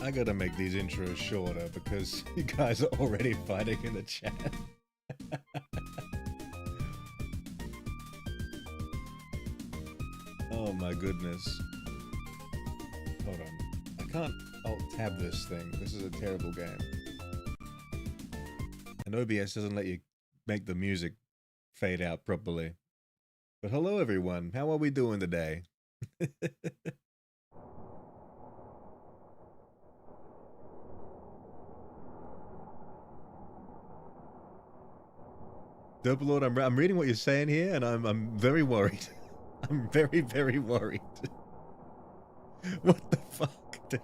I gotta make these intros shorter because you guys are already fighting in the chat. Oh my goodness. Hold on. I can't alt-tab this thing. This is a terrible game. And OBS doesn't let you make the music fade out properly. But hello everyone, how are we doing today? Dope Lord, I'm reading what you're saying here, and I'm very worried. I'm very, very worried. What the fuck, dude?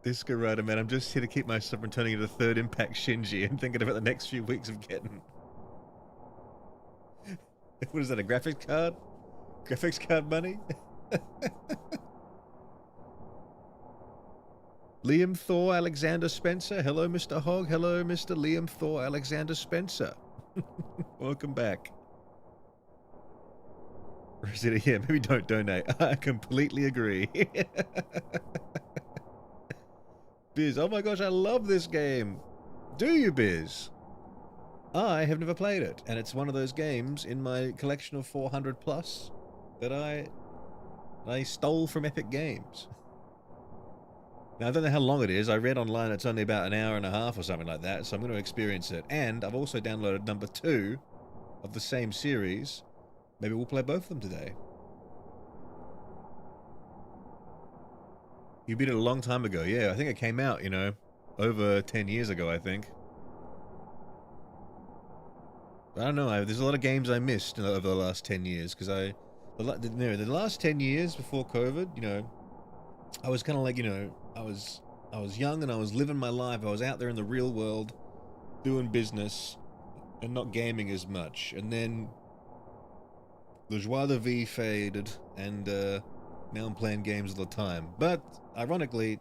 Disco Rider, man, I'm just here to keep myself from turning into third impact Shinji and thinking about the next few weeks of getting... What is that, a graphics card? Graphics card money? Liam Thor Alexander Spencer. Hello, Mr. Hogg. Hello, Mr. Liam Thor Alexander Spencer. Welcome back. Resident, yeah, maybe don't donate. I completely agree. Biz, oh my gosh, I love this game. Do you, Biz? I have never played it, and it's one of those games in my collection of 400 plus that I stole from Epic Games. Now, I don't know how long it is. I read online it's only about an hour and a half or something like that, so I'm going to experience it. And I've also downloaded number 2 of the same series. Maybe we'll play both of them today. You beat it a long time ago. Yeah, I think it came out, you know, over 10 years ago, I think. I don't know. There's a lot of games I missed over the last 10 years because the last 10 years before COVID, you know, I was kind of like, you know, I was young and I was living my life. I was out there in the real world doing business and not gaming as much. And then the joie de vie faded and now I'm playing games all the time. But ironically,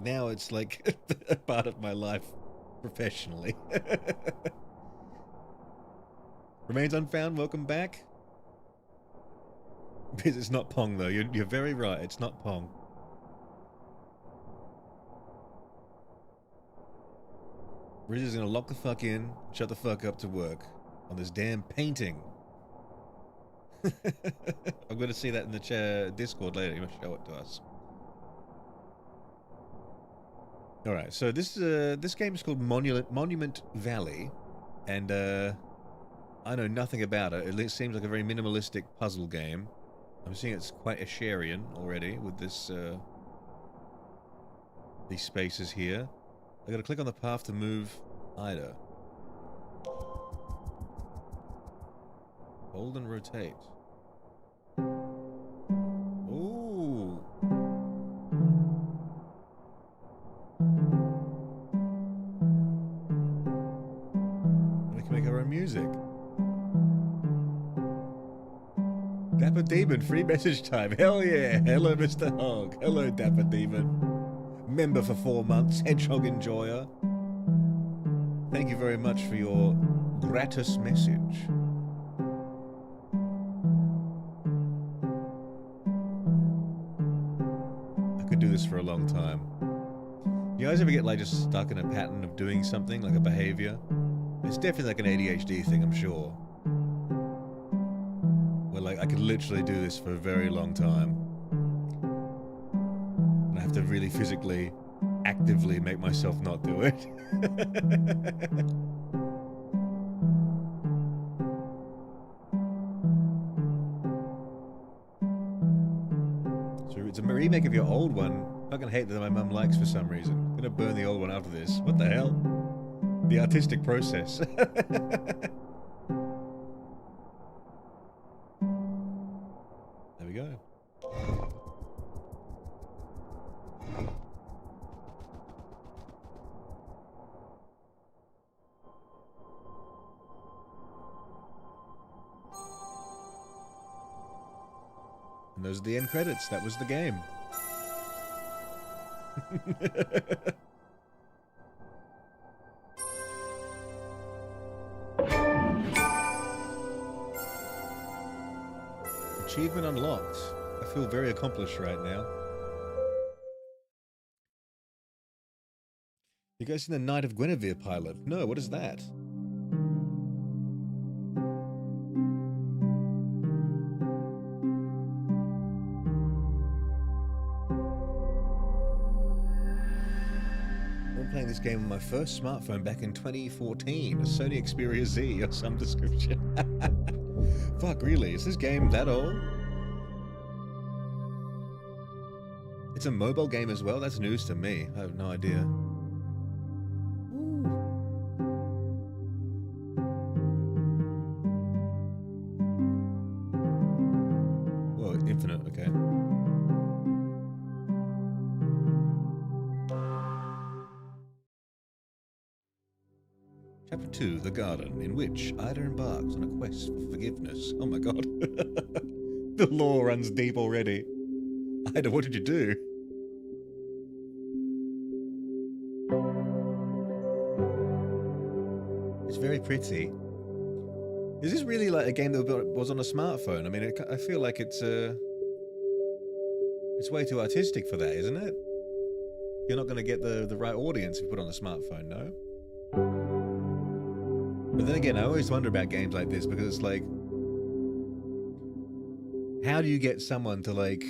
now it's like a part of my life professionally. Remains Unfound, welcome back. Because it's not Pong though, you're very right, it's not Pong. Riz is gonna lock the fuck in, shut the fuck up to work on this damn painting. I'm gonna see that in the Discord later, you must show it to us. Alright, so this game is called Monument Valley, and I know nothing about it. It seems like a very minimalistic puzzle game. I'm seeing it's quite Asherian already with this these spaces here. I gotta click on the path to move Ida. Hold and rotate. Ooh. We can make our own music. Dapper Demon, free message time. Hell yeah. Hello, Mr. Hogg. Hello, Dapper Demon. Member for 4 months, Hedgehog Enjoyer. Thank you very much for your gratis message. I could do this for a long time. You guys ever get like just stuck in a pattern of doing something, like a behavior? It's definitely like an ADHD thing, I'm sure. Where like I could literally do this for a very long time. And I have to really physically, actively make myself not do it. So it's a remake of your old one. I fucking hate that my mum likes for some reason. I'm gonna burn the old one after this. What the hell? The artistic process. There we go. And those are the end credits. That was the game. Achievement unlocked. I feel very accomplished right now. You guys seen the Knight of Guinevere pilot? No, what is that? I'm playing this game on my first smartphone back in 2014, a Sony Xperia Z of some description. Fuck, really? Is this game that old? It's a mobile game as well? That's news to me. I have no idea. Whoa, infinite, okay. Chapter 2, The Garden, in which Ida embarks on a quest for forgiveness. Oh my god. The lore runs deep already. Ida, what did you do? It's very pretty. Is this really like a game that was on a smartphone? I mean, I feel like it's way too artistic for that, isn't it? You're not going to get the right audience if you put it on a smartphone, no? But then again, I always wonder about games like this because it's like, how do you get someone to like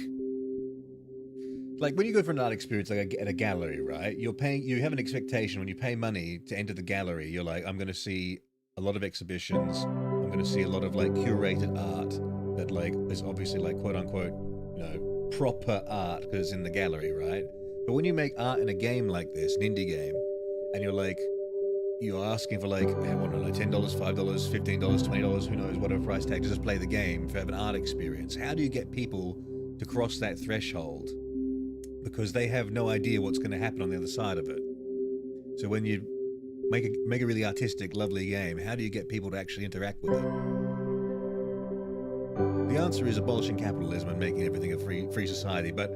when you go for an art experience like at a gallery, right? You have an expectation when you pay money to enter the gallery. You're like, I'm going to see a lot of exhibitions. I'm going to see a lot of like curated art that like is obviously like quote unquote, you know, proper art because it's in the gallery, right? But when you make art in a game like this, an indie game, and you're asking for like, I don't know, like $10, $5, $15, $20, who knows, whatever price tag to just play the game, to have an art experience. How do you get people to cross that threshold? Because they have no idea what's going to happen on the other side of it. So when you make a really artistic, lovely game, how do you get people to actually interact with it? The answer is abolishing capitalism and making everything a free society. But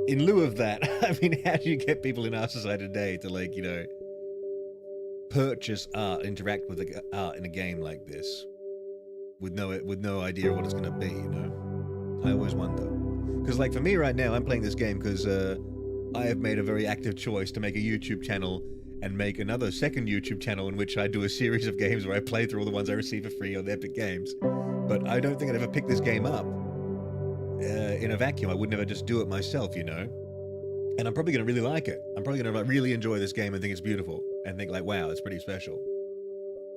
in lieu of that, I mean, how do you get people in our society today to like, you know, purchase art, interact with the art in a game like this, with no idea what it's going to be, you know? I always wonder. Because like for me right now, I'm playing this game because I have made a very active choice to make a YouTube channel and make another second YouTube channel in which I do a series of games where I play through all the ones I receive for free on Epic Games. But I don't think I'd ever pick this game up in a vacuum. I would never just do it myself, you know? And I'm probably going to really like it. I'm probably going to like, really enjoy this game and think it's beautiful and think like, wow, it's pretty special.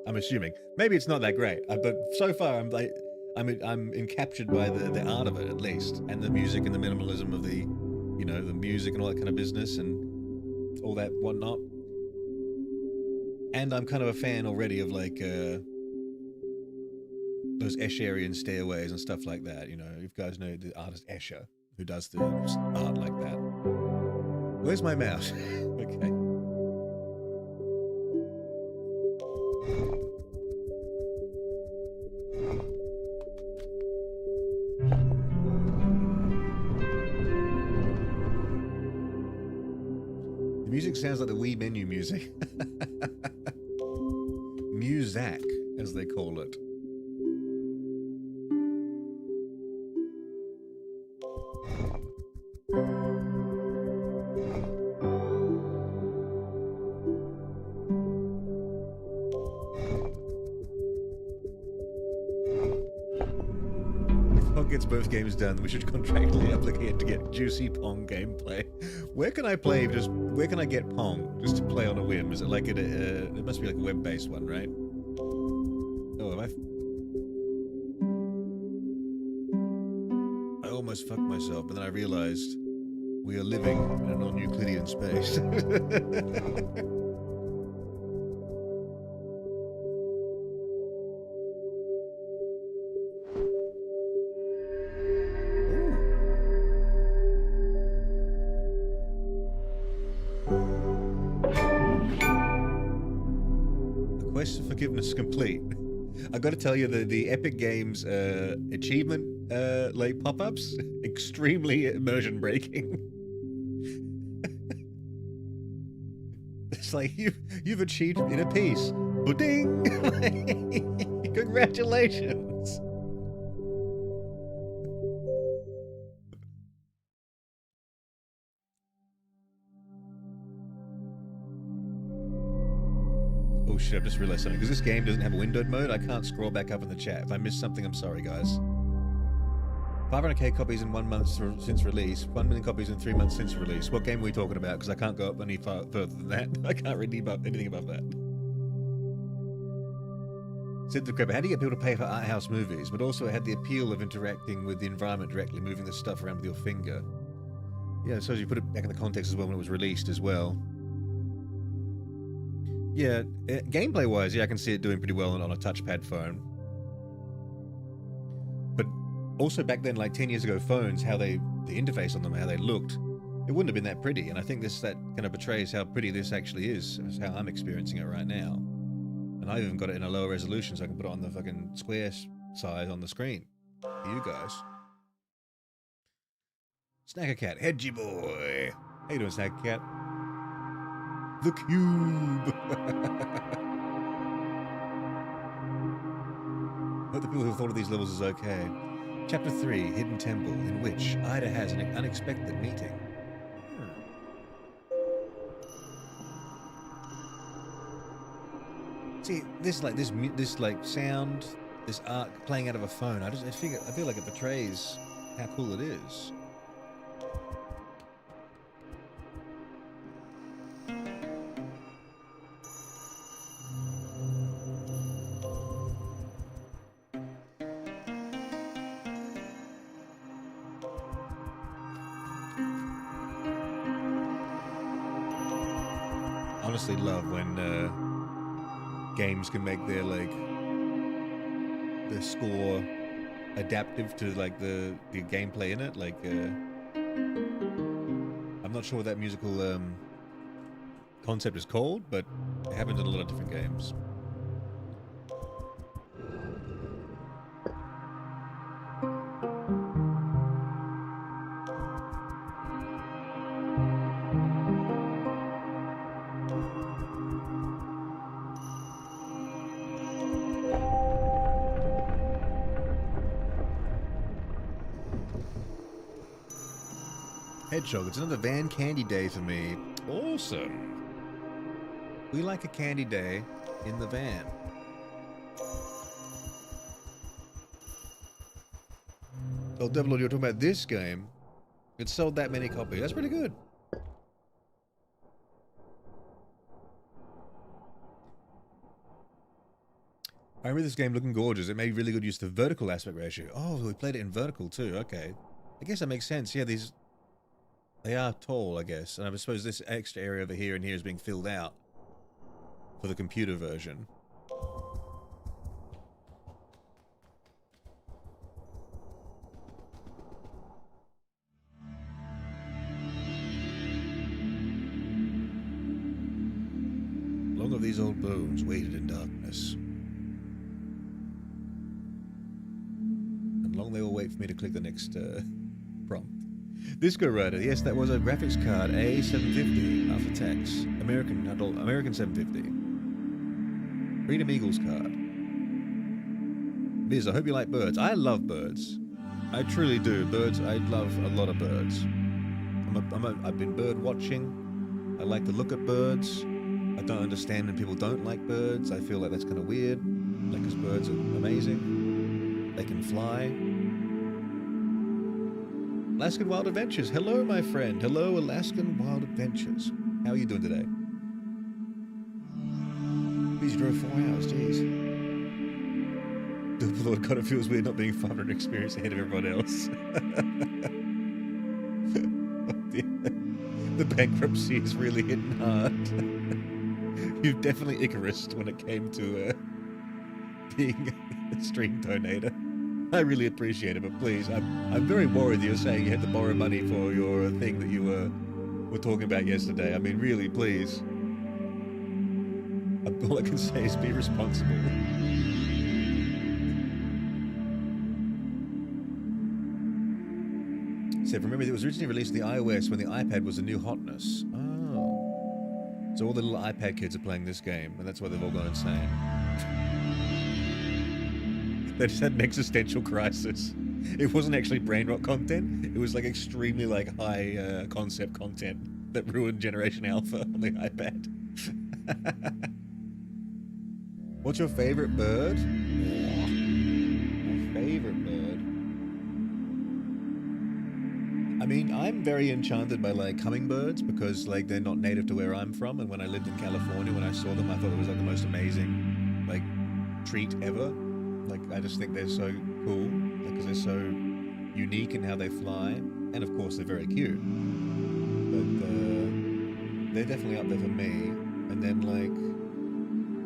I'm assuming. Maybe it's not that great, but so far I'm encaptured by the art of it at least, and the music and the minimalism of the, you know, the music and all that kind of business and all that whatnot. And I'm kind of a fan already of like those Escherian stairways and stuff like that. You know, if you guys know the artist Escher, who does the art like that. Where's my mouse? Okay. The music sounds like the Wii menu music. Muzak, as they call it. Gets both games done, we should contractually obligate to get juicy Pong gameplay. Where can I get Pong just to play on a whim? Is it like it must be like a web-based one, right? Oh, I almost fucked myself, but then I realized we are living in a non-Euclidean space. Forgiveness complete. I got to tell you, the Epic Games achievement like pop-ups, extremely immersion breaking. It's like you've achieved inner peace. Ding! Congratulations. shit, I've just realized something. Because this game doesn't have a windowed mode, I can't scroll back up in the chat. If I missed something, I'm sorry, guys. 500k copies in 1 month since release. 1 million copies in 3 months since release. What game are we talking about? Because I can't go up any further than that. I can't read anything above that. Sid the Cripper, how do you get people to pay for art house movies? But also it had the appeal of interacting with the environment directly, moving the stuff around with your finger. Yeah, so you put it back in the context as well when it was released as well. Yeah, gameplay-wise, yeah, I can see it doing pretty well on a touchpad phone. But also back then, like 10 years ago, phones, the interface on them, how they looked, it wouldn't have been that pretty. And I think that kind of betrays how pretty this actually is, how I'm experiencing it right now. And I've even got it in a lower resolution, so I can put it on the fucking square size on the screen for you guys. Snacker Cat, Hedgy Boy. How you doing, Snacker Cat? The Cube. Hope the people who thought of these levels is okay. Chapter 3, Hidden Temple, in which Ida has an unexpected meeting. See, this sound, this art playing out of a phone. I feel like it betrays how cool it is. Honestly, love when games can make their the score adaptive to like the gameplay in it. I'm not sure what that musical concept is called, but it happens in a lot of different games. Hedgehog, it's another van candy day for me. Awesome. We like a candy day in the van. Oh, Devil Lord, you're talking about this game. It sold that many copies. That's pretty good. I remember this game looking gorgeous. It made really good use of the vertical aspect ratio. Oh, we played it in vertical too. Okay. I guess that makes sense. Yeah, they are tall, I guess. And I suppose this extra area over here and here is being filled out for the computer version. Long have these old bones waited in darkness. And long they will wait for me to click the next prompt. Disco Rider, yes, that was a graphics card, A750 after tax. American 750. Freedom Eagles card. Biz, I hope you like birds. I love birds. I truly do. Birds, I love a lot of birds. I've been bird watching. I like to look at birds. I don't understand when people don't like birds. I feel like that's kind of weird. Like, because birds are amazing. They can fly. Alaskan Wild Adventures. Hello, my friend. Hello, Alaskan Wild Adventures. How are you doing today? You drove 4 hours, jeez. The Lord kind of feels weird not being 500 experience ahead of everyone else. The bankruptcy is really hitting hard. You've definitely Icarus when it came to being a stream donator. I really appreciate it, but please, I'm very worried that you're saying you had to borrow money for your thing that you were talking about yesterday. I mean, really, please. All I can say is be responsible. Said, remember it was originally released on the iOS when the iPad was a new hotness. Oh. So all the little iPad kids are playing this game, and that's why they've all gone insane. They just had an existential crisis. It wasn't actually brain rot content. It was like extremely like high concept content that ruined Generation Alpha on the iPad. What's your favorite bird? My favorite bird. I mean, I'm very enchanted by like hummingbirds because like they're not native to where I'm from, and when I lived in California, when I saw them, I thought it was like the most amazing like treat ever. Like I just think they're so cool because they're so unique in how they fly, and of course they're very cute. But they're definitely up there for me. And then like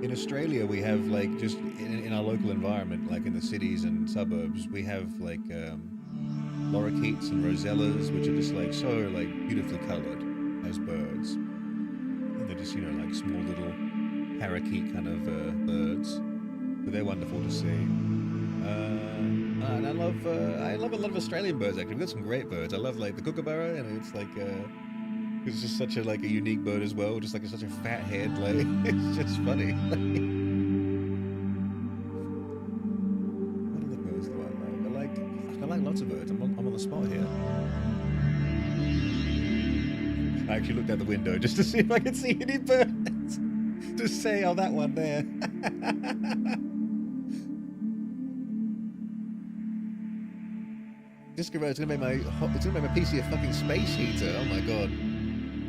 in Australia, we have like just in our local environment, like in the cities and suburbs, we have like lorikeets and rosellas, which are just like so like beautifully colored as birds. And they're just like small little parakeet kind of birds, but they're wonderful to see. And I love a lot of Australian birds. Actually, we've got some great birds. I love like the kookaburra, and it's like it's just such a like a unique bird as well. Just like such a fat head, like it's just funny. What other birds do I like? I like lots of birds. I'm on the spot here. I actually looked out the window just to see if I could see any birds. To say, oh, that one there. It's gonna make my PC a fucking space heater. Oh my god.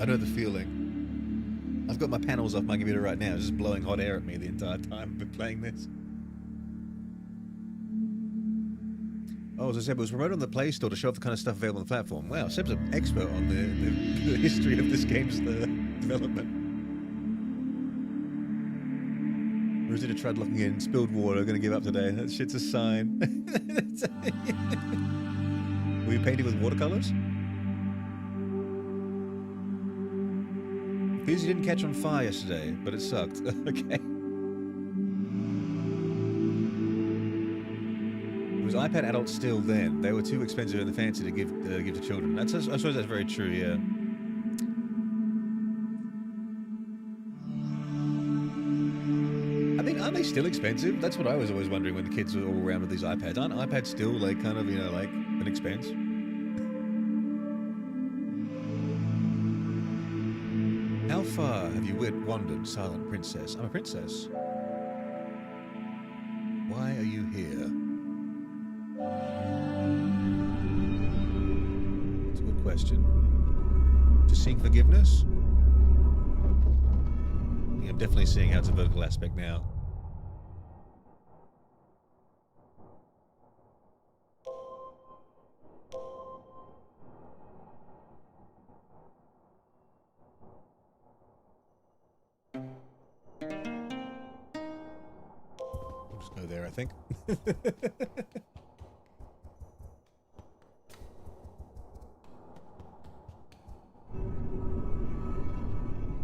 I know the feeling. I've got my panels off my computer right now, just blowing hot air at me the entire time I've been playing this. Oh, as I said, it was promoted on the Play Store to show off the kind of stuff available on the platform. Wow, Seb's an expert on the history of this game's development. Rosita tried looking in, spilled water, gonna give up today. That shit's a sign. Were you painting with watercolors? Because you didn't catch on fire yesterday, but it sucked. Okay. It was iPad adults still then. They were too expensive and fancy to give to children. I suppose that's very true, yeah. I mean, aren't they still expensive? That's what I was always wondering when the kids were all around with these iPads. Aren't iPads still like kind of, like an expense? How far have you wandered, silent princess? I'm a princess. Why are you here? That's a good question. To seek forgiveness? I'm definitely seeing how it's a vertical aspect now. We'll just go there, I think.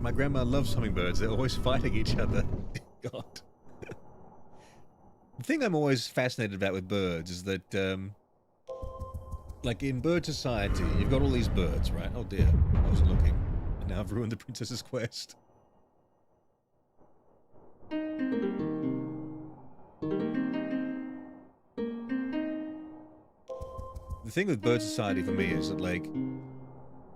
My grandma loves hummingbirds. They're always fighting each other. God. The thing I'm always fascinated about with birds is that, like in bird society, you've got all these birds, right? Oh dear, I wasn't looking. And now I've ruined the princess's quest. The thing with bird society for me is that, like,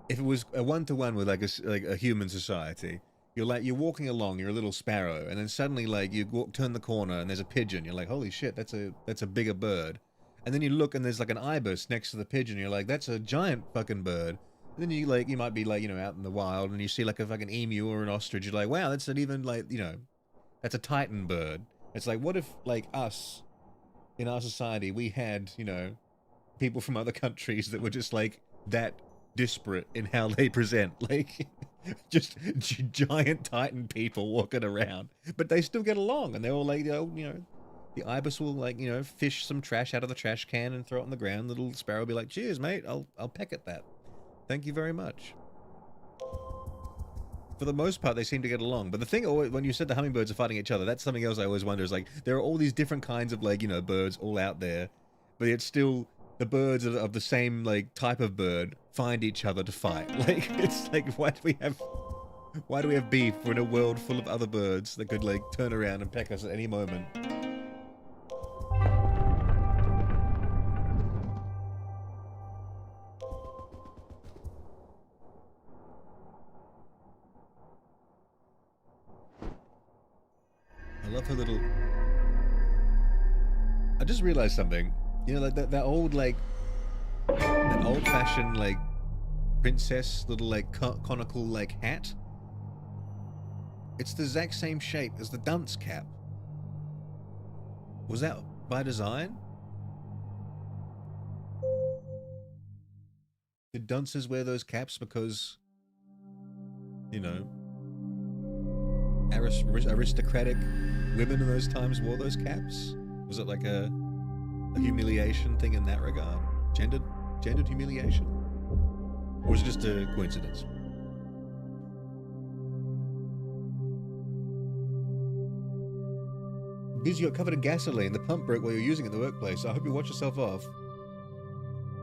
if it was a one-to-one with like a human society, you're walking along, you're a little sparrow, and then suddenly like you turn the corner and there's a pigeon. You're like, holy shit, that's a bigger bird. And then you look and there's like an ibis next to the pigeon. You're like, that's a giant fucking bird. And then you might be like out in the wild and you see like a fucking emu or an ostrich. You're like, wow, that's an even like that's a titan bird. It's like, what if like us in our society we had people from other countries that were just like that disparate in how they present, like just giant titan people walking around, but they still get along, and they're all like, the ibis will like fish some trash out of the trash can and throw it on the ground. The little sparrow will be like, cheers mate, I'll peck at that, thank you very much. For the most part, they seem to get along. But the thing, when you said the hummingbirds are fighting each other, that's something else I always wonder, is like there are all these different kinds of like birds all out there, but it's still the birds of the same like type of bird find each other to fight. Like, it's like, why do we have beef in a world full of other birds that could like turn around and peck us at any moment? I love her little little... I just realized something. You know, like that old, like... That old-fashioned, like... princess little, like, conical, like, hat. It's the exact same shape as the dunce cap. Was that by design? Did dunces wear those caps because, you know, aristocratic women in those times wore those caps? Was it like a humiliation thing in that regard? Gendered humiliation? Or was it just a coincidence? Because you got covered in gasoline, the pump broke while you were using it in the workplace. I hope you watch yourself off.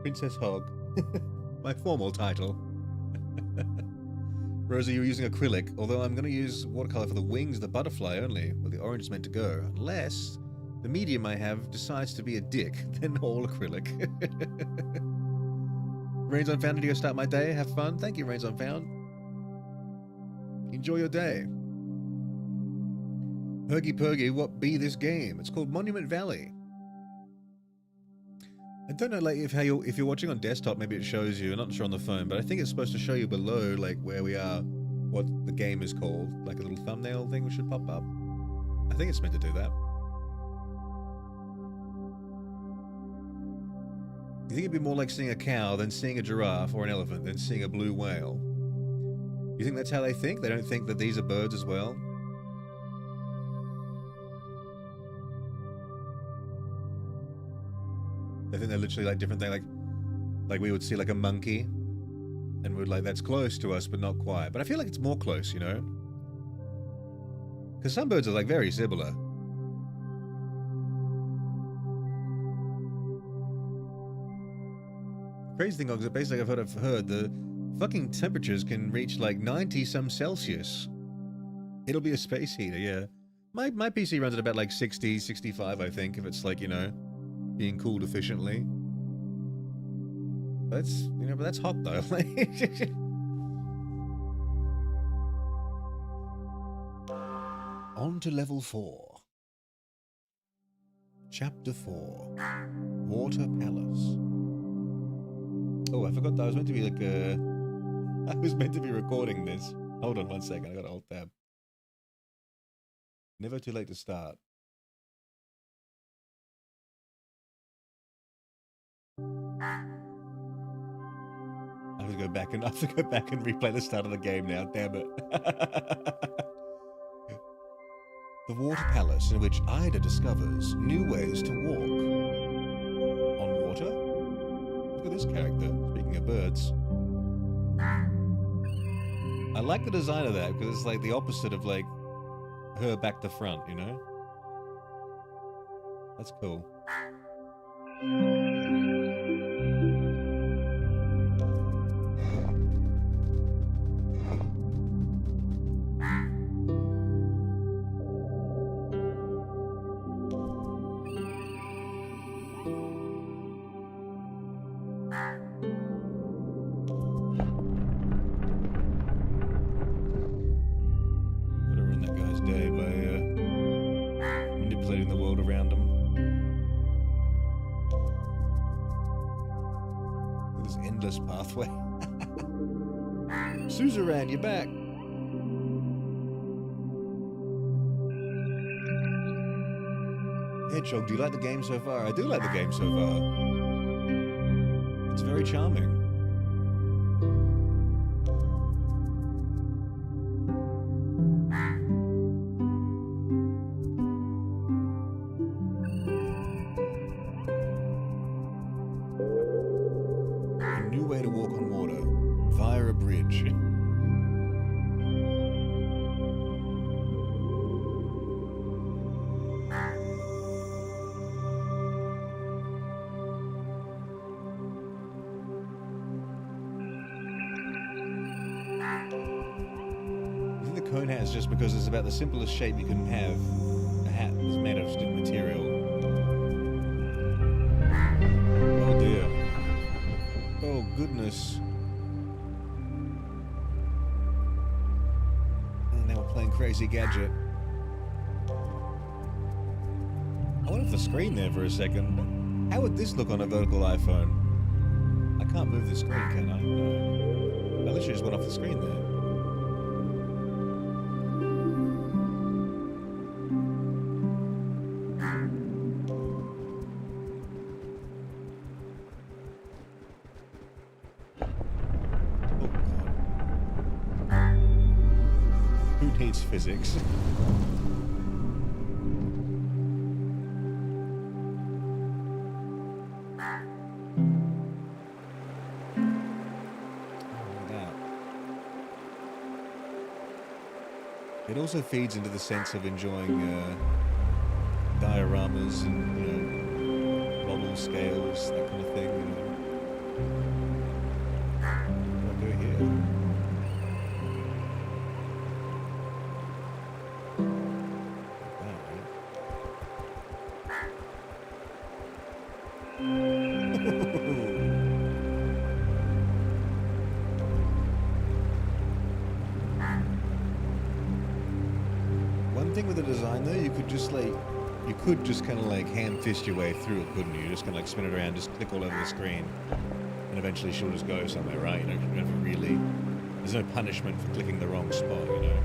Princess Hog. My formal title. Rosie, you were using acrylic, although I'm going to use watercolor for the wings of the butterfly only, where the orange is meant to go. Unless the medium I have decides to be a dick, then all acrylic. Rains Unfound, to go start my day. Have fun. Thank you, Rains Unfound. Enjoy your day. Hergy Purgy, what be this game? It's called Monument Valley. I don't know, like, if you're watching on desktop, maybe it shows you. I'm not sure on the phone, but I think it's supposed to show you below, like, where we are, what the game is called. Like a little thumbnail thing which should pop up. I think it's meant to do that. You think it'd be more like seeing a cow than seeing a giraffe, or an elephant than seeing a blue whale? You think that's how they think? They don't think that these are birds as well? I think they're literally like different things, like we would see like a monkey, and we'd like, that's close to us, but not quite. But I feel like it's more close, you know? Because some birds are like very similar. Crazy thing is that basically I've heard the fucking temperatures can reach like 90 some Celsius. It'll be a space heater, yeah. My PC runs at about like 60, 65, I think, if it's like, you know, being cooled efficiently. That's, you know, but that's hot though. On to level 4. Chapter 4. Water Palace. Oh, I forgot that I was meant to be like I was meant to be recording this. Hold on one second, I gotta alt tab. Never too late to start. I have to go back and replay the start of the game now. Damn it! The Water Palace, in which Ida discovers new ways to walk on water. Look at this character. Speaking of birds, I like the design of that because it's like the opposite of like her back to front. You know, that's cool. Suzerain, you're back. Hedgehog, do you like the game so far? I do like the game so far. It's very charming. A new way to walk on water via a bridge. Just because it's about the simplest shape you can have. A hat that's made of stiff material. Oh dear. Oh goodness. And now we're playing Crazy Gadget. I went off the screen there for a second. How would this look on a vertical iPhone? I can't move the screen, can I? No. I literally just went off the screen there. Who needs physics? It also feeds into the sense of enjoying dioramas and, you know, model scales, that kind of thing, you know. What do I do here? One thing with the design though, you could just like, you could just kind of like hand fist your way through it, couldn't you? Just kind of like spin it around, just click all over the screen, and eventually she'll just go somewhere, right? You know, you don't have to really, there's no punishment for clicking the wrong spot, you know?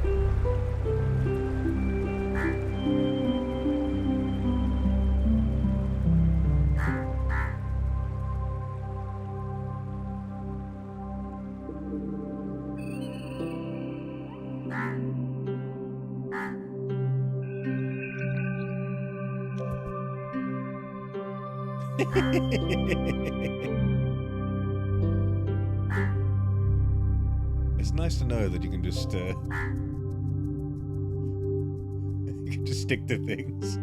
It's nice to know that you can just you can just stick to things.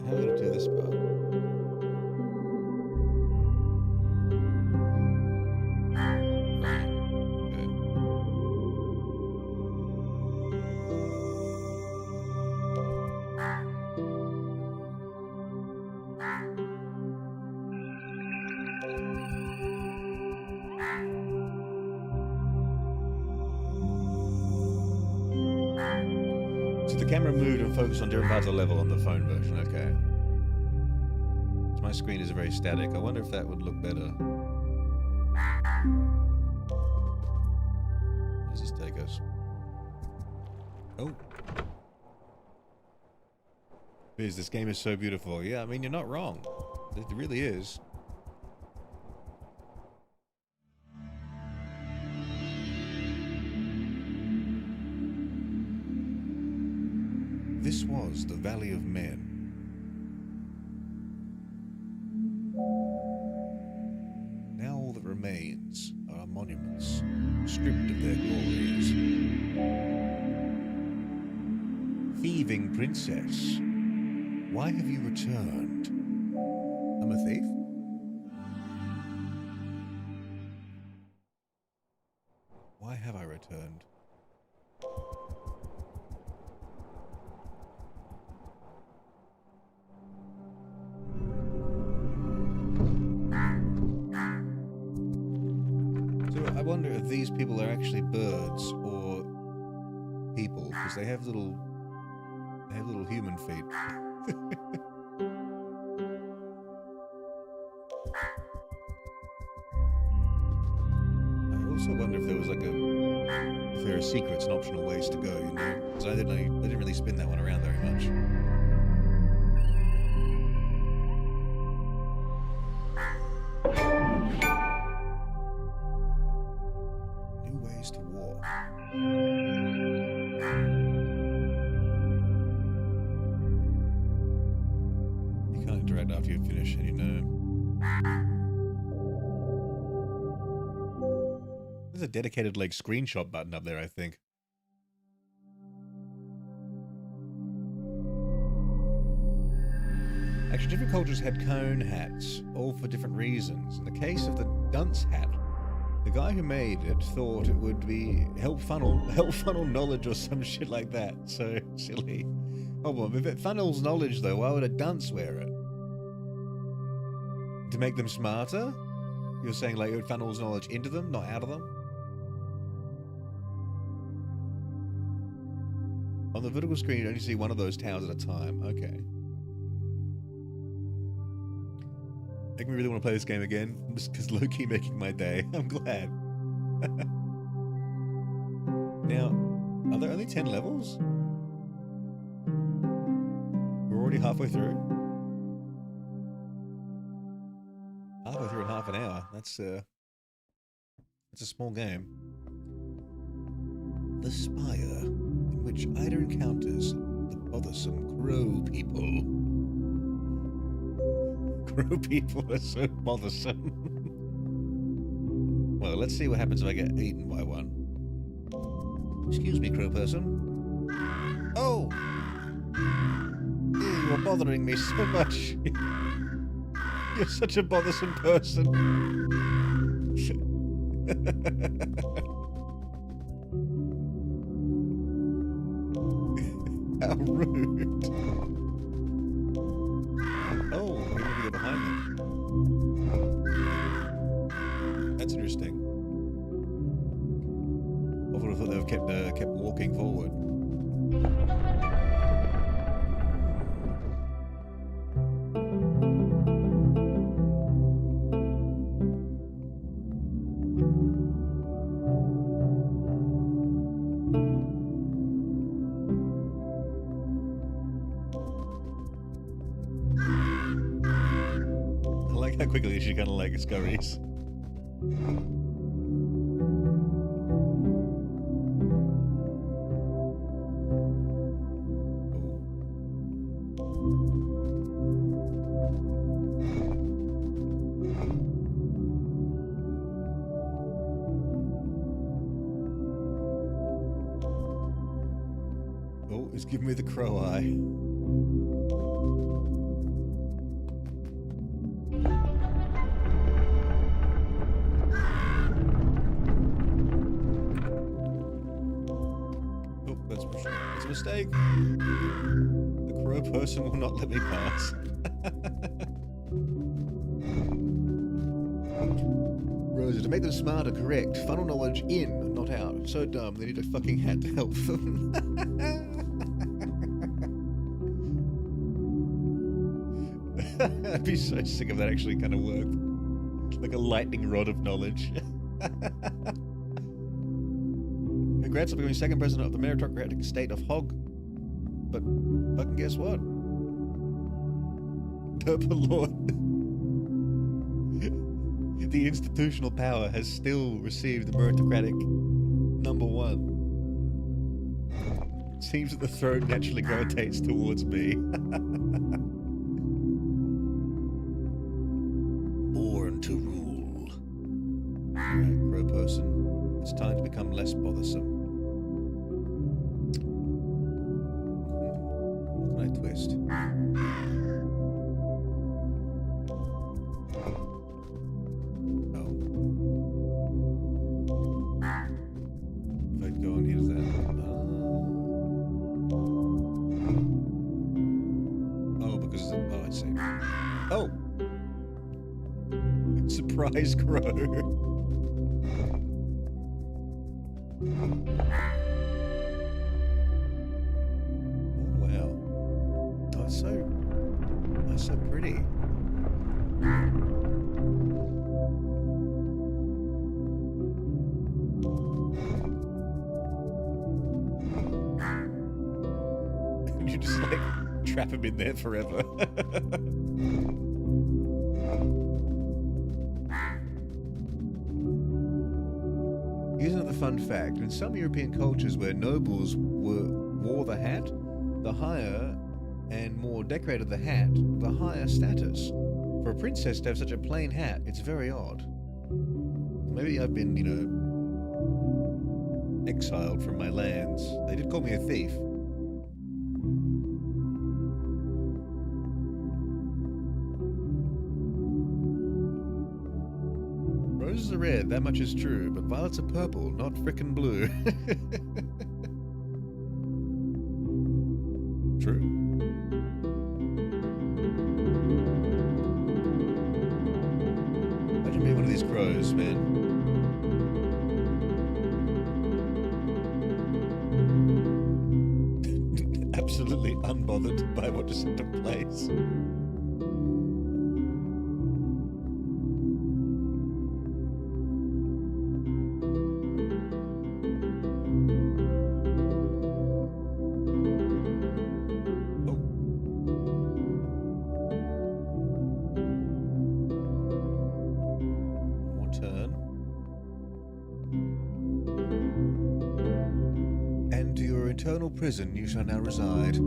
How do I do this part? So the camera moved and focused on different parts of the level on the phone version, okay. So my screen is very static. I wonder if that would look better. Where does this take us? Oh. Biz, this game is so beautiful. Yeah, I mean, you're not wrong. It really is. This was the Valley of Men. Now all that remains are monuments, stripped of their glories. Thieving princess, why have you returned? I'm a thief? Why have I returned? I wonder if these people are actually birds or people, because they have little human feet. I also wonder if there was like if there are secrets and optional ways to go, you know? Because I didn't really spin that one around very much. To walk. You can't interact after you finish, and you know. There's a dedicated like screenshot button up there, I think. Actually, different cultures had cone hats, all for different reasons. In the case of the dunce hat, the guy who made it thought it would be help funnel knowledge or some shit like that. So silly. Hold on, if it funnels knowledge though, why would a dunce wear it? To make them smarter? You're saying like it funnels knowledge into them, not out of them? On the vertical screen, you only see one of those towers at a time. Okay. Make me really want to play this game again, just because low-key making my day. I'm glad. Now, are there only 10 levels? We're already halfway through? Halfway through in half an hour. That's a small game. The Spire, in which Ida encounters the bothersome crow people. Crow people are so bothersome. Well, let's see what happens if I get eaten by one. Excuse me, crow person. Oh! You are bothering me so much. You're such a bothersome person. How rude. Oh, we need to go behind them. That's interesting. I would have thought they would have kept walking forward. I like how quickly she kind of like scurries. Oh, it's giving me the crow eye. Oh, that's a mistake. The crow person will not let me pass. Rosa, to make them smarter, correct. Funnel knowledge in, not out. So dumb, they need a fucking hat to help them. I'd be so sick if that actually kind of worked. Like a lightning rod of knowledge. Congrats on becoming second president of the meritocratic state of Hog. But fucking guess what? Purple Lord. The institutional power has still received the meritocratic number one. It seems that the throne naturally gravitates towards me. Born to rule. Alright, crow person. It's time to become less bothersome. What can I twist? Oh! Surprise crow. Oh, wow. Oh, it's so pretty. You just like trap him in there forever. Here's another fun fact. In some European cultures where nobles wore the hat, the higher and more decorated the hat, the higher status. For a princess to have such a plain hat, it's very odd. Maybe I've been, you know, exiled from my lands. They did call me a thief. Roses are red, that much is true, but violets are purple, not frickin' blue. True. Imagine being one of these crows, man. absolutely unbothered by what just took place. Eternal prison you shall now reside.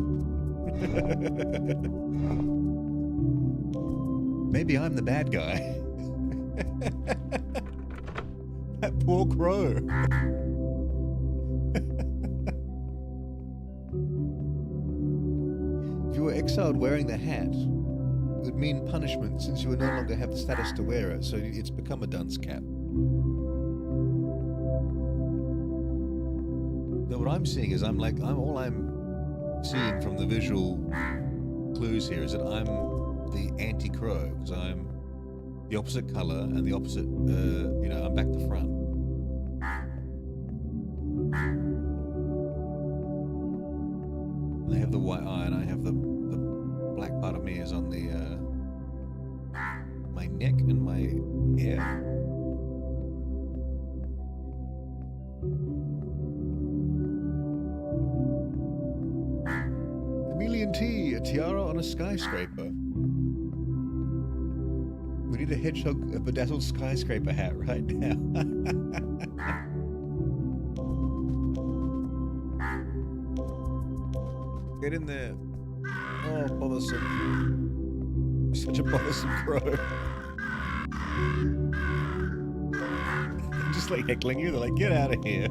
Maybe I'm the bad guy. That poor crow. If you were exiled wearing the hat, it would mean punishment since you would no longer have the status to wear it, so it's become a dunce cap. What I'm seeing is all I'm seeing from the visual clues here is that I'm the anti-crow, because I'm the opposite color and the opposite, I'm back to front. And I have the white eye and I have the black part of me is on the, my neck and my hair. A tiara on a skyscraper. We need a hedgehog, a bedazzled skyscraper hat right now. Get in there. Oh, bothersome. You're such a bothersome crow. Just like heckling you, they're like, get out of here.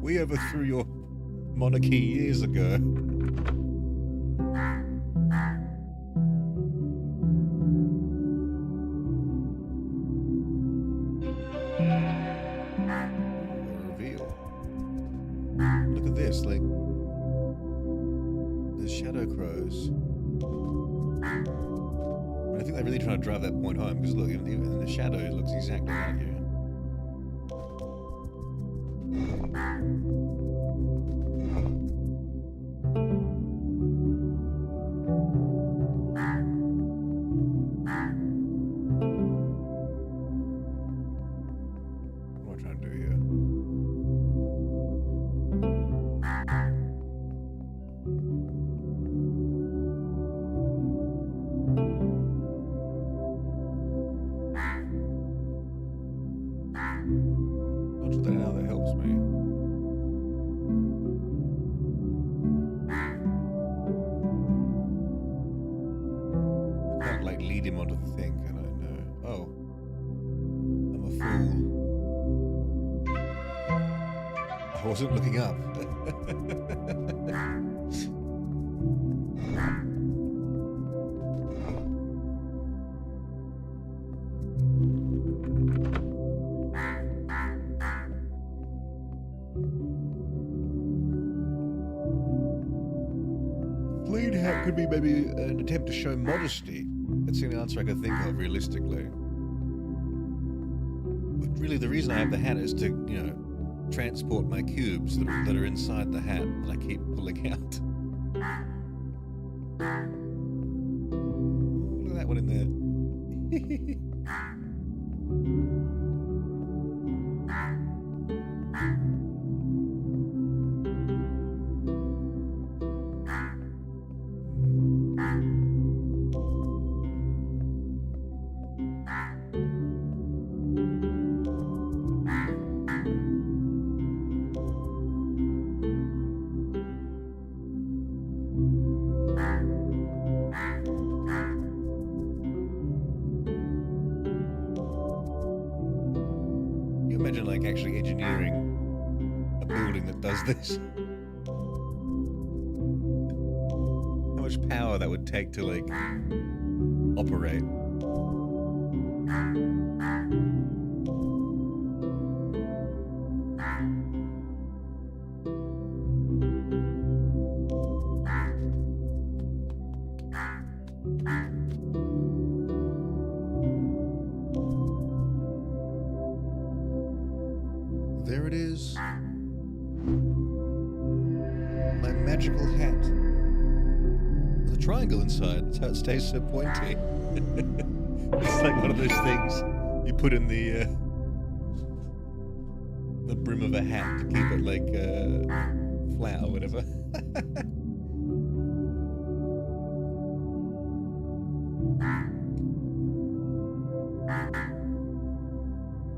We overthrew your monarchy years ago. Reveal. Look at this, like there's shadow crows. I think they're really trying to drive that point home because look, even in the shadow, it looks exactly like you. I wasn't looking up. Fleet hat could be maybe an attempt to show modesty. That's the only answer I could think of realistically. But really the reason I have the hat is to, transport my cubes that are inside the hat that I keep pulling out. Look at that one in there. Imagine like actually engineering a building that does this. How much power that would take to like operate. There it is. magical hat with a triangle inside. That's how it stays so pointy. It's like one of those things you put in the brim of a hat to keep it like flat or whatever.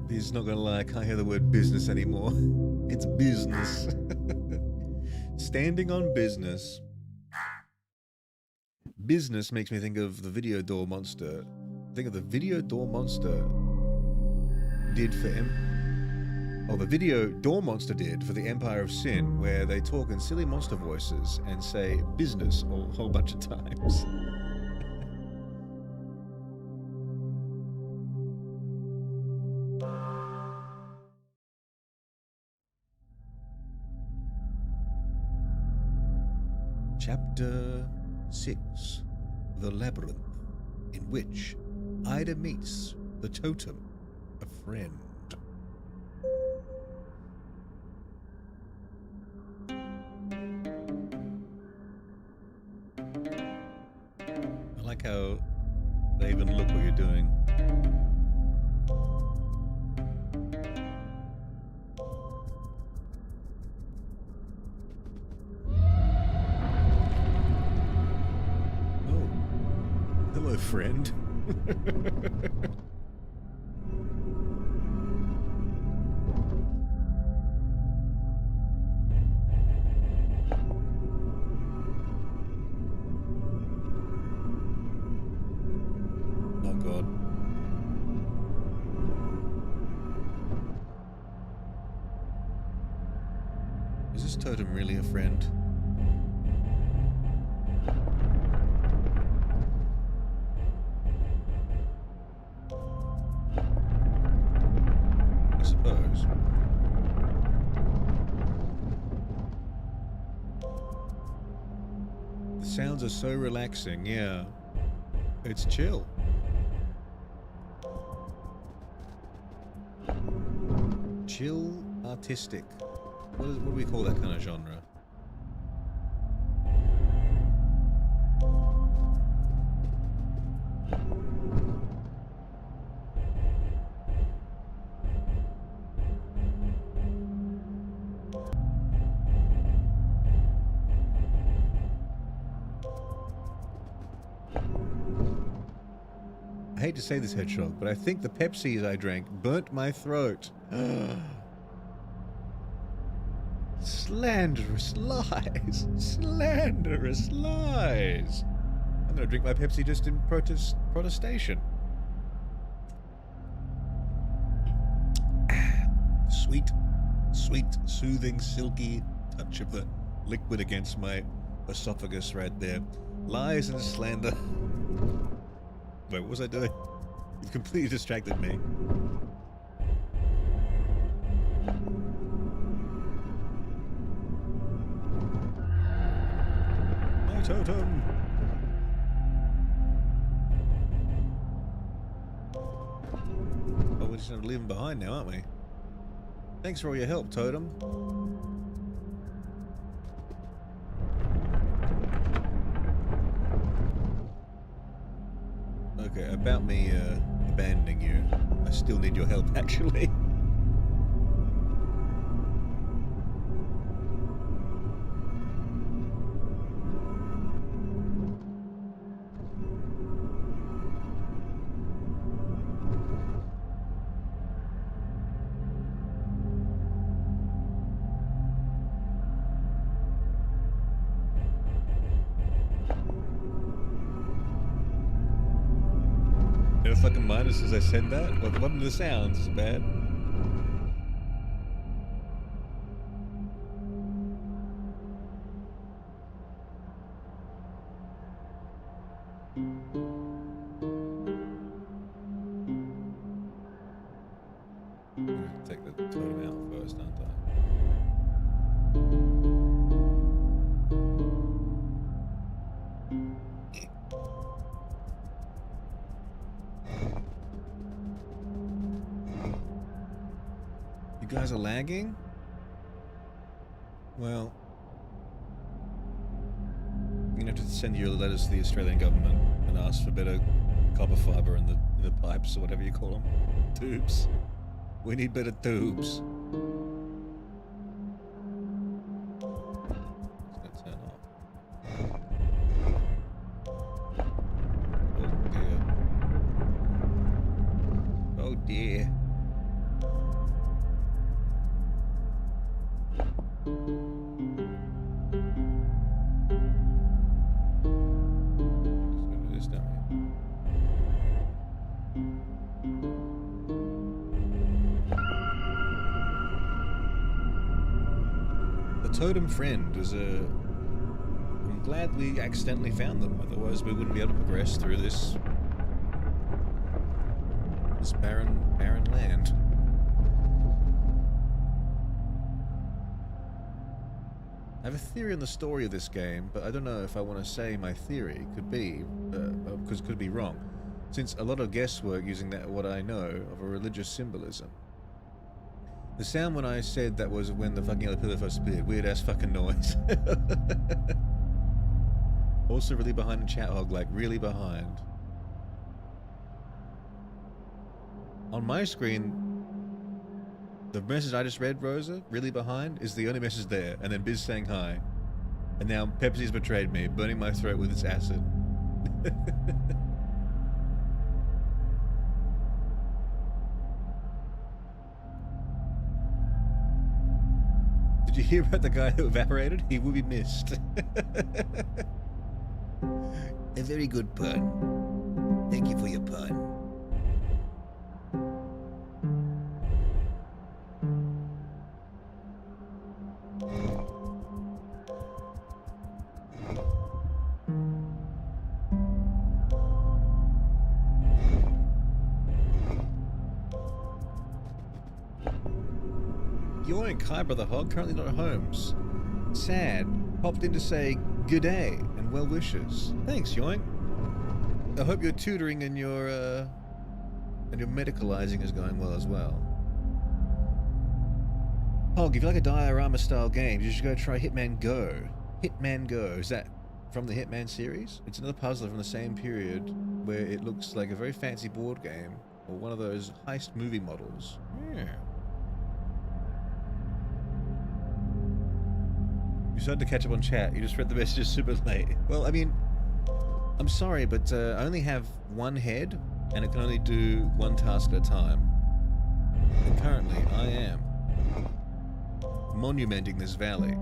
He's not gonna lie, I can't hear the word business anymore. It's business. Standing on business. Business makes me think of the video door monster. Think of the video door monster did for the video door monster did for the Empire of Sin, where they talk in silly monster voices and say business a whole bunch of times. Chapter 6, The Labyrinth, in which Ida meets the totem, a friend. I like how they even look what you're doing. Hello, friend. Oh, God. Is this totem really a friend? I suppose. The sounds are so relaxing, yeah. It's chill. Chill artistic. What do we call that kind of genre? I hate to say this, Hedgehog, but I think the Pepsis I drank burnt my throat. Slanderous lies! Slanderous lies! I'm gonna drink my Pepsi just in protestation. Sweet, sweet, soothing, silky touch of the liquid against my esophagus right there. Lies and slander. Wait, what was I doing? You've completely distracted me. My totem! Oh, we're just gonna leave him behind now, aren't we? Thanks for all your help, totem. Okay, about me abandoning you. I still need your help, actually. No fucking minuses I said that? What happened to the sounds? Is it bad? I'm gonna take the totem out first, aren't I? You guys are lagging? Well, You're gonna have to send your letters to the Australian government and ask for better copper fibre in the pipes or whatever you call them. Tubes. We need better tubes. It's gonna turn off. Oh dear. Oh dear. Totem friend was a... I'm glad we accidentally found them, otherwise we wouldn't be able to progress through this barren land. I have a theory on the story of this game, but I don't know if I want to say my theory. Could be, because could be wrong, since a lot of guesswork using that what I know of a religious symbolism. The sound when I said that was when the fucking yellow pillar first appeared. Weird ass fucking noise. Also really behind in chat hog, like really behind. On my screen, the message I just read, Rosa, really behind, is the only message there. And then Biz saying hi. And now Pepsi's betrayed me, burning my throat with its acid. Did you hear about the guy who evaporated? He will be missed. A very good pun. Thank you for your pun. Yoink, hi brother hog, currently not at homes. Sad, popped in to say good day and well wishes. Thanks, Yoink. I hope your tutoring and your medicalizing is going well as well. Hog, if you like a diorama style game, you should go try Hitman Go. Hitman Go, is that from the Hitman series? It's another puzzler from the same period where it looks like a very fancy board game or one of those heist movie models. Yeah. You started to catch up on chat. You just read the messages super late. Well, I mean, I'm sorry, but I only have one head, and it can only do one task at a time. And currently, I am monumenting this valley.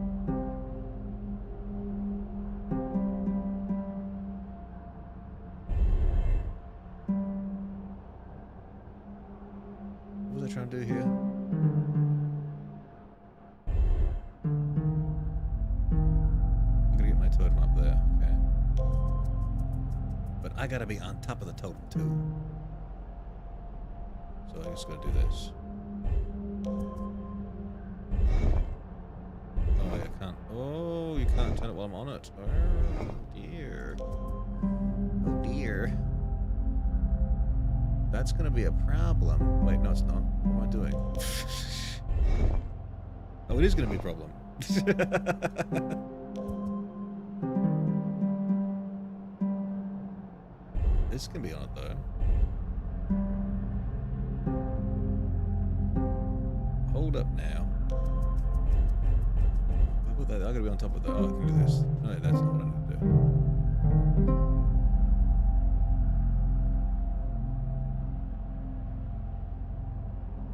What was I trying to do here? Totem up there, okay. But I gotta be on top of the totem too. So I just gotta do this. Oh, I can't. Oh, you can't turn it while I'm on it. Oh dear. Oh dear. That's gonna be a problem. Wait, no, it's not. What am I doing? Oh, it is gonna be a problem. This can be on it though. Hold up now. I put that. I gotta be on top of that. Oh, I can do this. No, that's not what I need to do.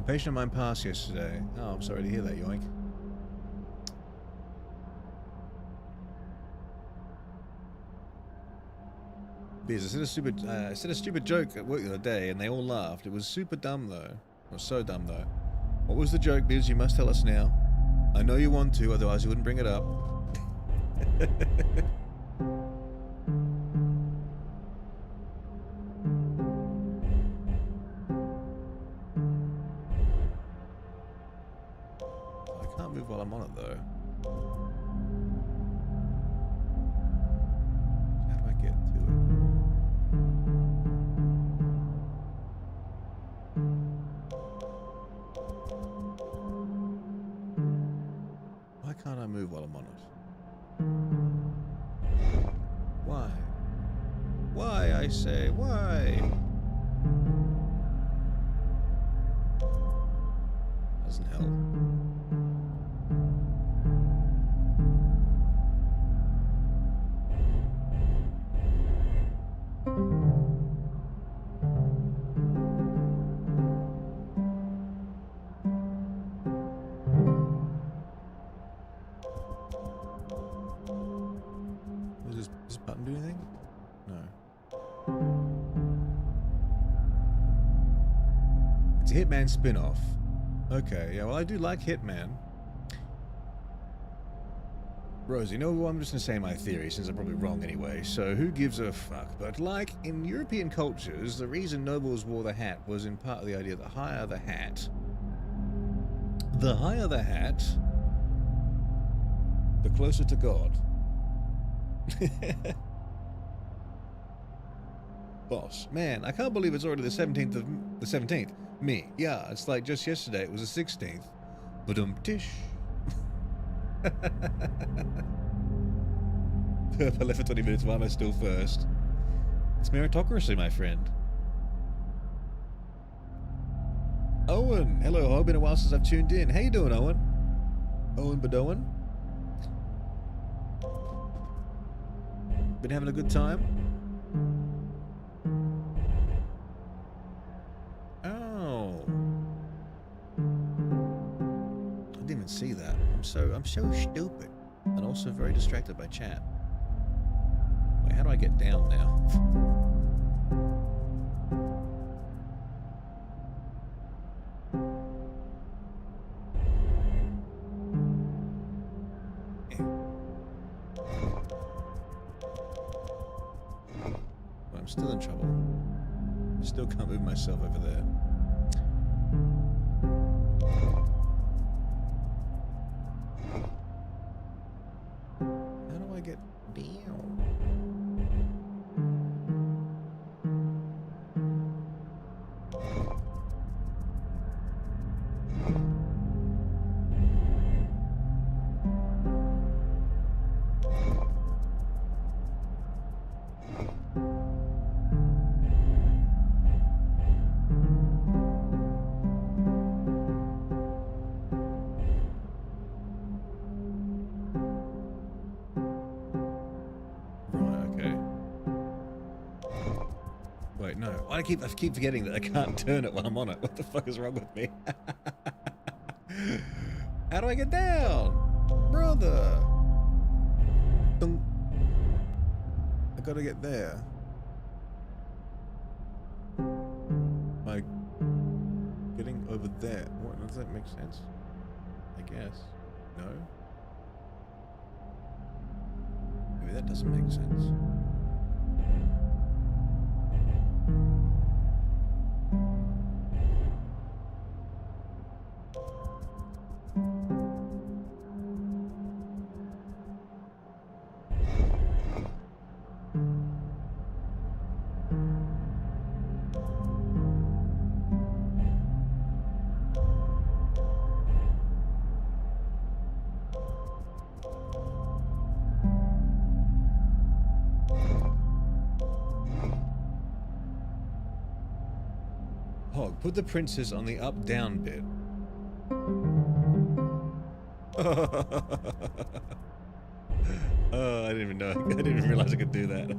A patient of mine passed yesterday. Oh, I'm sorry to hear that, Yoink. Biz, I said a stupid joke at work the other day, and they all laughed. It was super dumb though. It was so dumb though. What was the joke, Biz? You must tell us now. I know you want to, otherwise you wouldn't bring it up. I can't move while I'm on it though. How do I get to it? Why can't I move while I'm on it? Why? Why, I say, why? Doesn't help. Does this button do anything? No. It's a Hitman spin-off. Okay, yeah, well, I do like Hitman. Rosie, you know what? I'm just going to say my theory, since I'm probably wrong anyway, so who gives a fuck? But, like, in European cultures, the reason nobles wore the hat was in part of the idea that the higher the hat, the closer to God. Boss, man, I can't believe it's already the 17th of the 17th. Me, yeah, it's like just yesterday it was the 16th. Ba-dum-tish. I left for 20 minutes. Why am I still first? It's meritocracy, my friend. Owen, hello, Hog. Been a while since I've tuned in. How you doing, Owen? Owen Badoan. Been having a good time? Oh. I didn't even see that. I'm so stupid. And also very distracted by chat. Wait, how do I get down now? I'm still in trouble. I still can't move myself over there. How do I get down? No, I keep forgetting that I can't turn it while I'm on it. What the fuck is wrong with me? How do I get down? Brother! Dunk. I gotta get there. By getting over there. What, does that make sense? I guess. No? Maybe that doesn't make sense. Hog, put the princess on the up-down bit. Oh, I didn't even know. I didn't even realize I could do that.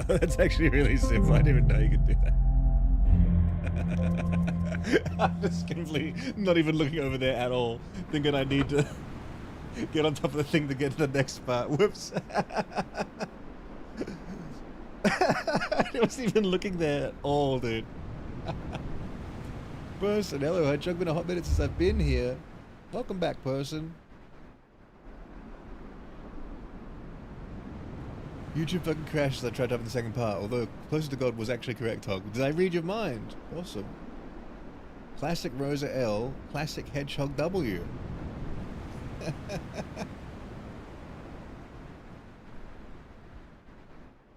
That's actually really simple. I didn't even know you could do that. I'm just completely not even looking over there at all, thinking I need to get on top of the thing to get to the next part. Whoops. I wasn't even looking there at all, dude. Person, hello, Hedgehog. Been a hot minute since I've been here. Welcome back, person. YouTube fucking crashed as I tried to have the second part, although Closer to God was actually correct, Hog. Did I read your mind? Awesome. Classic Rosa L, classic Hedgehog W.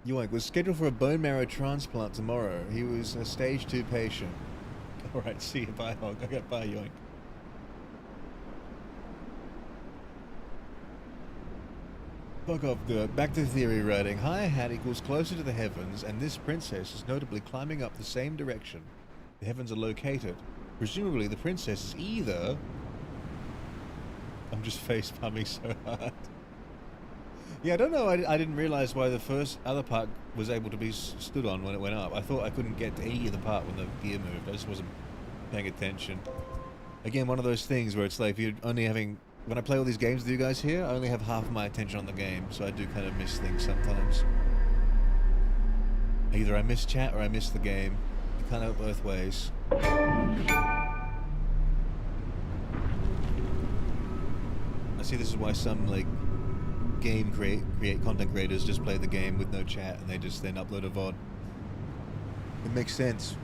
Yoink was scheduled for a bone marrow transplant tomorrow. He was a stage 2 patient. Alright, see you. Bye, Hog. Okay, bye, Yoink. Fuck off, dude. Back to theory writing. Higher hat equals closer to the heavens, and this princess is notably climbing up the same direction the heavens are located. Presumably, the princess is either... I'm just face palming so hard. Yeah, I don't know. I didn't realize why the first other part was able to be stood on when it went up. I thought I couldn't get to any of the part when the gear moved. I just wasn't paying attention. Again, one of those things where it's like, if you're only having... When I play all these games with you guys here, I only have half of my attention on the game, so I do kind of miss things sometimes. Either I miss chat or I miss the game. It kind of both ways. I see this is why some, like, content creators just play the game with no chat and they just then upload a VOD. It makes sense.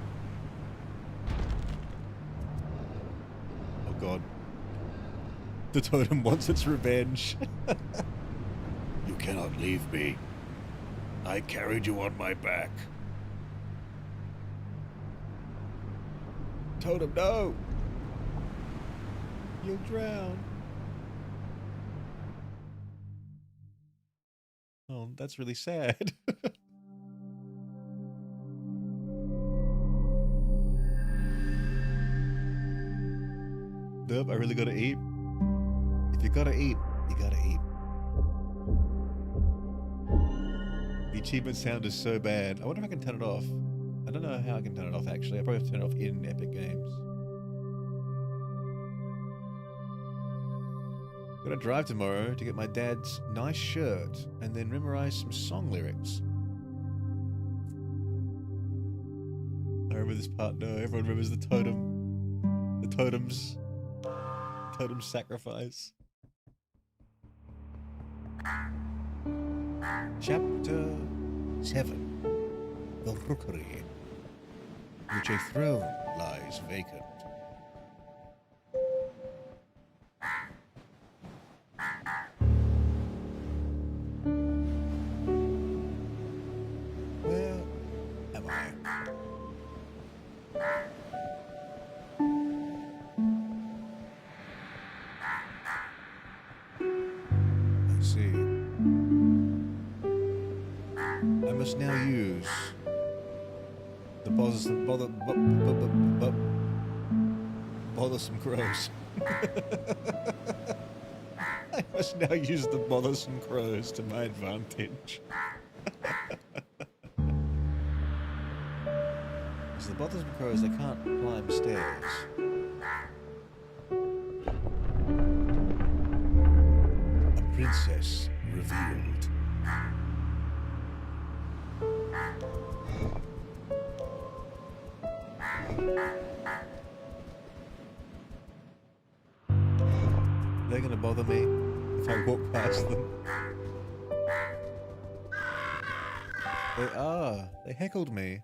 Oh god. The totem wants its revenge. You cannot leave me. I carried you on my back. Totem, no! You'll drown. Oh, that's really sad. Nope, I really gotta eat. If you gotta eat, you gotta eat. The achievement sound is so bad. I wonder if I can turn it off. I don't know how I can turn it off, actually. I probably have to turn it off in Epic Games. I'm gonna drive tomorrow to get my dad's nice shirt and then memorize some song lyrics. I remember this part. No, everyone remembers the totem. The totems. Totem sacrifice. Chapter 7. The Rookery, in which a throne lies vacant. Where am I? I see. I must now use the bothersome crows. I must now use the bothersome crows to my advantage. Because the bothersome crows, they can't climb stairs. A princess revealed. They're gonna bother me if I walk past them. They are. They heckled me.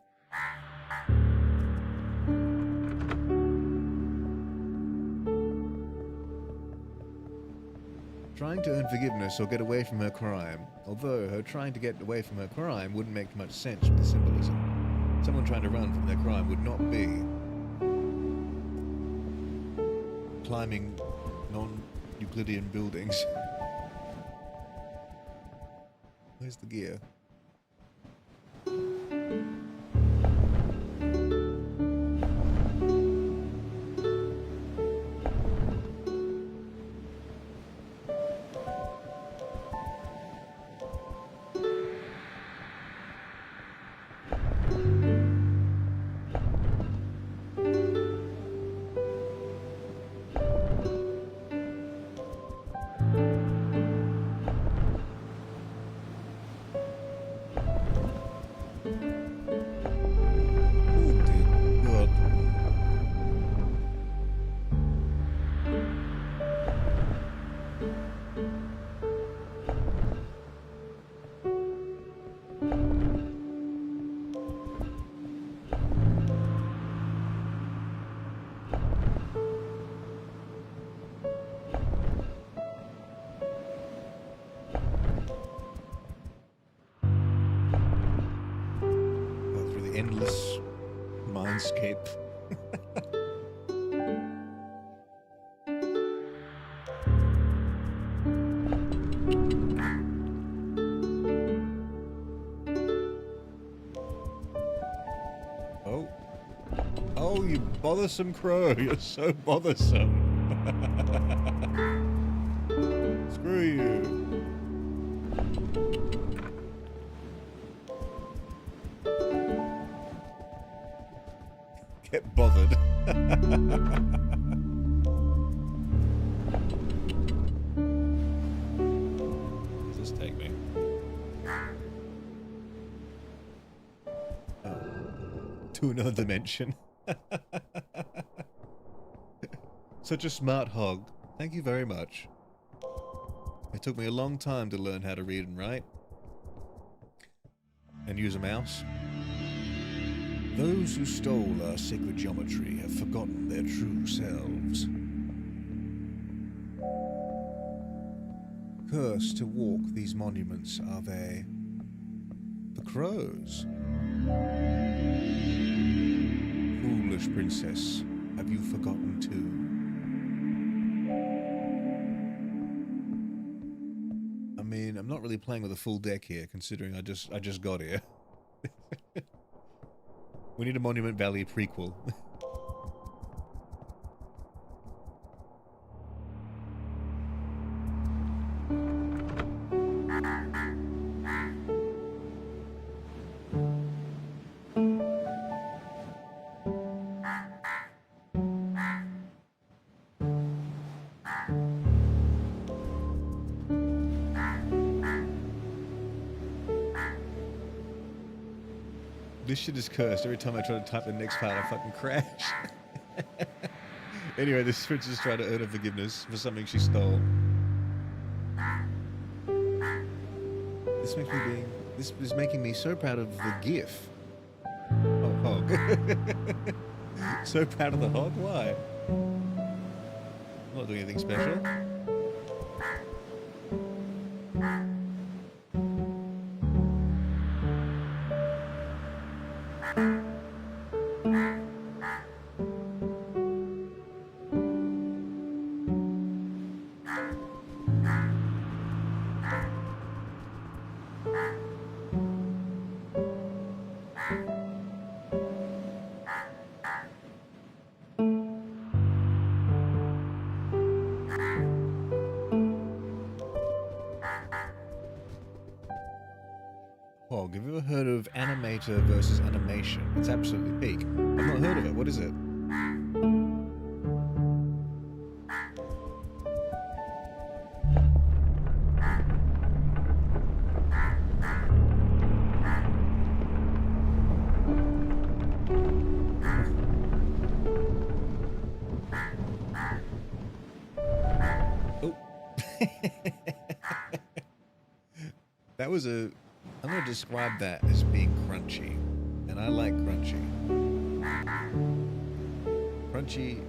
Trying to earn forgiveness or get away from her crime. Although her trying to get away from her crime wouldn't make much sense with the symbolism. Someone trying to run from their crime would not be climbing non-Euclidean buildings. Where's the gear? Endless mindscape. bothersome crow. You're so bothersome. Screw you. Get bothered. Where does this take me? Oh. To another dimension. Such a smart hog. Thank you very much. It took me a long time to learn how to read and write. And use a mouse. Those who stole our sacred geometry have forgotten their true selves. Cursed to walk these monuments are they, the crows. Foolish princess, have you forgotten too? I mean, I'm not really playing with a full deck here, considering I just got here. We need a Monument Valley prequel. This shit is cursed. Every time I try to type the next part, I fucking crash. Anyway, this princess is trying to earn her forgiveness for something she stole. This is making me so proud of the GIF. Oh, hog. So proud of the hog? Why? I'm not doing anything special. Hog, have you ever heard of animator versus animation? It's absolutely peak. I've not heard of it. What is it? Oh. That was a... I'm going to describe that as being crunchy, and I like crunchy. Crunchy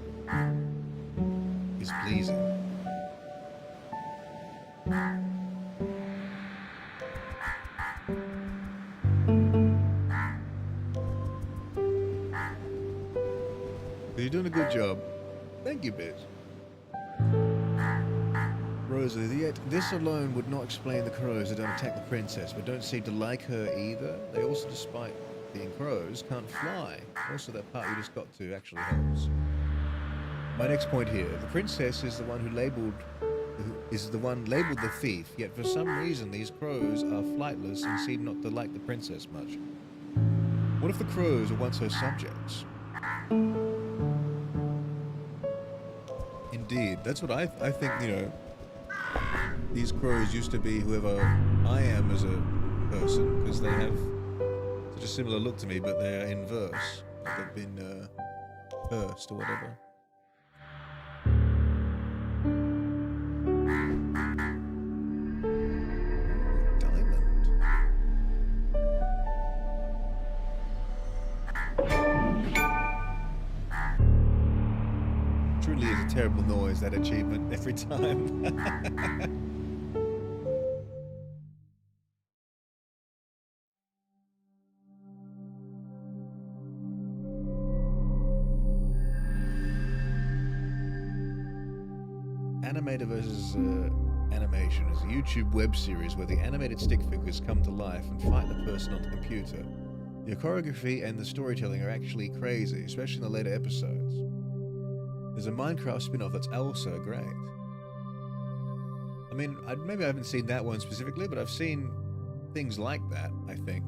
is pleasing. You're doing a good job. Thank you, bitch. Rosa, yet this alone would not explain the crows that don't attack the princess, but don't seem to like her either. They also, despite being crows, can't fly. Also, that part you just got to actually helps. My next point here: the princess is the one labeled the thief. Yet for some reason, these crows are flightless and seem not to like the princess much. What if the crows were once her subjects? Indeed, that's what I think. You know. These crows used to be whoever I am as a person, because they have such a similar look to me, but they're inverse. They've been cursed or whatever. Diamond. Truly is a terrible noise, that achievement, every time. Animator versus Animation is a YouTube web series where the animated stick figures come to life and fight the person on the computer. The choreography and the storytelling are actually crazy, especially in the later episodes. There's a Minecraft spin-off that's also great. I mean, maybe I haven't seen that one specifically, but I've seen things like that, I think.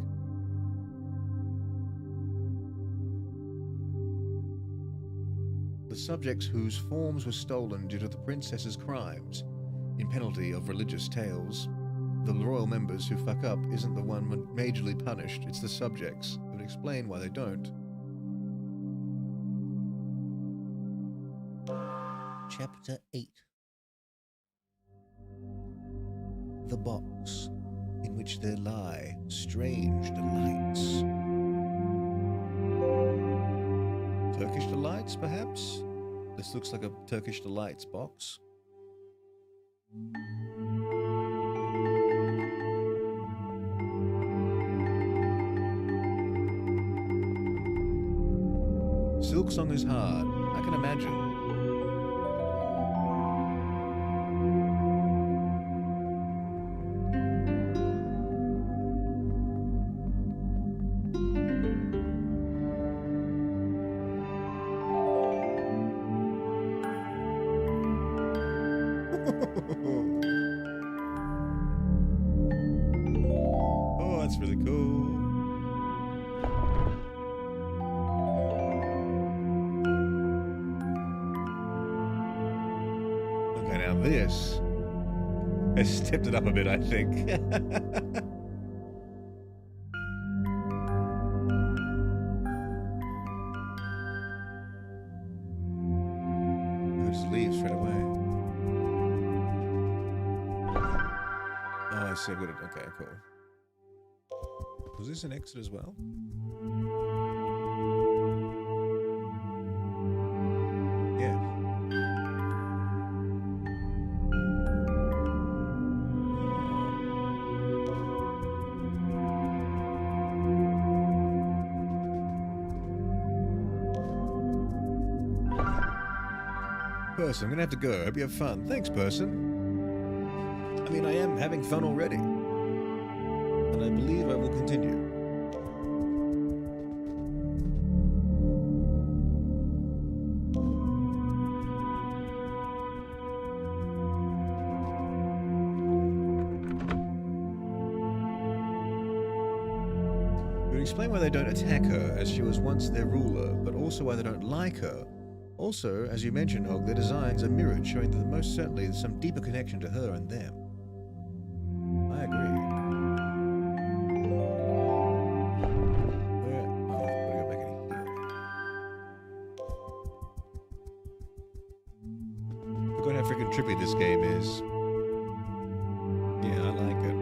The subjects whose forms were stolen due to the princess's crimes, in penalty of religious tales. The royal members who fuck up isn't the one majorly punished, it's the subjects. It would explain why they don't. Chapter 8. The box, in which there lie strange delights. Turkish delights, perhaps? This looks like a Turkish delights box. Silk Song is hard, I can imagine. Oh, that's really cool. Okay, now this has stepped it up a bit, I think. I'll just leave straight away. Oh, I see. Okay, cool. Was this an exit as well? Yeah. Person, I'm gonna have to go. Hope you have fun. Thanks, person. I mean, I am having fun already. And I believe I will continue. It would explain why they don't attack her, as she was once their ruler, but also why they don't like her. Also, as you mentioned, Hog, their designs are mirrored, showing that most certainly there's some deeper connection to her and them. I agree. Where? Oh, I've got to go back in here. Forgot how freaking trippy this game is. Yeah, I like it.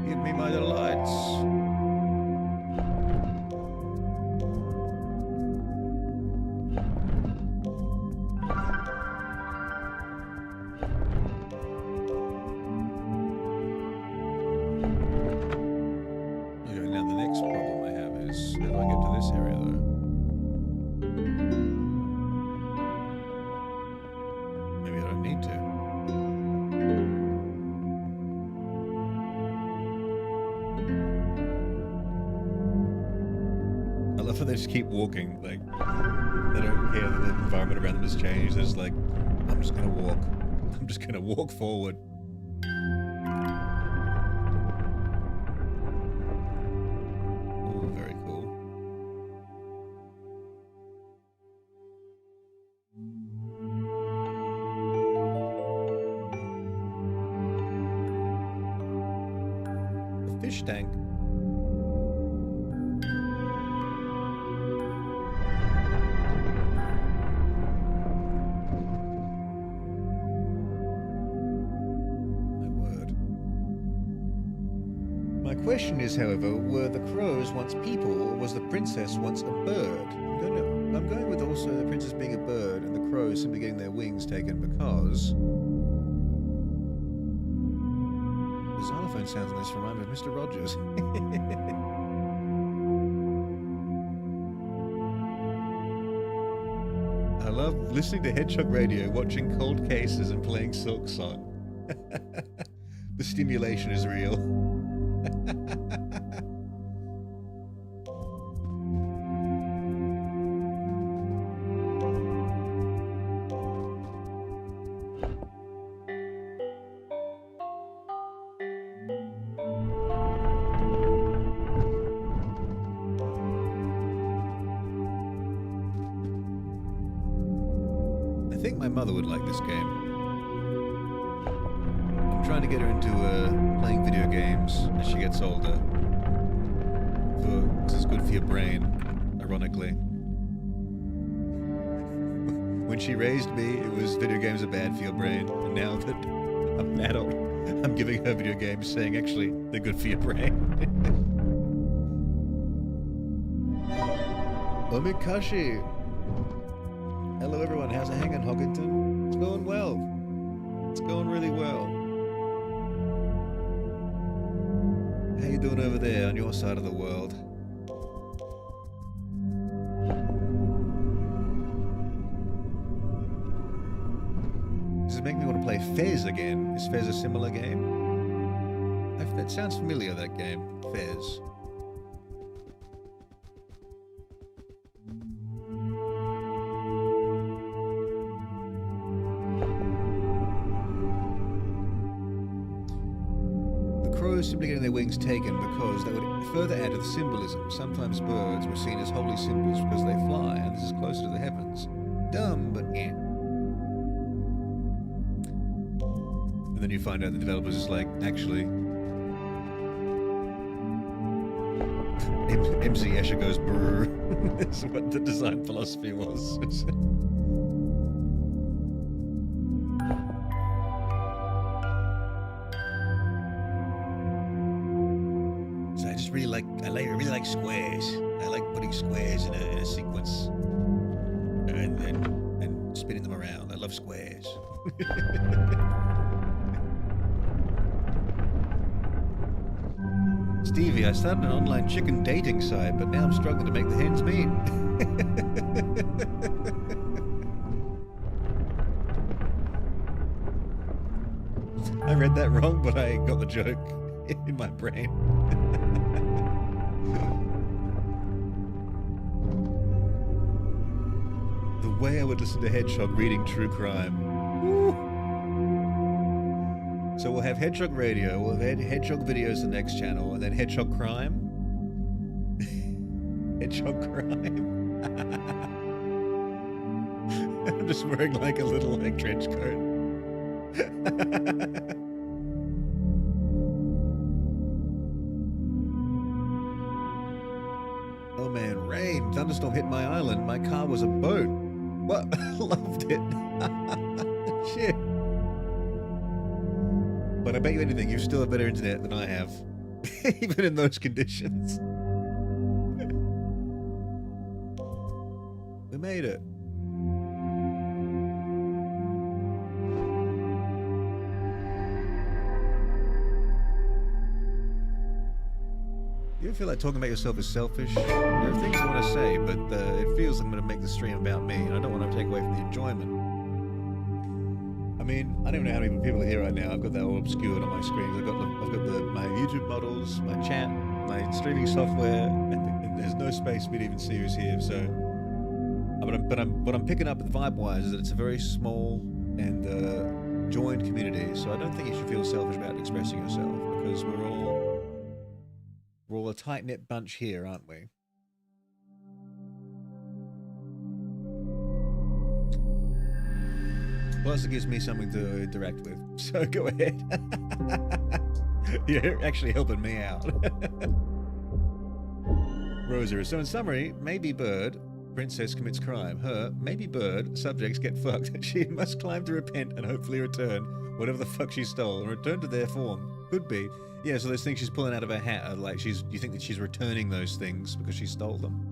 Give me my delights. Okay, now the next problem I have is, how do I get to this area though? Maybe I don't need to. I love how they just keep walking, like, they don't care that the environment around them has changed. They're just like, I'm just gonna walk. I'm just gonna walk forward. Ooh, very cool. The fish tank. My question is, however, were the crows once people, or was the princess once a bird? I'm going with also the princess being a bird and the crows simply getting their wings taken because the xylophone sounds in this remind me of Mr. Rogers. Hello? love listening to Hedgehog Radio, watching Cold Cases, and playing Silk Song. The stimulation is real. I think my mother would like this game. I'm trying to get her into playing video games as she gets older. Because it's good for your brain, ironically. When she raised me, it was video games are bad for your brain. And now that I'm an adult, I'm giving her video games saying, actually, they're good for your brain. Omikashi! Hello everyone, how's it hanging, Hoggington? It's going well. It's going really well. How you doing over there on your side of the world? Does it make me want to play Fez again? Is Fez a similar game? That sounds familiar, that game. Fez. Simply getting their wings taken because that would further add to the symbolism. Sometimes birds were seen as holy symbols because they fly, and this is closer to the heavens. Dumb, but yeah. And then you find out the developers is like, actually, MC Escher goes brrr. That's what the design philosophy was. I really like squares. I like putting squares in a sequence and spinning them around. I love squares. Stevie, I started an online chicken dating site, but now I'm struggling to make the hens meet. I read that wrong, but I got the joke in my brain. The way I would listen to Hedgehog reading true crime. Woo. So we'll have Hedgehog Radio, we'll have Hedgehog Videos the next channel, and then Hedgehog Crime. Hedgehog Crime. I'm just wearing like a little trench coat. Oh man, rain, thunderstorm hit my island. My car was a boat. What? Loved it. Shit. But I bet you anything, you still have better internet than I have. Even in those conditions. We made it. You ever feel like talking about yourself is selfish? There are things I want to say, but it feels like I'm going to make the stream about me, and I don't want to take away from the enjoyment. I mean, I don't know how many people are here right now. I've got that all obscured on my screen. I've got my YouTube models, my chat, my streaming software, and there's no space for me to even see who's here. So, what I'm picking up vibe-wise is that it's a very small and joined community. So I don't think you should feel selfish about expressing yourself, because we're all a tight-knit bunch here, aren't we? Plus, it gives me something to interact with. So go ahead. You're actually helping me out. Rosa. So in summary, maybe bird, princess commits crime. Her, maybe bird, subjects get fucked. She must climb to repent and hopefully return whatever the fuck she stole and return to their form. Could be. Yeah, so those things she's pulling out of her hat are like you think that she's returning those things because she stole them.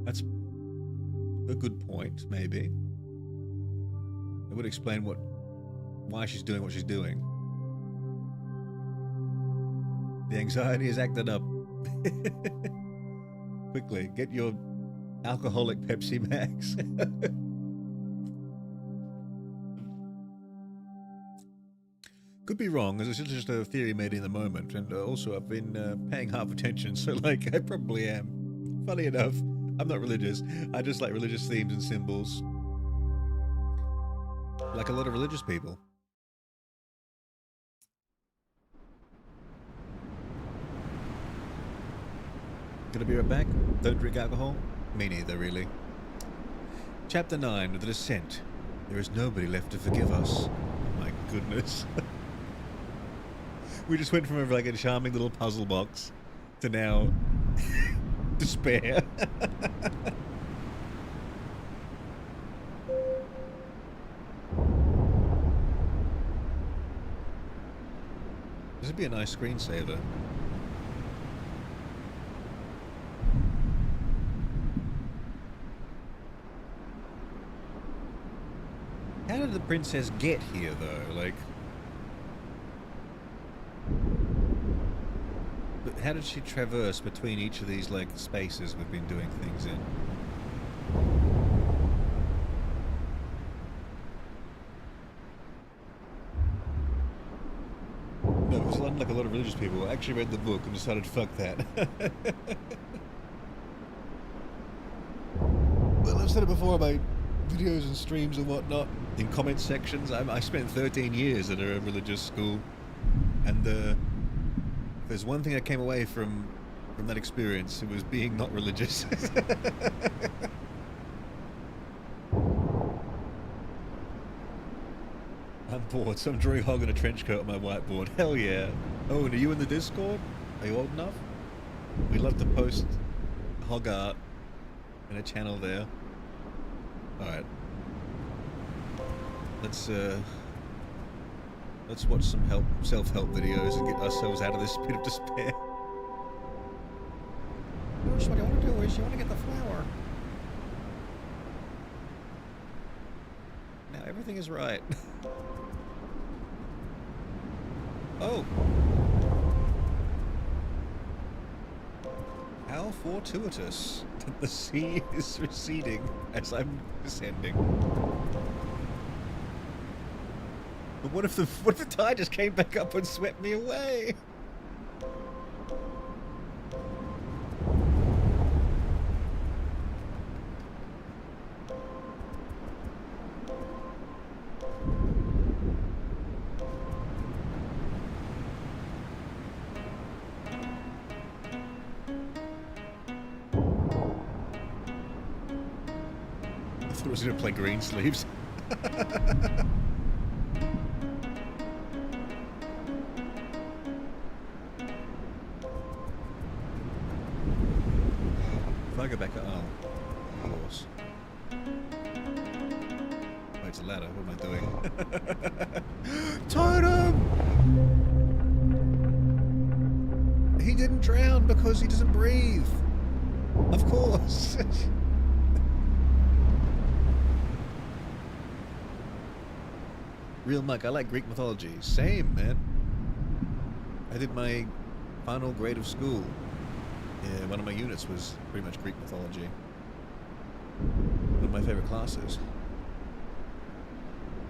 That's a good point, maybe. It would explain why she's doing what she's doing. The anxiety is acted up. Quickly, get your Alcoholic Pepsi Max. Could be wrong, as it's just a theory made in the moment, and also I've been paying half attention, so like I probably am. Funny enough, I'm not religious. I just like religious themes and symbols, like a lot of religious people. Gonna be right back. Don't drink alcohol. Me neither, really. Chapter 9 of The Descent. There is nobody left to forgive us. Oh my goodness. We just went from like a charming little puzzle box to now despair. This would be a nice screensaver. How did the princess get here, though? Like, but how did she traverse between each of these like spaces we've been doing things in? No, it was unlike a lot of religious people. I actually read the book and decided, fuck that. Well, I've said it before about videos and streams and whatnot, in comment sections. I spent 13 years at a religious school, and there's one thing I came away from that experience. It was being not religious. I'm bored, so I'm drawing hog in a trench coat on my whiteboard. Hell yeah. Oh, and are you in the Discord? Are you old enough? We love to post hog art in a channel there. Alright. Let's watch some self-help videos and get ourselves out of this pit of despair. What I want to do is you want to get the flower. Now everything is right. Oh. How fortuitous that the sea is receding as I'm descending. But what if the tide just came back up and swept me away? I thought I was going to play Greensleeves. If I go back, oh, of course. Wait, it's a ladder. What am I doing? Totem! He didn't drown because he doesn't breathe. Of course. Real Mike, I like Greek mythology. Same, man. I did my final grade of school. Yeah, one of my units was pretty much Greek mythology. One of my favorite classes.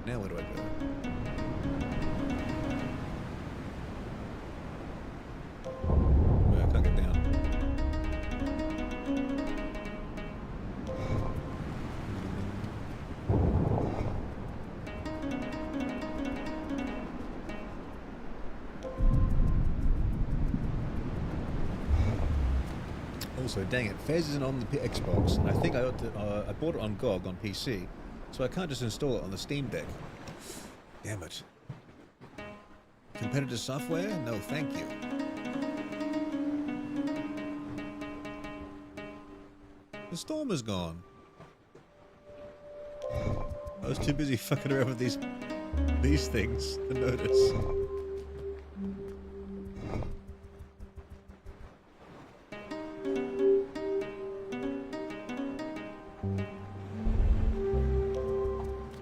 Now where do I go? I can't get down. Also, dang it, Fez isn't on the Xbox, and I think I ought to, I bought it on GOG on PC, so I can't just install it on the Steam Deck. Damn it. Competitive software? No, thank you. The storm is gone. I was too busy fucking around with these things to notice.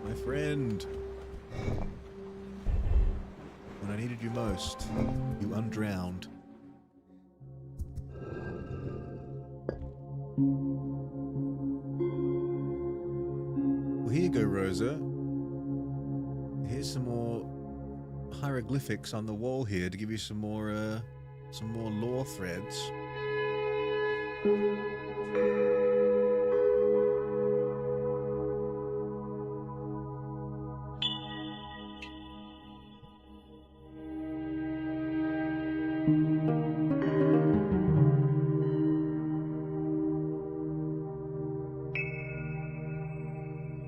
My friend. When I needed you most, you undrowned. you go, Rosa. Here's some more hieroglyphics on the wall here to give you some more lore threads.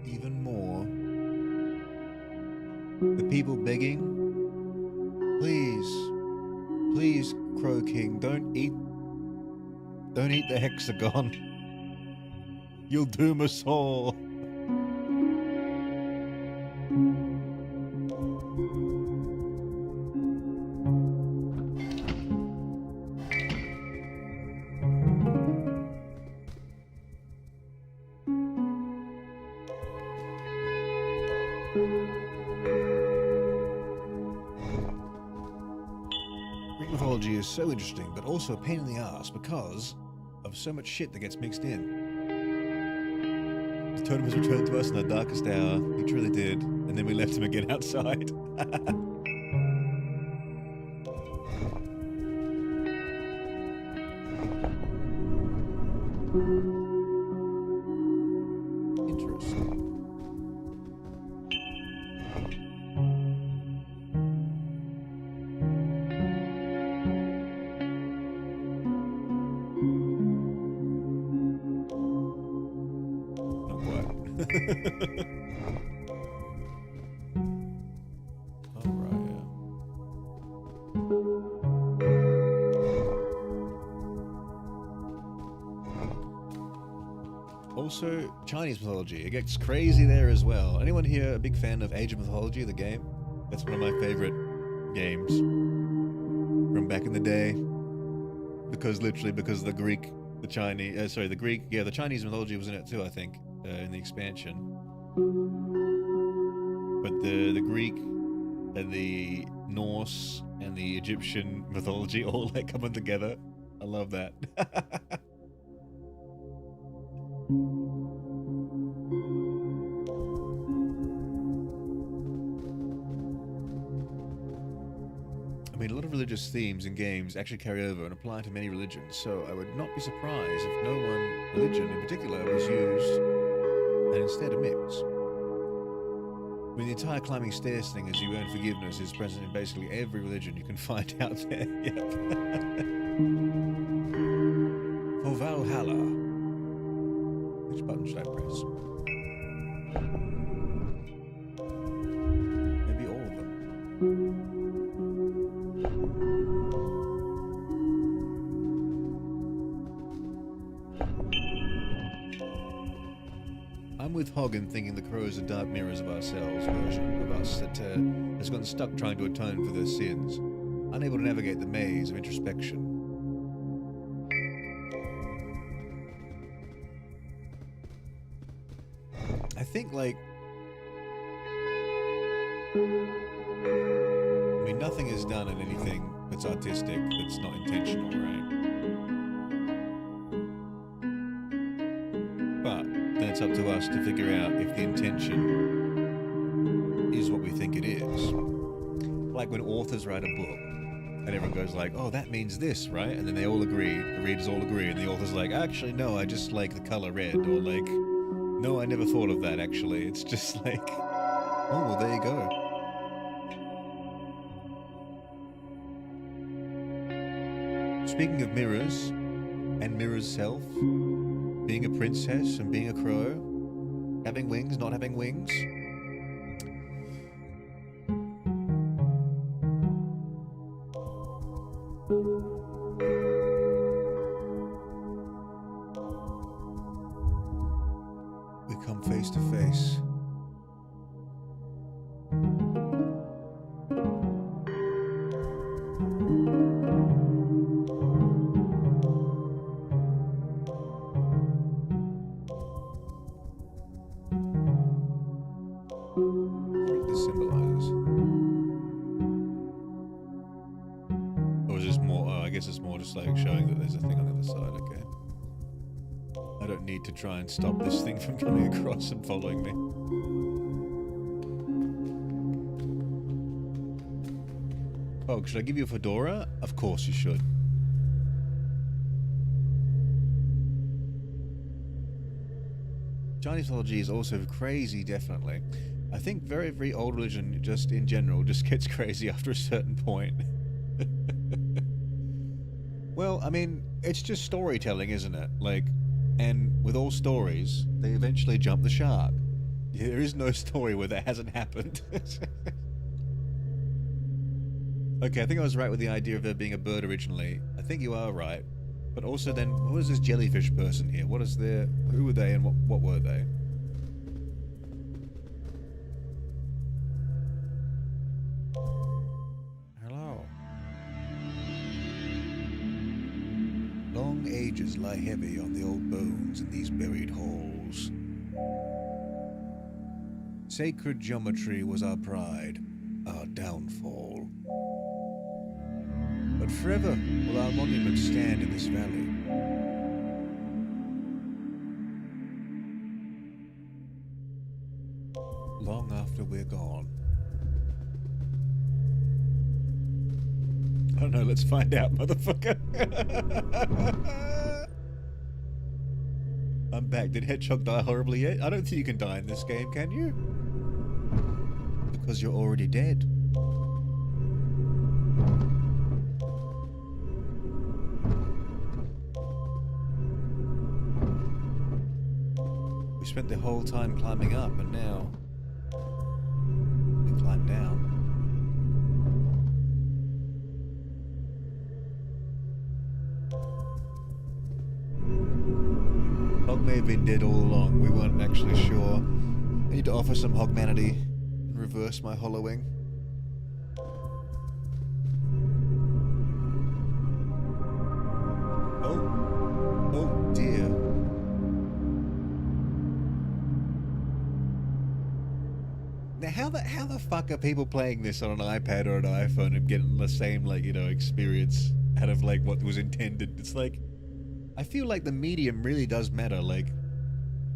Even more. The people begging, please, Crow King, don't eat the hexagon. You'll doom us all. Greek mythology is so interesting, but also a pain in the ass because of so much shit that gets mixed in. The totem has returned to us in our darkest hour. He truly did. And then we left him again outside. Interesting. Alright, yeah. Also, Chinese mythology. It gets crazy there as well. Anyone here a big fan of Age of Mythology, the game? That's one of my favorite games from back in the day. Because the Chinese mythology was in it too, I think, in the expansion. But the Greek and the Norse and the Egyptian mythology all like coming together. I love that. I mean, a lot of religious themes in games actually carry over and apply to many religions, so I would not be surprised if no one religion in particular was used and instead a mix. I mean, the entire climbing stairs thing as you earn forgiveness is present in basically every religion you can find out there. Yep. For Valhalla. Which button should I press? Maybe all of them. I'm with Hogan thinking the crows are dark mirrors of ourselves, version of us that has gotten stuck trying to atone for their sins, unable to navigate the maze of introspection. I think, like, I mean, nothing is done in anything that's artistic that's not intentional, right? But then it's up to us to figure out if the intention is what we think it is. Like when authors write a book and everyone goes like, oh, that means this, right? And then they all agree, the readers all agree, and the author's like, actually, no, I just like the color red, or like, no, I never thought of that, actually. It's just like, oh, well, there you go. Speaking of mirrors, and mirrors self, being a princess and being a crow, having wings, not having wings. We come face to face. What does this symbolize? Or is this more, oh, I guess it's more just like showing that there's a thing on the other side, okay. I don't need to try and stop this thing from coming across and following me. Oh, should I give you a fedora? Of course you should. Chinese mythology is also crazy, definitely. I think very old religion, just in general, just gets crazy after a certain point. Well, I mean, it's just storytelling, isn't it? Like, and with all stories, they eventually jump the shark. There is no story where that hasn't happened. Okay, I think I was right with the idea of there being a bird originally. I think you are right. But also then, what is this jellyfish person here? What is their... Who were they and what were they? Hello. Long ages lie heavy on the old bones in these buried halls. Sacred geometry was our pride, our downfall. But forever will our monument stand in this valley. Long after we're gone. I don't know, let's find out, motherfucker. I'm back. Did Hedgehog die horribly yet? I don't think you can die in this game, can you? Because you're already dead. We spent the whole time climbing up, and now we climb down. Hog may have been dead all along. We weren't actually sure. I need to offer some hogmanity and reverse my hollowing. Oh dear. Now, how the fuck are people playing this on an iPad or an iPhone and getting the same, like, you know, experience out of, like, what was intended? It's like, I feel like the medium really does matter, like,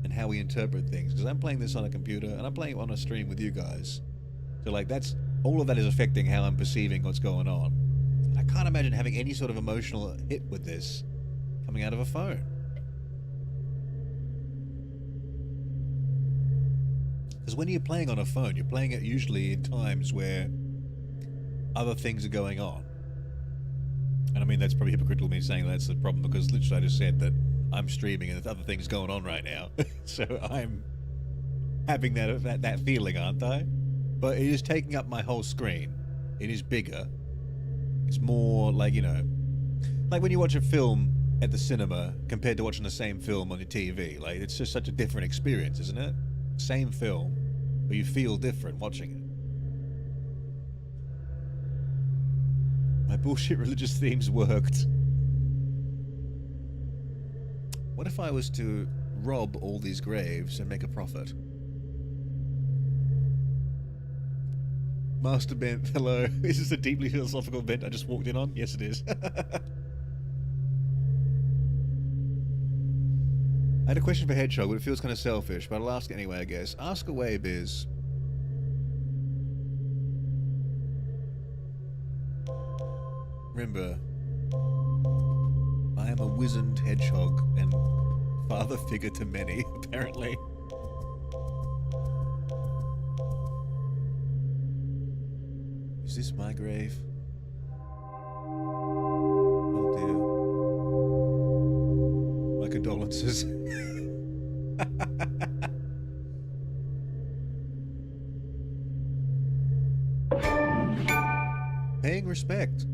and how we interpret things. Because I'm playing this on a computer, and I'm playing it on a stream with you guys. So, like, that's, all of that is affecting how I'm perceiving what's going on. And I can't imagine having any sort of emotional hit with this coming out of a phone. Because when you're playing on a phone, you're playing it usually in times where other things are going on. And I mean, that's probably hypocritical me saying that's the problem, because literally I just said that I'm streaming and there's other things going on right now. So I'm having that feeling, aren't I? But it is taking up my whole screen. It is bigger. It's more like, you know, like when you watch a film at the cinema compared to watching the same film on your TV. Like, it's just such a different experience, isn't it? Same film, but you feel different watching it. My bullshit religious themes worked. What if I was to rob all these graves and make a profit? Master Bent, hello. Is this a deeply philosophical bent I just walked in on? Yes, it is. I had a question for Hedgehog, but it feels kind of selfish, but I'll ask it anyway, I guess. Ask away, Biz. Remember, I am a wizened hedgehog and father figure to many, apparently. Is this my grave? Oh dear. My condolences. Paying respect.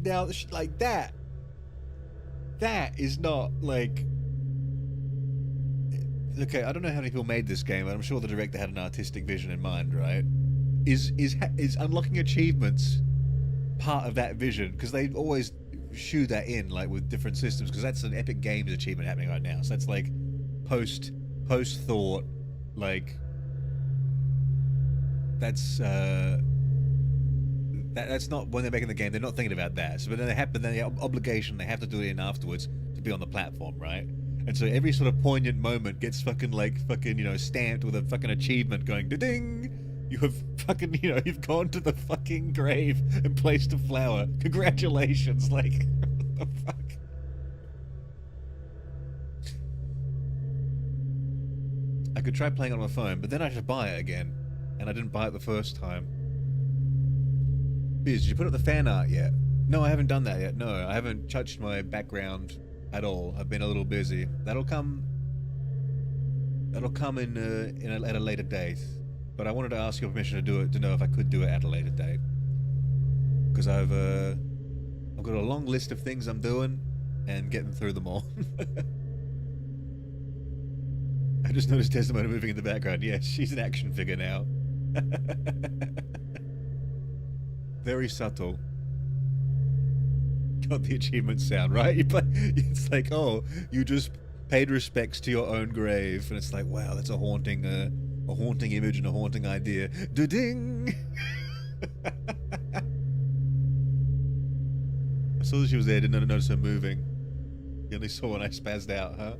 Now, like that is not like... Okay, I don't know how many people made this game, but I'm sure the director had an artistic vision in mind, right? Is unlocking achievements part of that vision? Because they always shoe that in, like, with different systems, because that's an Epic Games achievement happening right now. So that's like post thought, like that's not when they're making the game. They're not thinking about that. So, but then they have the obligation. They have to do it in afterwards to be on the platform, right? And so every sort of poignant moment gets fucking stamped with a fucking achievement going ding. You have fucking you've gone to the fucking grave and placed a flower. Congratulations, like what the fuck? I could try playing it on my phone, but then I should buy it again, and I didn't buy it the first time. Biz, did you put up the fan art yet? No, I haven't done that yet. No, I haven't touched my background at all. I've been a little busy. That'll come at a later date. But I wanted to ask your permission to do it, to know if I could do it at a later date. Because I've got a long list of things I'm doing and getting through them all. I just noticed Desdemona moving in the background. Yes, she's an action figure now. Very subtle. Got the achievement sound, right? It's like, oh, you just paid respects to your own grave, and it's like, wow, that's a haunting image and a haunting idea. Da-ding! I saw that she was there, didn't notice her moving. You only saw when I spazzed out, huh?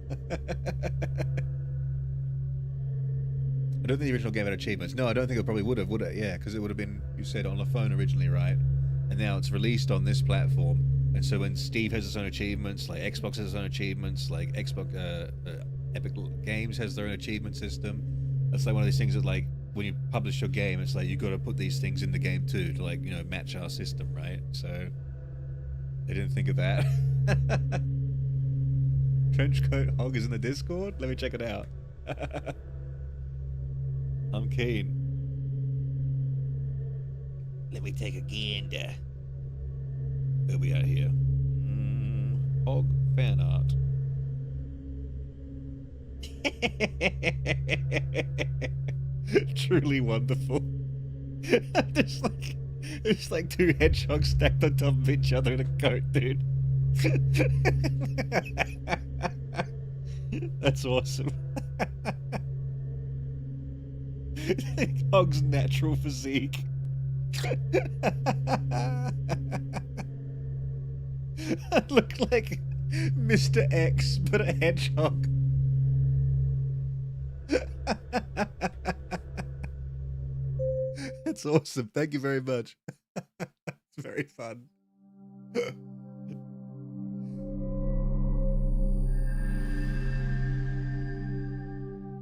I don't think the original game had achievements. No, I don't think it probably would have, would it? Yeah, because it would have been, you said, on the phone originally, right? And now it's released on this platform. And so when Steve has his own achievements, like Xbox has its own achievements, like Epic Games has their own achievement system. That's like one of these things that, like, when you publish your game, it's like you got to put these things in the game too to, like, match our system, right? So they didn't think of that. Trenchcoat Hog is in the Discord. Let me check it out. I'm keen. Let me take a gander. Where we are here? Hog fan art. Truly wonderful. There's like two hedgehogs stacked on top of each other in a coat, dude. That's awesome. Hog's natural physique. I look like Mr. X, but a hedgehog. That's awesome. Thank you very much. It's very fun.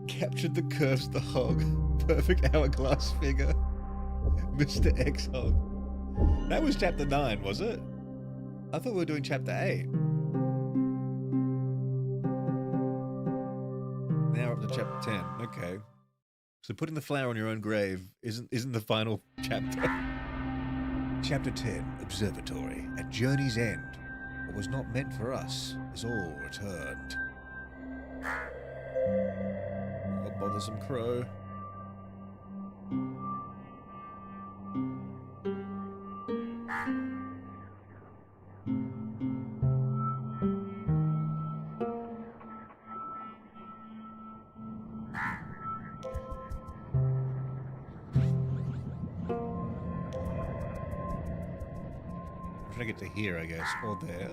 Captured the curves, the hog. Perfect hourglass figure. Mr. X Hog. That was chapter 9, was it? I thought we were doing chapter 8. Now we're up to chapter 10. Okay. So putting the flower on your own grave isn't the final chapter. Chapter 10, Observatory. At journey's end, what was not meant for us is all returned. Oh, bothersome crow. I'm trying to get to here, I guess, or there.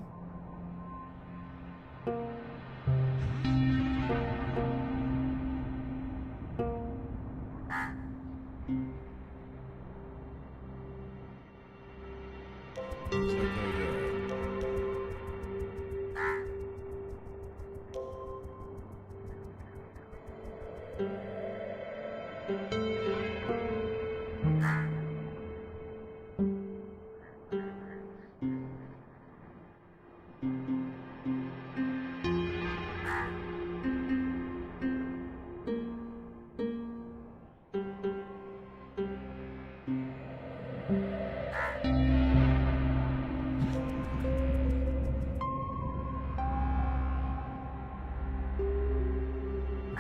Looks like over there.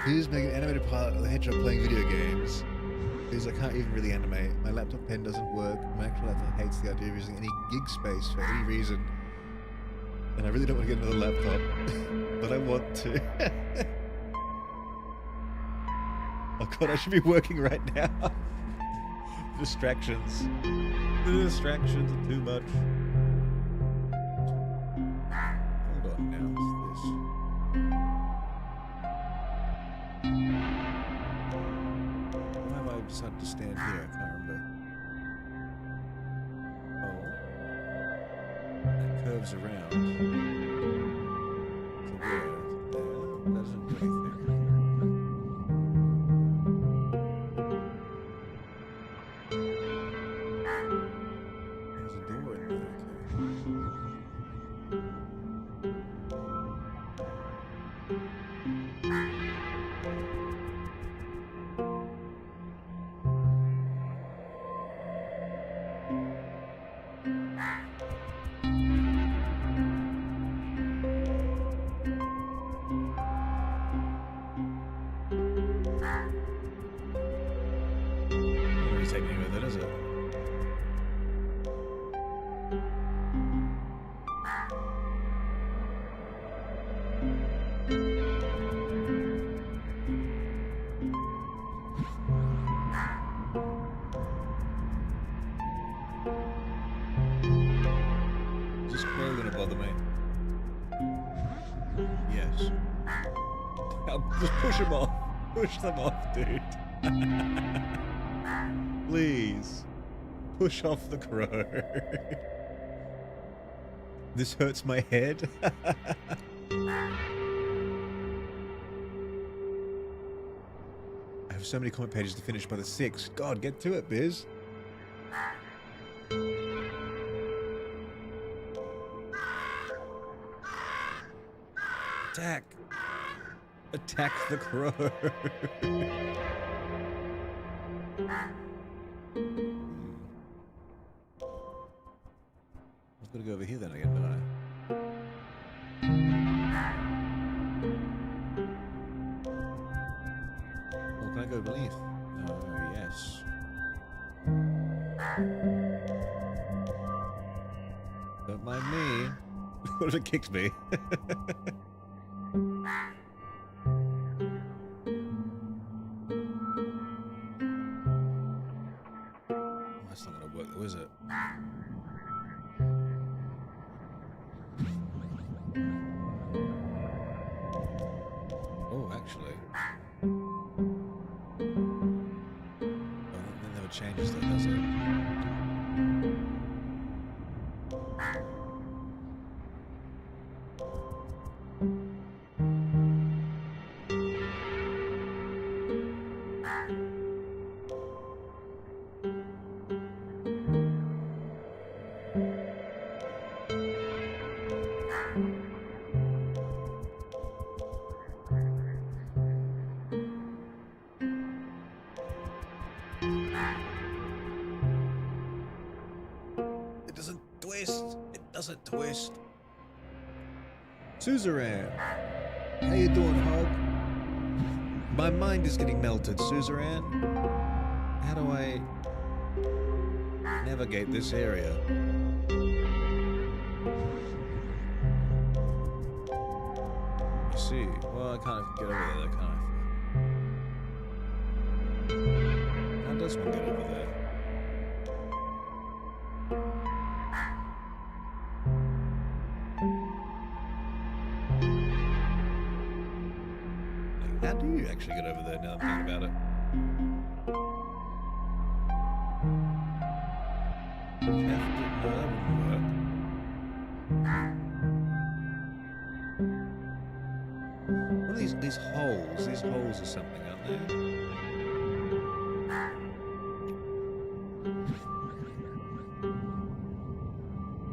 Please make an animated part of the hedgehog playing video games. Because I can't even really animate. My laptop pen doesn't work. My actual laptop hates the idea of using any gig space for any reason. And I really don't want to get another laptop. But I want to. Oh god, I should be working right now. Distractions. The distractions are too much. Hold on now, what's this? can't remember. Oh. It curves around. So where? There. That doesn't do anything. There's a door in there, take me with it, is it? Is this crow gonna bother me? Yes. Just push him off. Push them off, dude. Please. Push off the crow. This hurts my head. I have so many comment pages to finish by the 6th. God, get to it, Biz. Attack. Attack the crow. I've got to go over here then again, don't I? Oh, can I go beneath? Oh, yes. Don't mind me. What if it kicked me? That's not going to work though, is it? Oh, actually. Oh, that never changes though, does it? It doesn't twist. It doesn't twist. Suzerain. How you doing, Hog? My mind is getting melted, Suzerain. How do I navigate this area? You see, well, I can't get over there, can I? How does one get over there? How do you actually get over there now that I'm thinking about it? No, that wouldn't work. What are these holes? These holes or something, aren't they?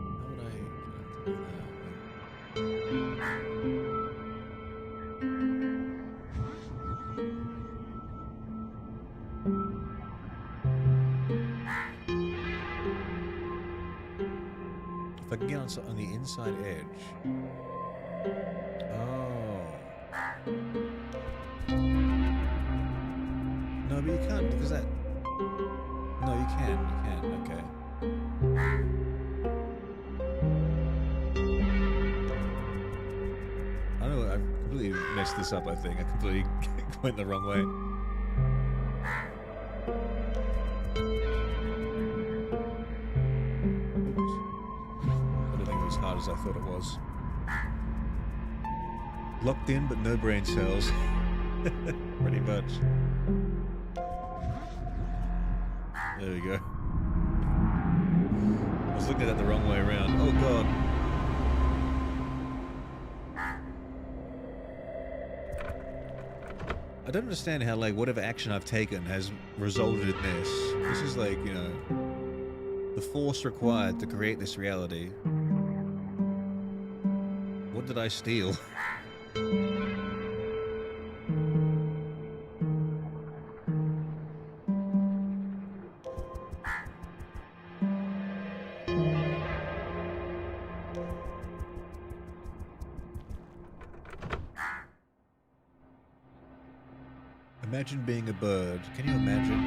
How would I do that? If I can get on the inside edge. Oh. No, but you can't because that. No, you can. You can. Okay. I know I've completely messed this up. I think I completely went the wrong way. As hard as I thought it was. Locked in, but no brain cells. Pretty much. There we go. I was looking at that the wrong way around. Oh god. I don't understand how, like, whatever action I've taken has resulted in this. This is like, you know, the force required to create this reality. What did I steal? Imagine being a bird. Can you imagine?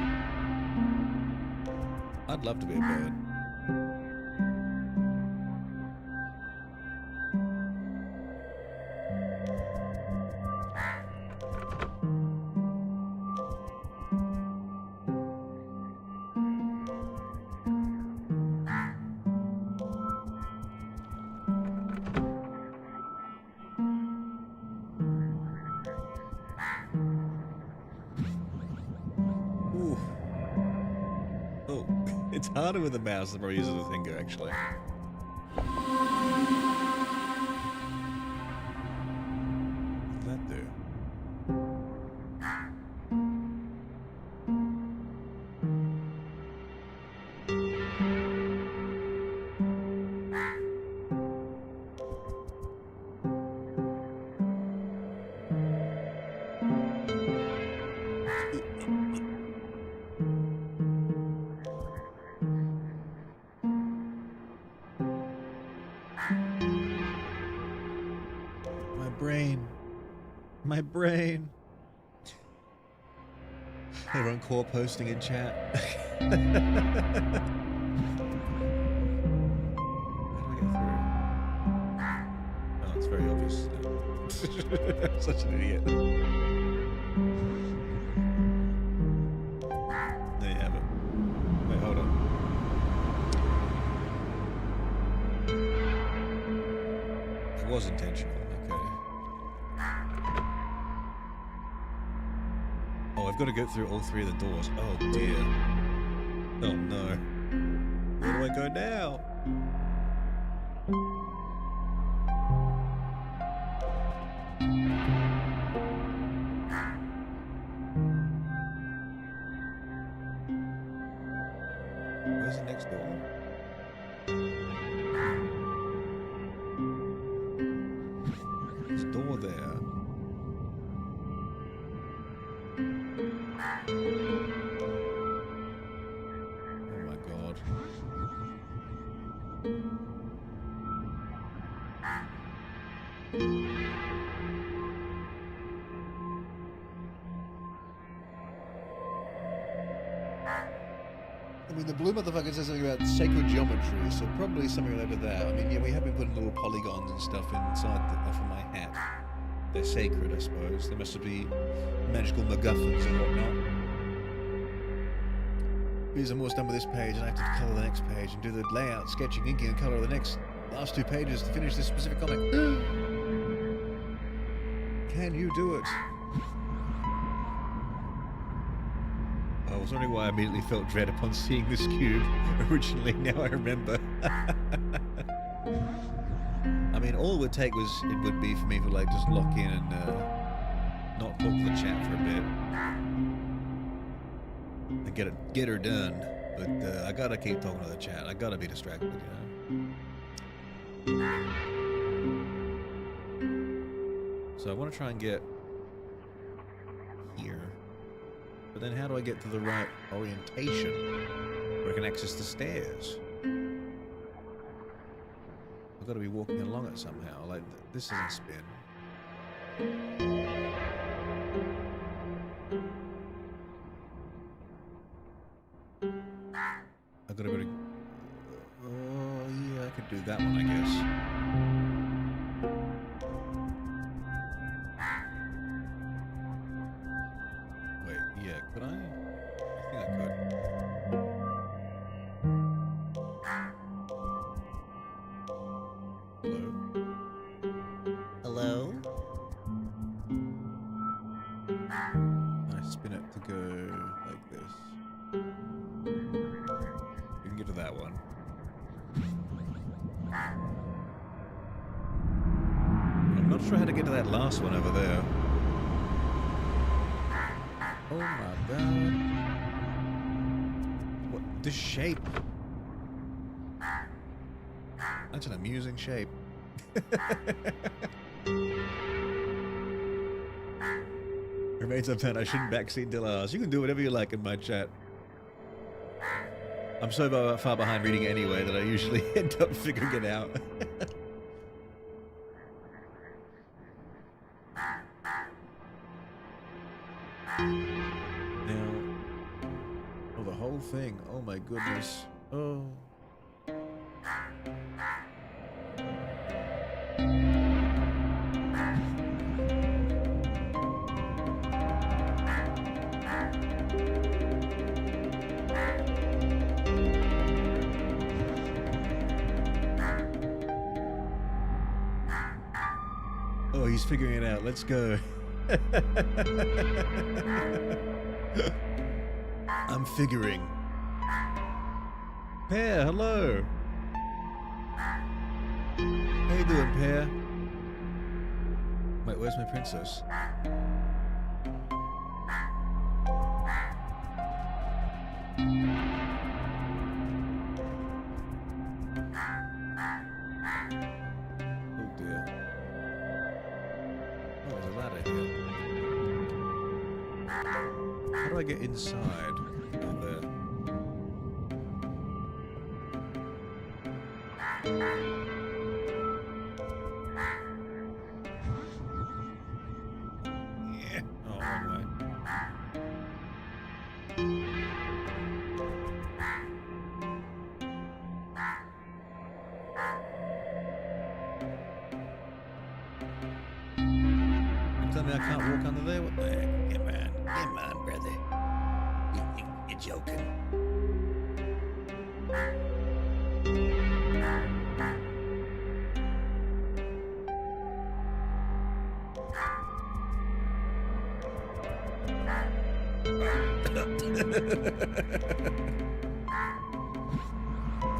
I'd love to be a bird. It's harder with the mouse than we're using the finger, actually. What did that do? My brain. Everyone core posting in chat. How do we get through? Oh, it's very obvious. Such an idiot. There you have it. Wait, hold on. It was intentional. I've got to go through all three of the doors. Oh dear. Oh no. Where do I go now? Where's the next door? There's a door there. I mean, the blue motherfucker says something about sacred geometry, so probably something related to that. I mean, yeah, we have been putting little polygons and stuff inside of my hat. They're sacred, I suppose. They must be magical MacGuffins and whatnot. Because I'm almost done with this page, and I have to colour the next page and do the layout, sketching, inking, and colour of the last two pages to finish this specific comic. Can you do it? I was wondering why I immediately felt dread upon seeing this cube originally. Now I remember. I mean, all it would take would be for me to like just lock in and not talk to the chat for a bit and get her done. But I gotta keep talking to the chat. I gotta be distracted, you know. So I want to try and get here. But then how do I get to the right orientation where I can access the stairs? I've got to be walking along it somehow. Like, this doesn't spin. I've got to go to... Oh, yeah, I could do that one, I guess. Could I? I think I could. Hello? Hello? I spin it to go like this. to that one. I'm not sure how to get to that last one over there. Oh my god. What? This shape. That's an amusing shape. Remains unfound. I shouldn't backseat until ours. You can do whatever you like in my chat. I'm so far behind reading anyway that I usually end up figuring it out. Now, oh, the whole thing. Oh my goodness. Oh. Oh, he's figuring it out. Let's go. I'm figuring. Pear, hello. How you doing, Pear? Wait, where's my princess? Oh dear. Oh, there's a ladder here. How do I get inside? Out there. Yeah. Oh, wrong way. You tell me I can't walk under there? What the heck? Come on, brother. You're joking.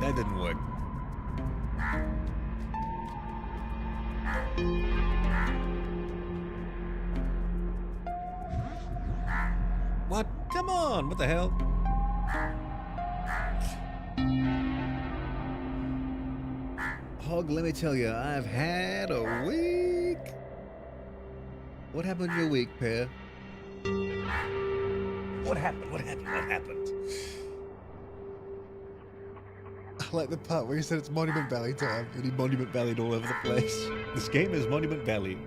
That didn't work. What? Come on! What the hell? Hog, let me tell you, I've had a week. What happened in your week, Pear? What happened? What happened? What happened? I like the part where he said it's Monument Valley time, and he Monument Valleyed all over the place. This game is Monument Valley.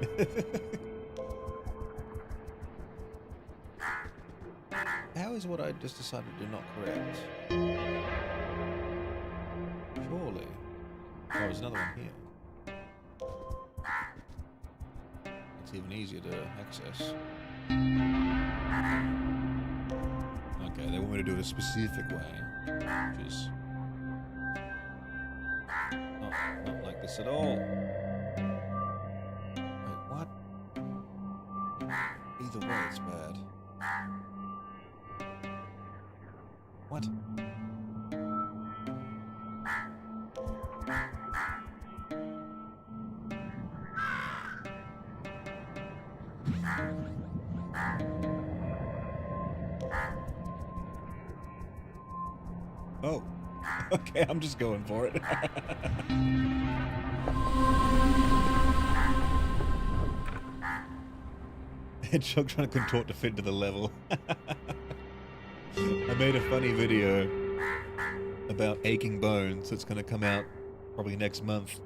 How is what I just decided to do not correct? Surely. Oh, there's another one here. It's even easier to access. Okay, they want me to do it a specific way, which is not like this at all. Wait, what? Either way, it's bad. What? Oh, okay, I'm just going for it. Hedgehog trying to contort to fit into the level. I made a funny video about aching bones that's going to come out probably next month,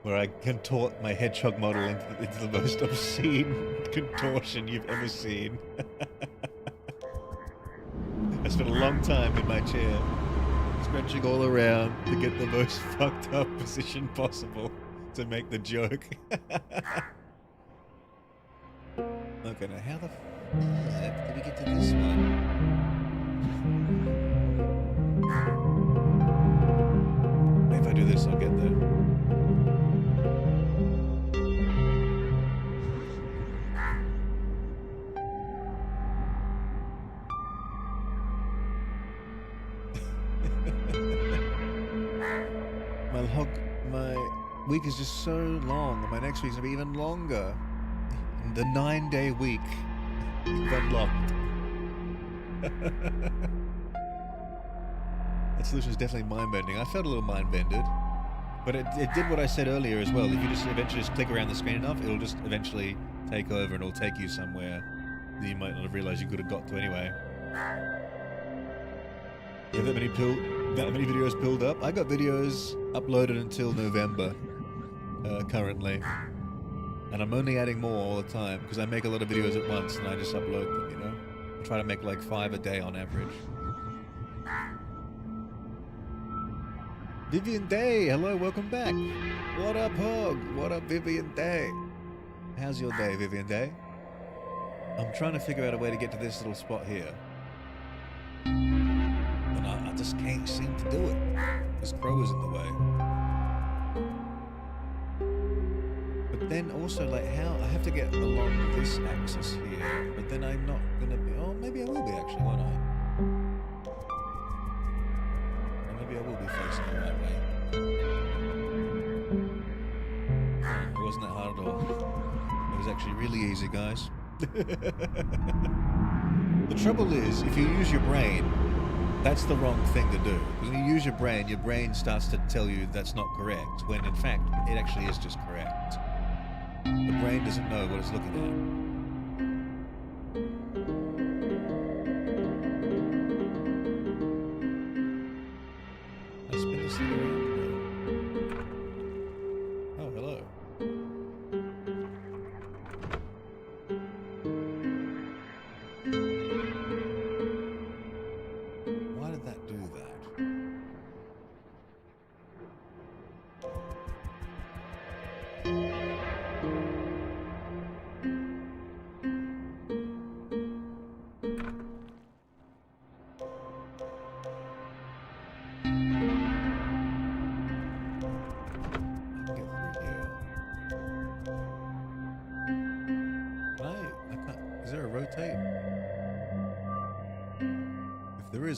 where I contort my hedgehog model into the most obscene contortion you've ever seen. I spent a long time in my chair, stretching all around to get the most fucked up position possible to make the joke. Okay, now how the fuck did we get to this one? If I do this, I'll get there. Hog, my week is just so long. My next week's gonna be even longer. The 9-day week. You've unlocked. That solution is definitely mind-bending. I felt a little mind-bended. But it did what I said earlier as well. If you just eventually just click around the screen enough, it'll just eventually take over and it'll take you somewhere that you might not have realized you could have got to anyway. You have that many videos pulled up? I got videos uploaded until November, currently. And I'm only adding more all the time, because I make a lot of videos at once and I just upload them, you know? I try to make like 5 a day on average. Vivian Day, hello, welcome back. What up, Hog? What up, Vivian Day? How's your day, Vivian Day? I'm trying to figure out a way to get to this little spot here. And I just can't seem to do it. This crow is in the way. But then also, like, how I have to get along this axis here, but then I'm not gonna be. Oh, maybe I will be actually. Why not? Or maybe I will be facing the right way. Oh, it wasn't that hard at all. It was actually really easy, guys. The trouble is, if you use your brain, that's the wrong thing to do. When you use your brain starts to tell you that's not correct, when in fact, it actually is just correct. The brain doesn't know what it's looking at. I spin this thing around. Oh, hello. Why did that do that?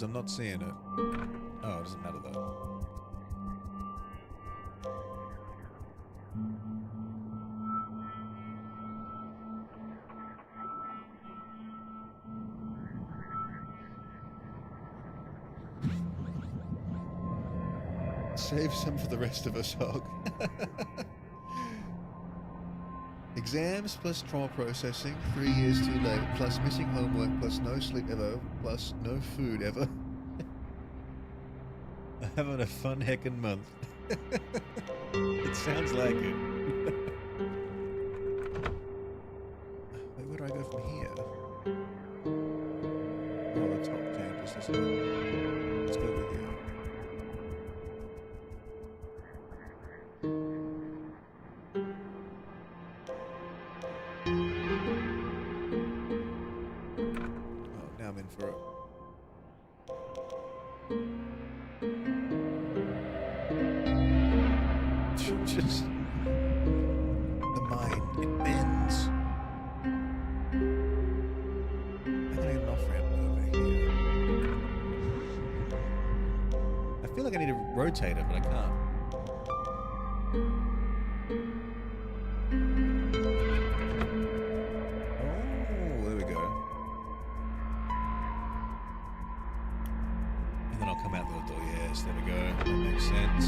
I'm not seeing it. Oh, it doesn't matter though. Save some for the rest of us, Hog. Exams plus trauma processing, 3 years too late, plus missing homework, plus no sleep ever, plus no food ever. I'm having a fun heckin' month. It sounds like it. Wait, where do I go from here? Oh, the top changes, doesn't it? Let's go over here. For it. Just the mind, it bends. I'm gonna get an off ramp over here. I feel like I need to rotate it, but I can't. There we go. That makes sense.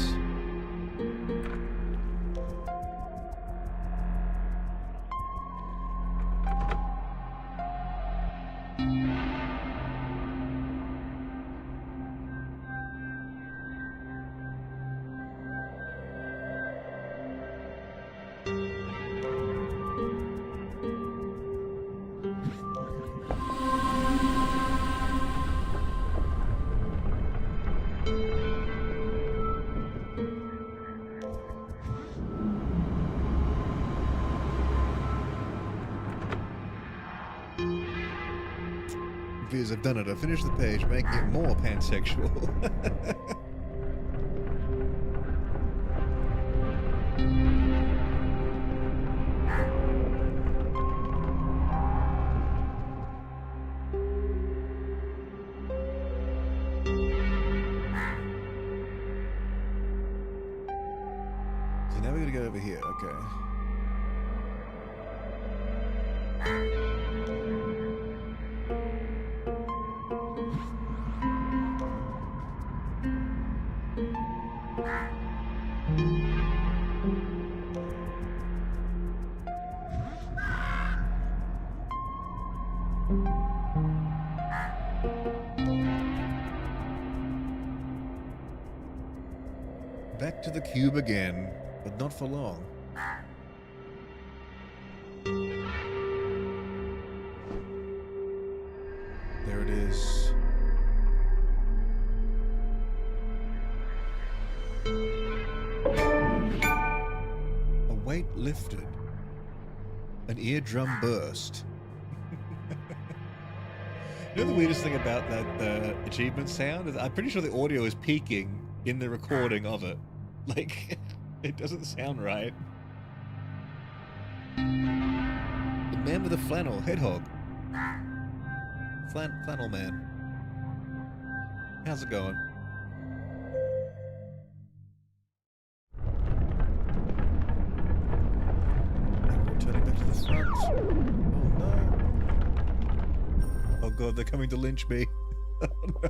Viz, I've done it. I finished the page, making it more pansexual. Now we're gonna go over here. Okay. Back to the cube again, but not for long. There it is. A weight lifted. An eardrum burst. You know the weirdest thing about that achievement sound? I'm pretty sure the audio is peaking in the recording of it. Like, it doesn't sound right. The man with the flannel, Hedgehog. Flannel man. How's it going? And we're turning back to the front. Oh no. Oh god, they're coming to lynch me. Oh no.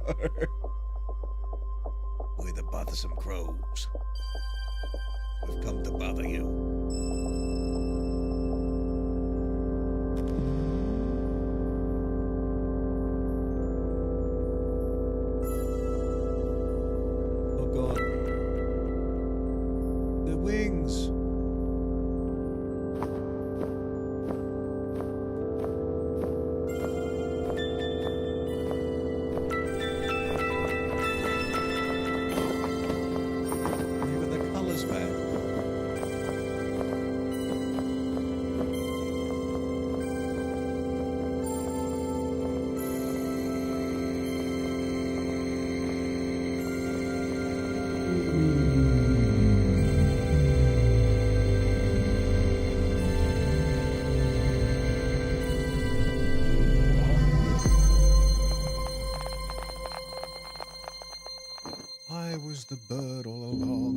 We're the bothersome crows. We've come to bother you. Oh god. The wings. I was the bird all along.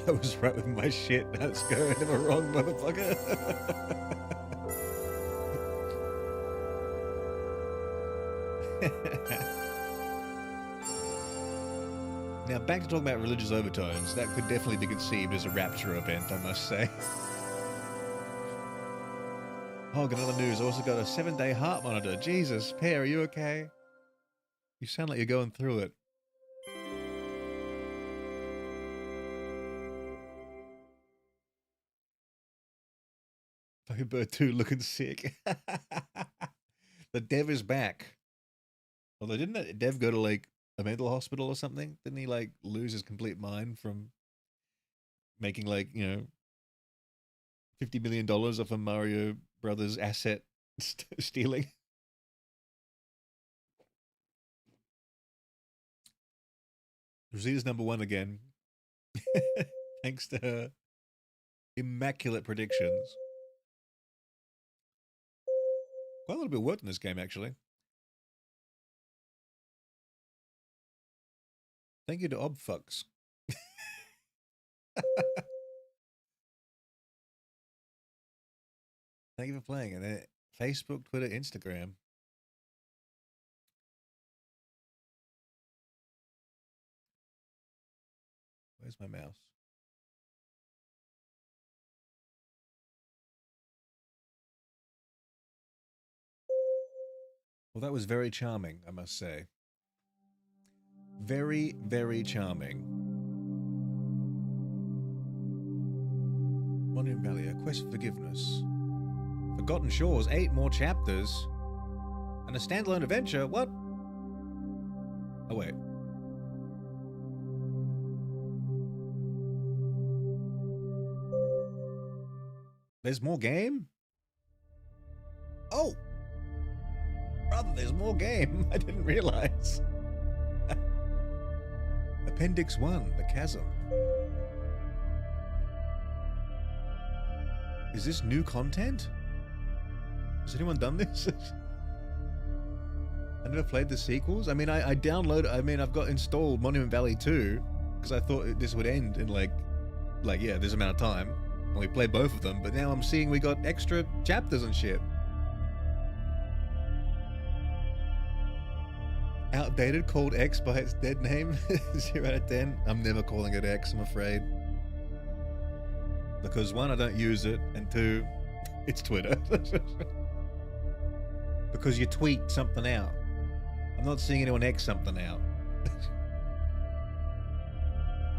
I was right with my shit. Let's go. Never wrong, motherfucker. Now, back to talking about religious overtones. That could definitely be conceived as a rapture event, I must say. Oh, got another news. I also got a 7-day heart monitor. Jesus, Pear, are you okay? You sound like you're going through it. Fucking Bird 2 looking sick. The dev is back. Although didn't that dev go to like a mental hospital or something? Didn't he like lose his complete mind from making like, you know, $50 million off a Mario Brothers asset stealing? Rosita's #1 again. Thanks to her immaculate predictions. Quite a little bit of work in this game, actually. Thank you to Obfucks. Thank you for playing. And Facebook, Twitter, Instagram. Where's my mouse? Well, that was very charming, I must say. Very, very charming. Monument Valley, A Quest for Forgiveness. Forgotten Shores, 8 more chapters. And a standalone adventure? What? Oh, wait. There's more game? Oh! Brother, there's more game. I didn't realize. Appendix 1, The Chasm. Is this new content? Has anyone done this? I never played the sequels. I mean, I downloaded. I mean, I've got installed Monument Valley 2 because I thought this would end in like yeah, this amount of time, and we played both of them. But now I'm seeing we got extra chapters and shit. Outdated, called X by its dead name. 0 out of 10. I'm never calling it X, I'm afraid. Because 1, I don't use it, and 2, it's Twitter. Because you tweet something out. I'm not seeing anyone X something out.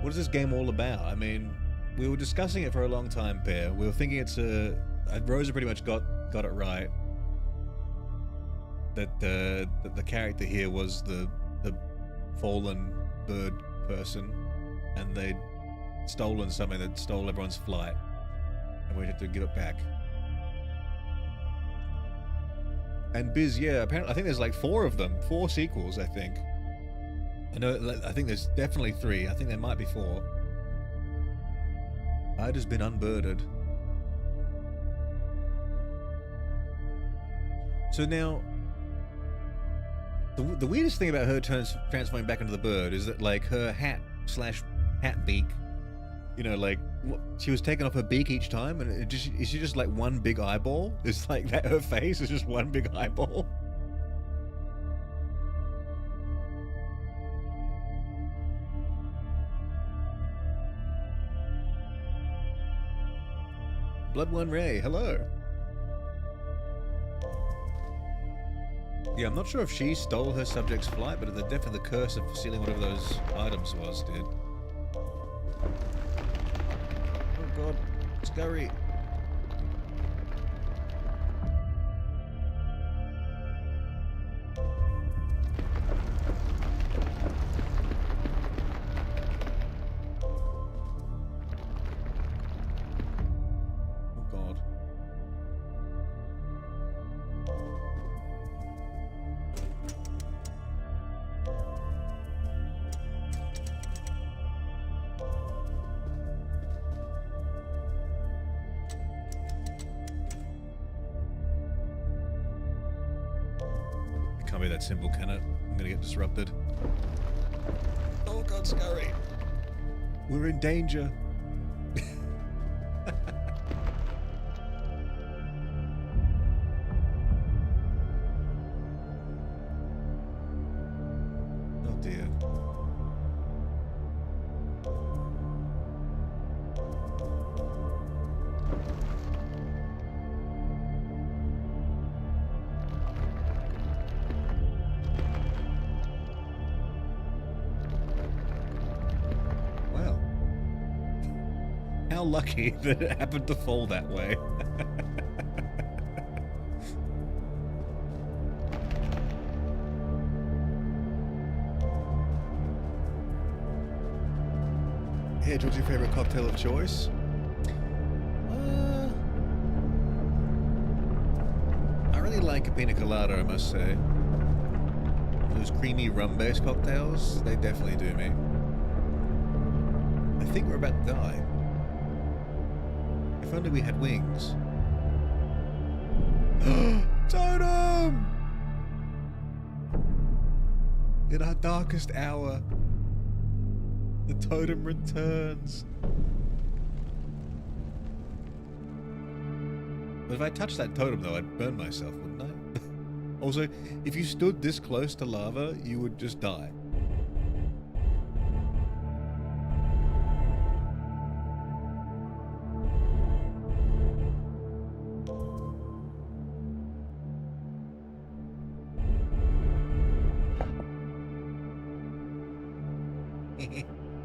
What is this game all about? I mean, we were discussing it for a long time, Pear. We were thinking it's a... Rosa pretty much got it right. That the character here was the fallen bird person, and they'd stolen something that stole everyone's flight, and we had to give it back. And Biz, yeah, apparently I think there's like 4 of them, 4 sequels, I think. I think there's definitely 3. I think there might be 4. I'd has been unbirded. So now, the weirdest thing about her transforming back into the bird is that, like, her hat beak, you know, like, she was taking off her beak each time, and is she just like one big eyeball? It's like that, her face is just one big eyeball. Blood One Ray, hello. Yeah, I'm not sure if she stole her subject's flight, but definitely the curse of stealing whatever those items was did. Oh god, scurry. Can't be that simple, can it? I'm gonna get disrupted. Oh god, scurry. We're in danger. Oh dear. How lucky that it happened to fall that way. Hedge, what's your favorite cocktail of choice? I really like a pina colada, I must say. Those creamy rum-based cocktails, they definitely do me. I think we're about to die. If only we had wings. Totem! In our darkest hour, the totem returns. But if I touched that totem, though, I'd burn myself, wouldn't I? Also, if you stood this close to lava, you would just die.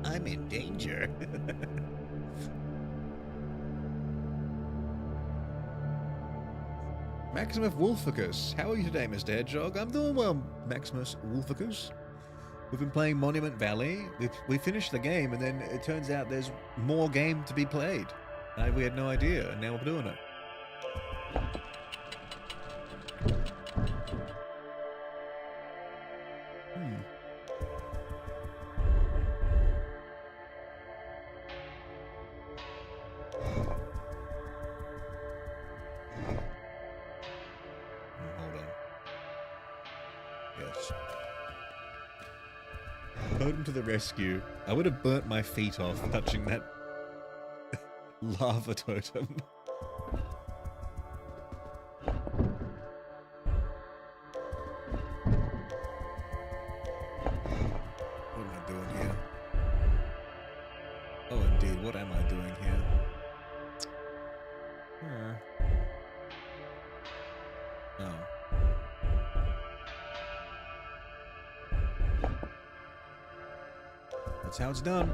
I'm in danger. Maximus Wolficus, how are you today, Mr. Hedgehog? I'm doing well, Maximus Wolficus. We've been playing Monument Valley. We finished the game, and then it turns out there's more game to be played. We had no idea, and now we're doing it. Hold on. Yes. Totem to the rescue. I would have burnt my feet off touching that lava totem. What am I doing here? Oh, indeed, what am I doing here? Oh. That's how it's done.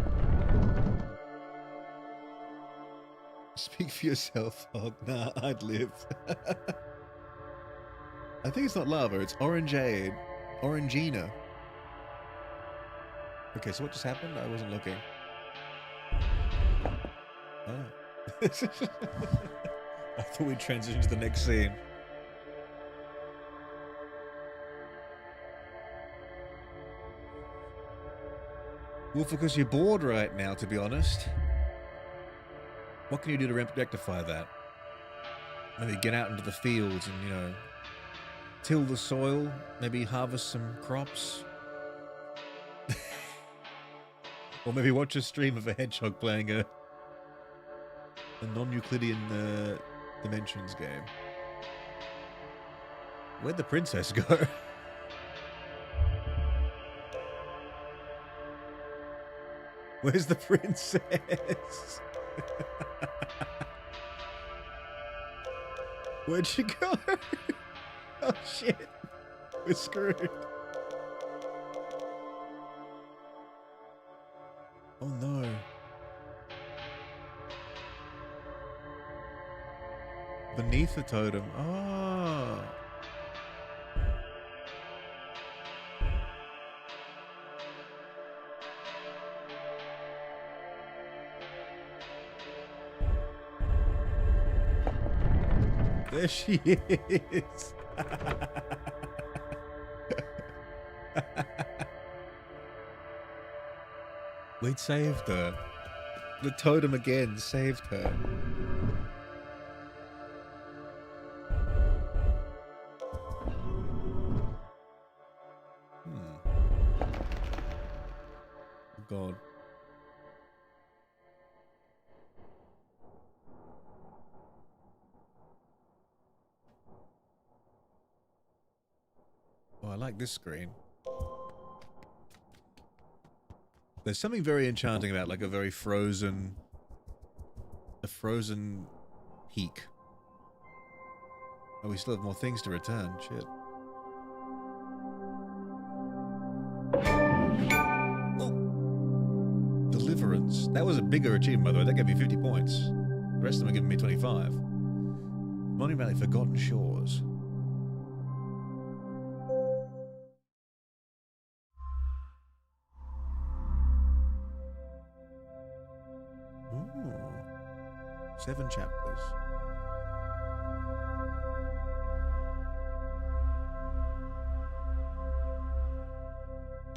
Speak for yourself, Hog. Nah, I'd live. I think it's not lava, it's orangeade. Orangina. Okay, so what just happened? I wasn't looking. Oh. I thought we'd transition to the next scene. Well, because you're bored right now, to be honest. What can you do to rectify that? Maybe get out into the fields and, you know, till the soil, maybe harvest some crops. Or maybe watch a stream of a hedgehog playing a non-Euclidean dimensions game. Where'd the princess go? Where's the princess? Where'd she go? Oh shit. We're screwed. Oh no. Beneath the totem. Oh. There she is. We'd saved her. The totem again saved her. God. Oh, I like this screen. There's something very enchanting about like a frozen peak. Oh, we still have more things to return. Shit. Oh. Deliverance. That was a bigger achievement, by the way. That gave me 50 points. The rest of them are giving me 25. Monument Valley Forgotten Shores. Ooh. 7 chapters.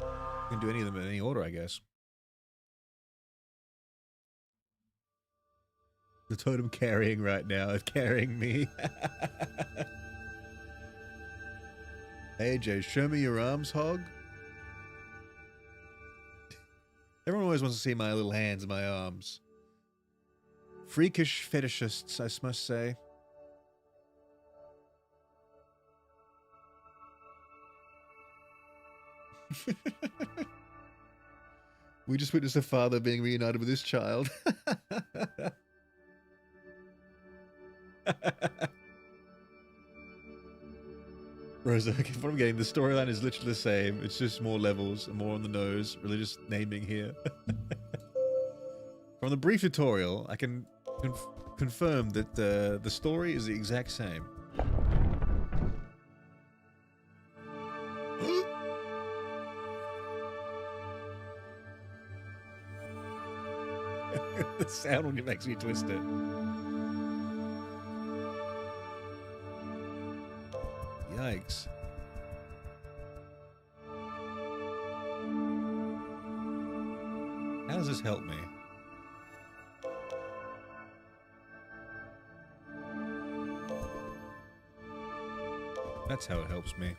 You can do any of them in any order, I guess. The totem carrying right now is carrying me. AJ, show me your arms, Hog. Everyone always wants to see my little hands and my arms. Freakish fetishists, I must say. We just witnessed a father being reunited with his child. Rosa, what I'm getting, the storyline is literally the same. It's just more levels and more on the nose. Religious naming here. From the brief tutorial, I can confirm that the story is the exact same. The sound when it makes me twist it. Yikes. How does this help me? That's how it helps me.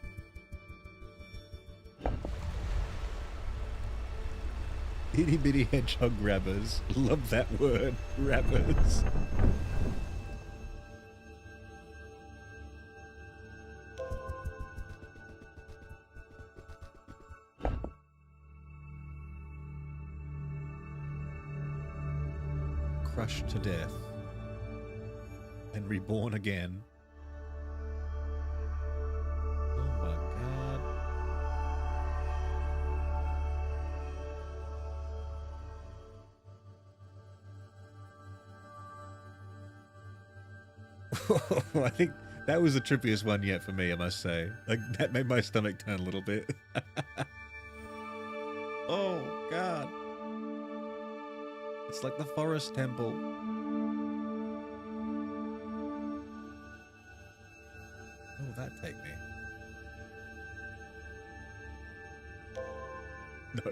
Itty bitty hedgehog grabbers. Love that word. Grabbers. Crushed to death. And reborn again. Oh my god. I think that was the trippiest one yet for me, I must say. Like, that made my stomach turn a little bit. Oh god. It's like the forest temple. Where will that take me? No.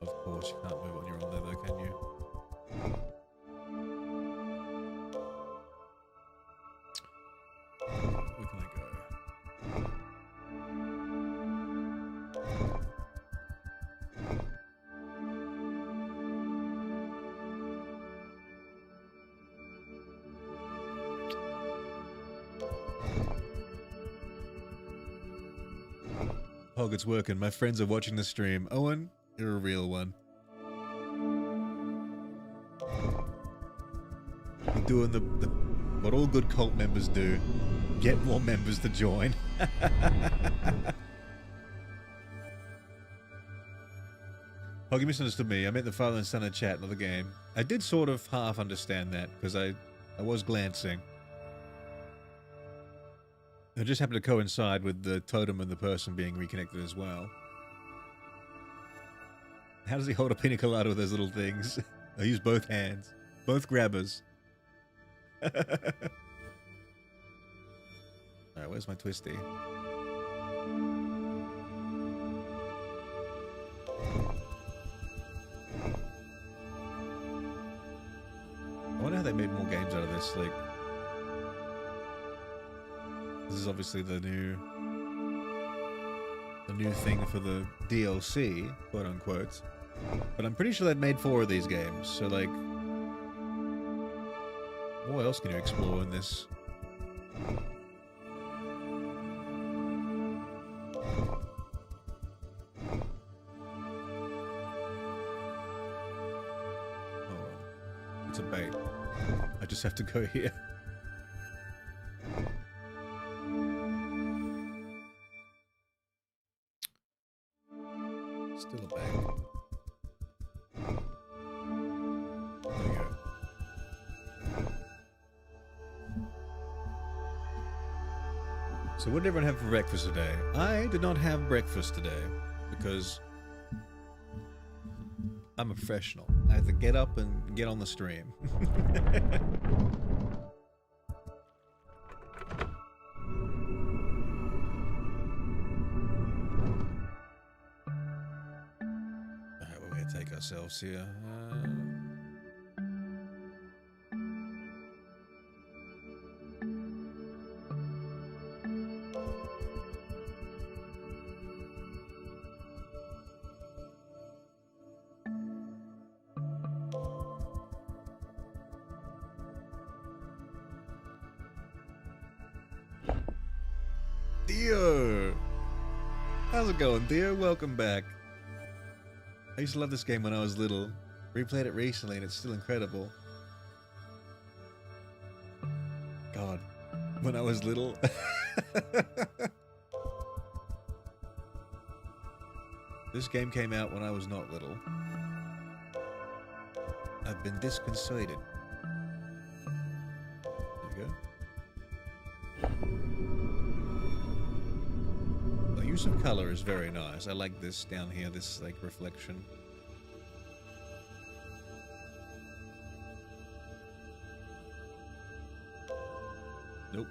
Of course, you can't move when you're on there though, can you? Where can I go? Hog, it's working. My friends are watching the stream. Owen, you're a real one. You're doing the what all good cult members do. Get more members to join. Hog, you misunderstood me. I meant the father and son in chat, not the game. I did sort of half understand that, because I was glancing. It just happened to coincide with the totem and the person being reconnected as well. How does he hold a pina colada with those little things? I use both hands. Both grabbers. Alright, where's my twisty? I wonder how they made more games out of this, like... This is obviously the new thing for the DLC, quote unquote. But I'm pretty sure they've made 4 of these games, so like, what else can you explore in this? Oh, it's a bait. I just have to go here. Still a bag. There you go. So what did everyone have for breakfast today? I did not have breakfast today because I'm a professional. I have to get up and get on the stream. Take ourselves here. Dio! How's it going, Dio? Welcome back. I used to love this game when I was little. Replayed it recently and it's still incredible. God, when I was little. This game came out when I was not little. I've been disconcerted. There you go. Are you use of color is very nice. I like this down here, this like reflection. Nope.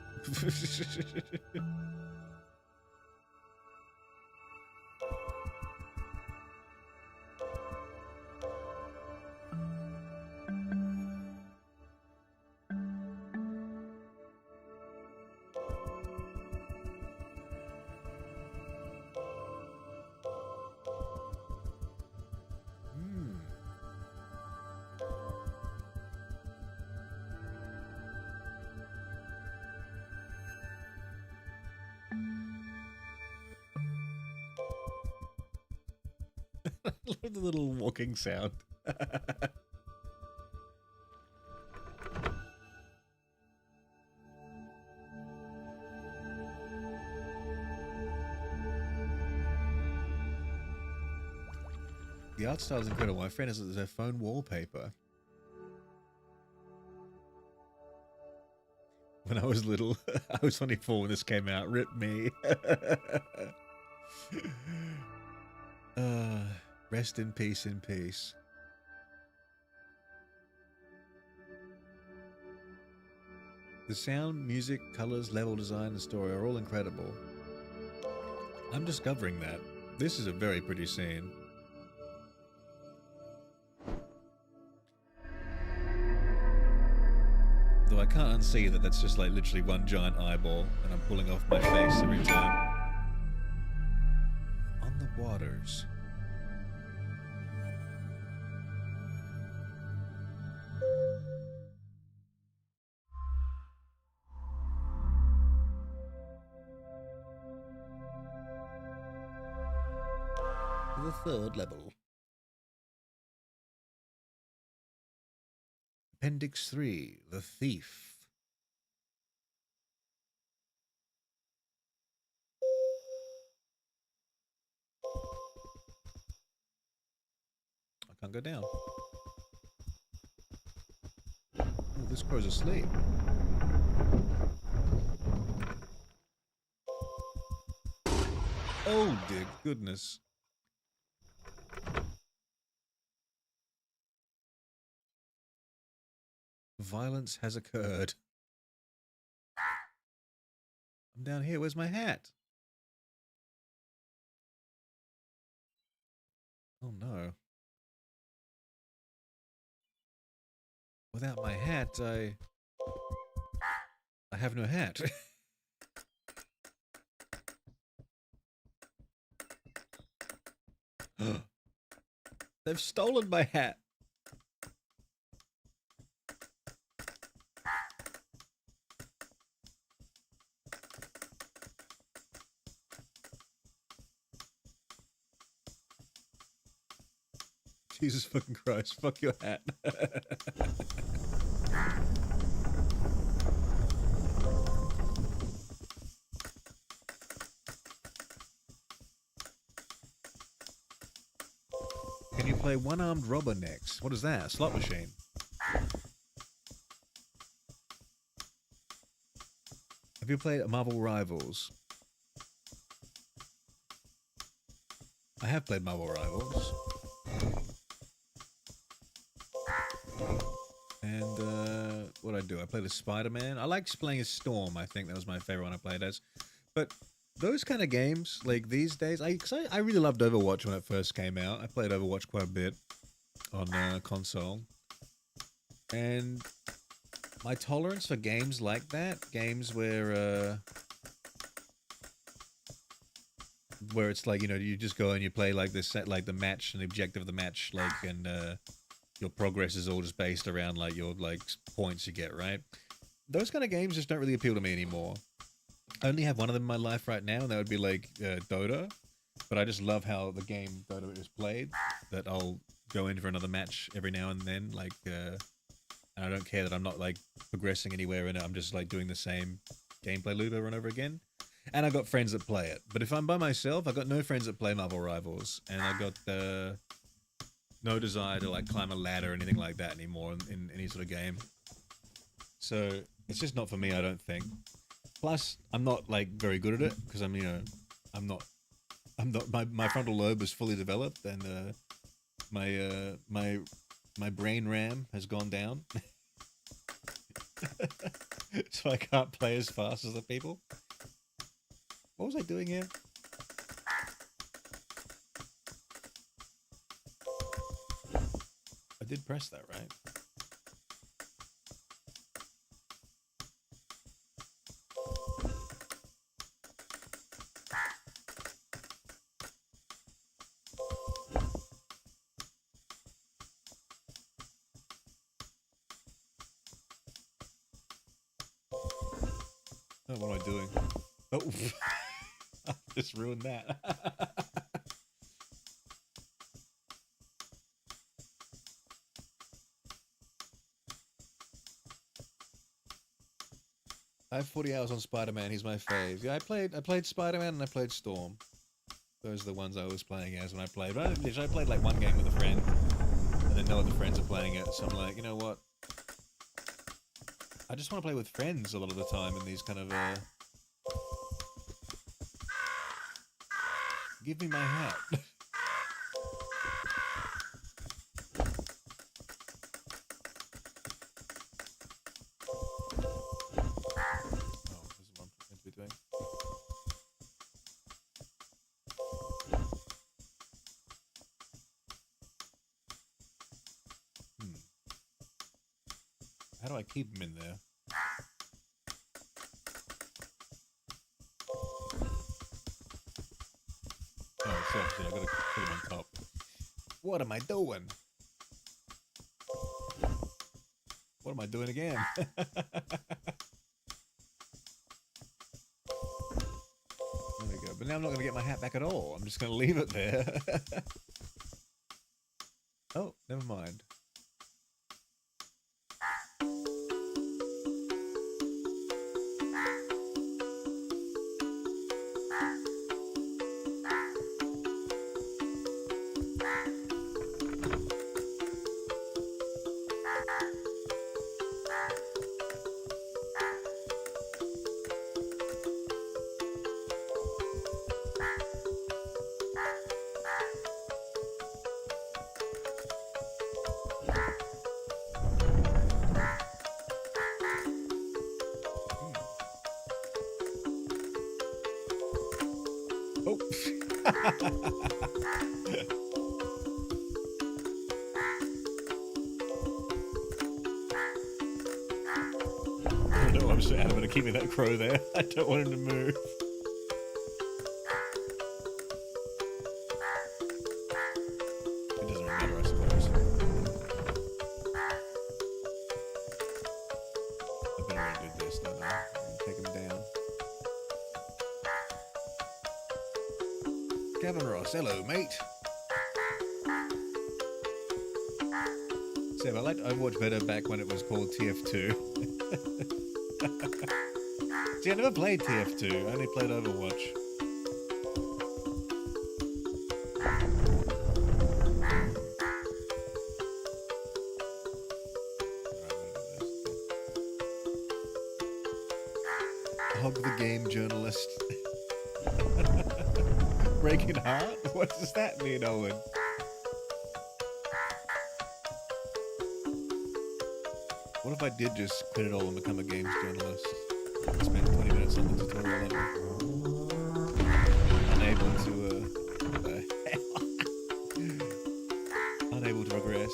I love the little walking sound. The art style is incredible. My friend has their phone wallpaper. When I was little, I was 24 when this came out. Rip me. Rest in peace, in peace. The sound, music, colors, level design, and story are all incredible. I'm discovering that. This is a very pretty scene. Though I can't unsee that that's just like literally one giant eyeball and I'm pulling off my face every time. On the waters. The third level. Appendix 3, The Thief. I can't go down. Oh, this crow's asleep. Oh dear goodness. Violence has occurred. I'm down here. Where's my hat? Oh no. Without my hat, I have no hat. They've stolen my hat. Jesus fucking Christ, fuck your hat. Can you play one-armed robber next? What is that? A slot machine? Have you played Marvel Rivals? I have played Marvel Rivals. And, what I do? I played as Spider-Man. I liked playing as Storm. I think that was my favorite one I played as. But those kind of games, like these days, I really loved Overwatch when it first came out. I played Overwatch quite a bit on console. And my tolerance for games like that, games where it's like, you know, you just go and you play like this, like the match and the objective of the match, like, and your progress is all just based around like your like points you get, right? Those kind of games just don't really appeal to me anymore. I only have one of them in my life right now, and that would be like Dota. But I just love how the game Dota is played. That I'll go in for another match every now and then, like, and I don't care that I'm not like progressing anywhere in it. I'm just like doing the same gameplay loop over and over again. And I got friends that play it. But if I'm by myself, I got no friends that play Marvel Rivals, and I got no desire to like climb a ladder or anything like that anymore in any sort of game. So it's just not for me, I don't think. Plus, I'm not like very good at it because I'm, you know, I'm not I'm not, my frontal lobe is fully developed, and my brain RAM has gone down, so I can't play as fast as the people. What was I doing here? I did press that, right? Oh, what am I doing? Oh, I just ruined that. I have 40 hours on Spider-Man. He's my fave. Yeah, I played Spider-Man and I played Storm. Those are the ones I was playing as when I played. But I played like one game with a friend, and then no other friends are playing it. So I'm like, you know what? I just want to play with friends a lot of the time in these kind of Give me my hat. Oh, this is what I'm meant to be doing. How do I keep them in there? Oh, it's opposite. I gotta put them on top. What am I doing? What am I doing again? There we go. But now I'm not gonna get my hat back at all. I'm just gonna leave it there. Oh, never mind. Oh. No, I'm so adamant of keeping that crow there. I don't want him to move. It doesn't really matter, I suppose. I better really do this, don't I? Take him down. Gavin Ross, hello, mate. Seb, I liked Overwatch better back when it was called TF2. See, I never played TF2. I only played Overwatch. Hog the game journalist. Breaking heart? What does that mean, Owen? What if I did just quit it all and become a games journalist? Spend 20 minutes on the tutorial level. Unable to, unable to progress.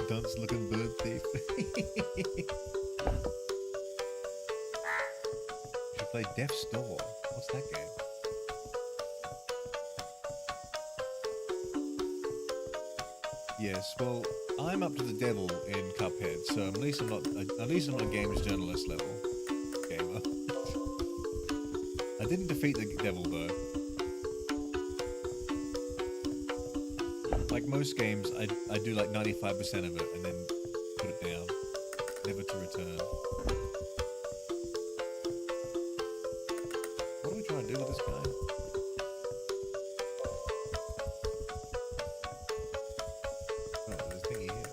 Dunce looking bird thief. Should play Death's Door. What's that game? Yes, well, I'm up to the devil in Cuphead, so at least I'm not a games journalist level gamer. I didn't defeat the devil though. Like most games, I do like 95% of it and then put it down, never to return. What are we trying to do with this guy? Oh, there's a thingy here.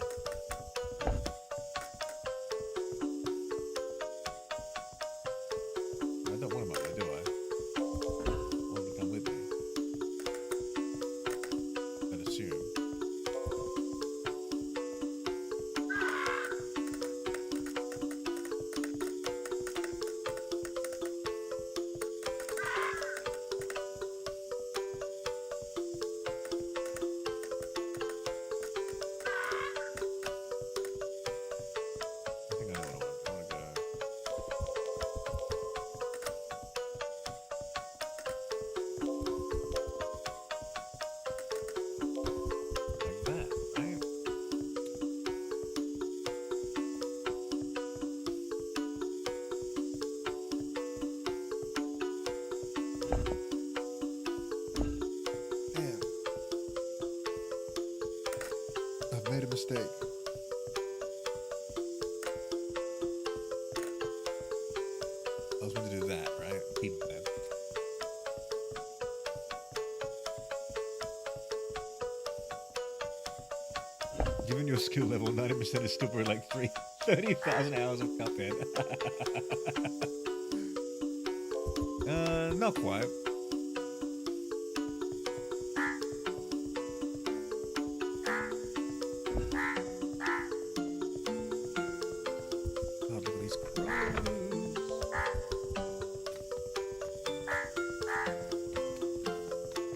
skill level, 90% is still probably like 30,000 hours of Cuphead. Not quite. God, look at these crows.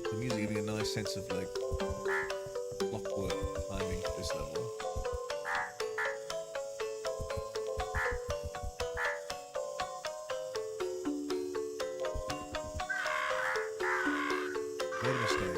The music giving a nice sense of like clockwork timing to this level. Made a mistake.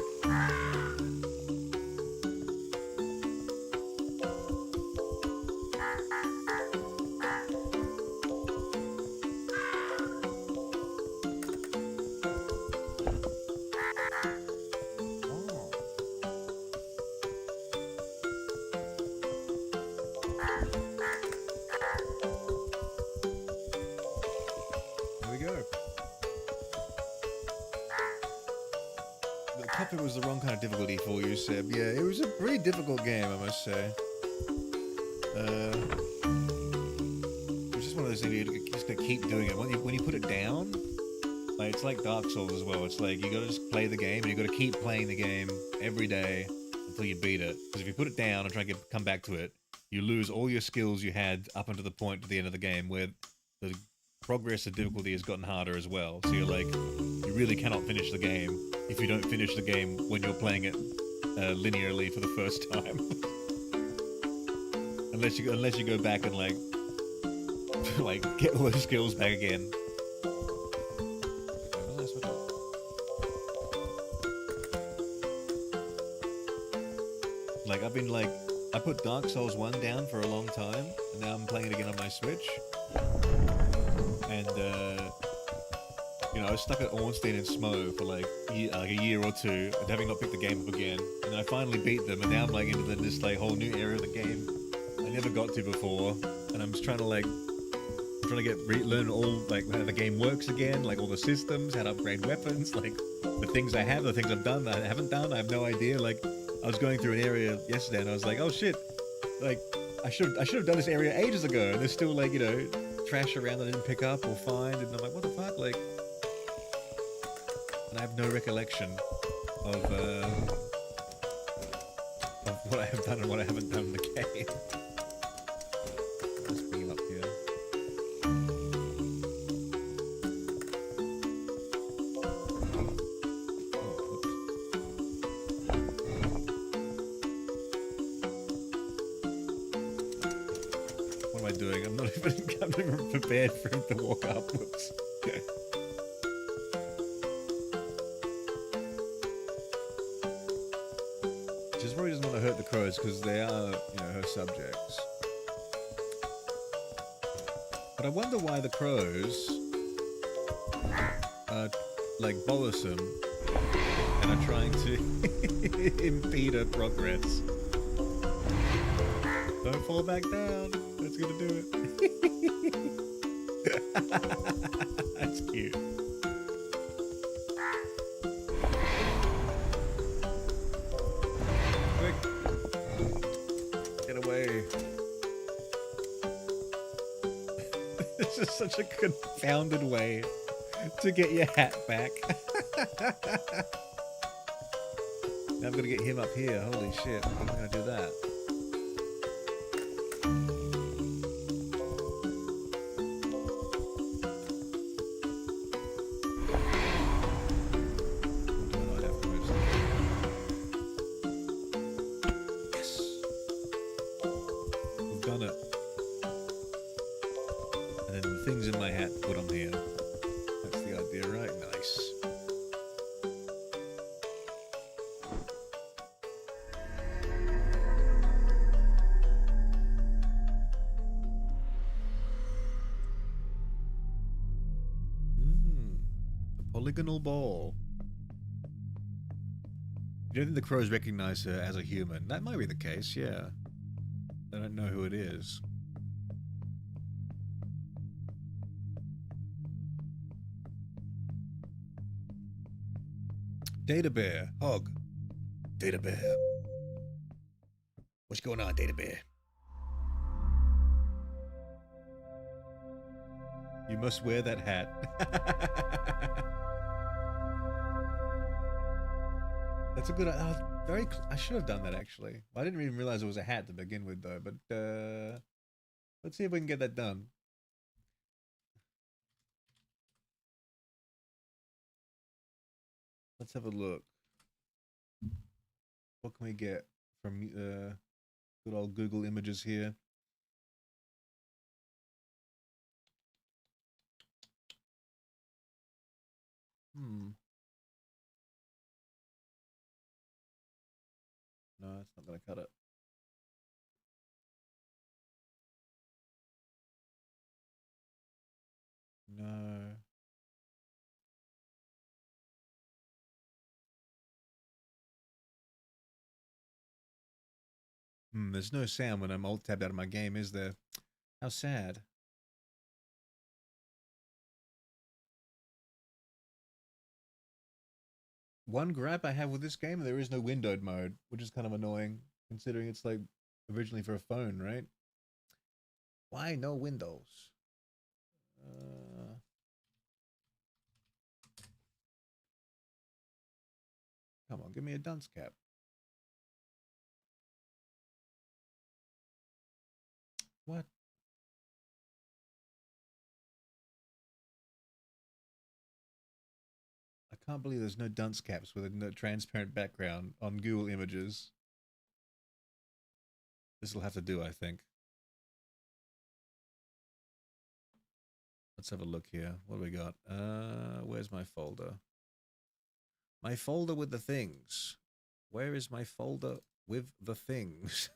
It was the wrong kind of difficulty for you, Seb. Yeah, it was a pretty difficult game, I must say. It was just one of those things you just gotta keep doing it. When you put it down, like it's like Dark Souls as well. It's like you gotta just play the game, and you gotta keep playing the game every day until you beat it. Because if you put it down and try to come back to it, you lose all your skills you had up until the point at the end of the game where the progress of difficulty has gotten harder as well. So you're like, you really cannot finish the game if you don't finish the game when you're playing it linearly for the first time. unless you go back and like get all those skills back again. Like I've been like, I put Dark Souls 1 down for a long time, and now I'm playing it again on my Switch. And you know, I was stuck at Ornstein and Smo for like a year or two, and having not picked the game up again. And then I finally beat them, and now I'm like into this like whole new area of the game I never got to before. And I'm just trying to like, learn all like how the game works again, like all the systems, how to upgrade weapons, like the things I have, the things I've done, that I haven't done. I have no idea. Like I was going through an area yesterday, and I was like, oh shit, like I should have done this area ages ago, and there's still like, you know, trash around that I didn't pick up or find, and I'm like, what the fuck, like. And I have no recollection of what I have done and what I haven't done in the game. Let's bring him up here. What am I doing? I'm not even prepared for him to walk upwards. Hurt the crows because they are, you know, her subjects. But I wonder why the crows are like bothersome and are trying to impede her progress. Don't fall back down. That's gonna do it. That's cute. This is such a confounded way to get your hat back. Now I'm gonna get him up here. Holy shit, I'm gonna do that. Polygonal ball. You don't think the crows recognize her as a human? That might be the case, yeah. They don't know who it is. Data bear. Hog. Data bear. What's going on, Data Bear? You must wear that hat. That's a good. I should have done that actually. I didn't even realize it was a hat to begin with, though. But let's see if we can get that done. Let's have a look. What can we get from good old Google Images here? No, it's not going to cut it. No. There's no sound when I'm alt-tabbed out of my game, is there? How sad. One gripe I have with this game, there is no windowed mode, which is kind of annoying, considering it's like originally for a phone, right? Why no windows? Come on, give me a dunce cap. What? I can't believe there's no dunce caps with a no transparent background on Google Images. This will have to do, I think. Let's have a look here. What do we got? Where's my folder? My folder with the things. Where is my folder with the things?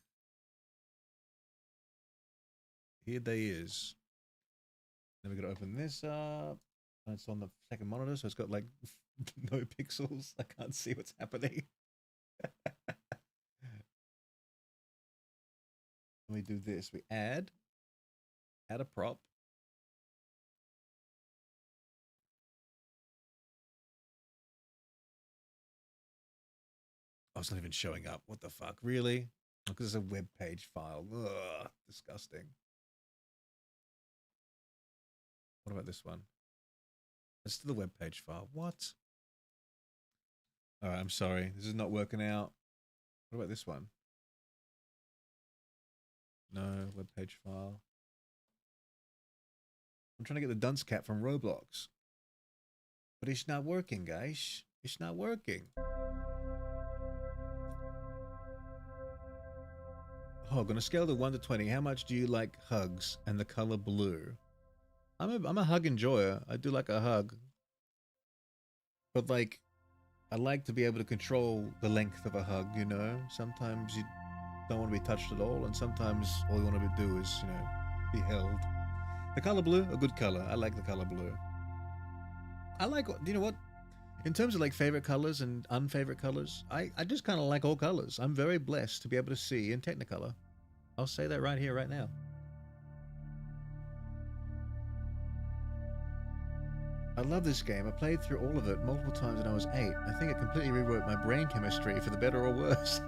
Here they is. Then we gotta open this up. It's on the second monitor, so it's got like no pixels. I can't see what's happening. We do this. We add a prop. Oh, it's not even showing up. What the fuck? Really? Because it's a web page file. Ugh, disgusting. What about this one? It's the web page file. What? All right, I'm sorry. This is not working out. What about this one? No, web page file. I'm trying to get the dunce cap from Roblox. But it's not working, guys. It's not working. Hog, on a scale of 1 to 20, how much do you like hugs and the color blue? I'm a hug enjoyer. I do like a hug. But like, I like to be able to control the length of a hug, you know? Sometimes you don't want to be touched at all, and sometimes all you want to do is, you know, be held. The color blue, a good color. I like the color blue. I like, you know what? In terms of like favorite colors and unfavorite colors, I just kind of like all colors. I'm very blessed to be able to see in Technicolor. I'll say that right here, right now. I love this game. I played through all of it multiple times when I was 8. I think it completely rewrote my brain chemistry for the better or worse.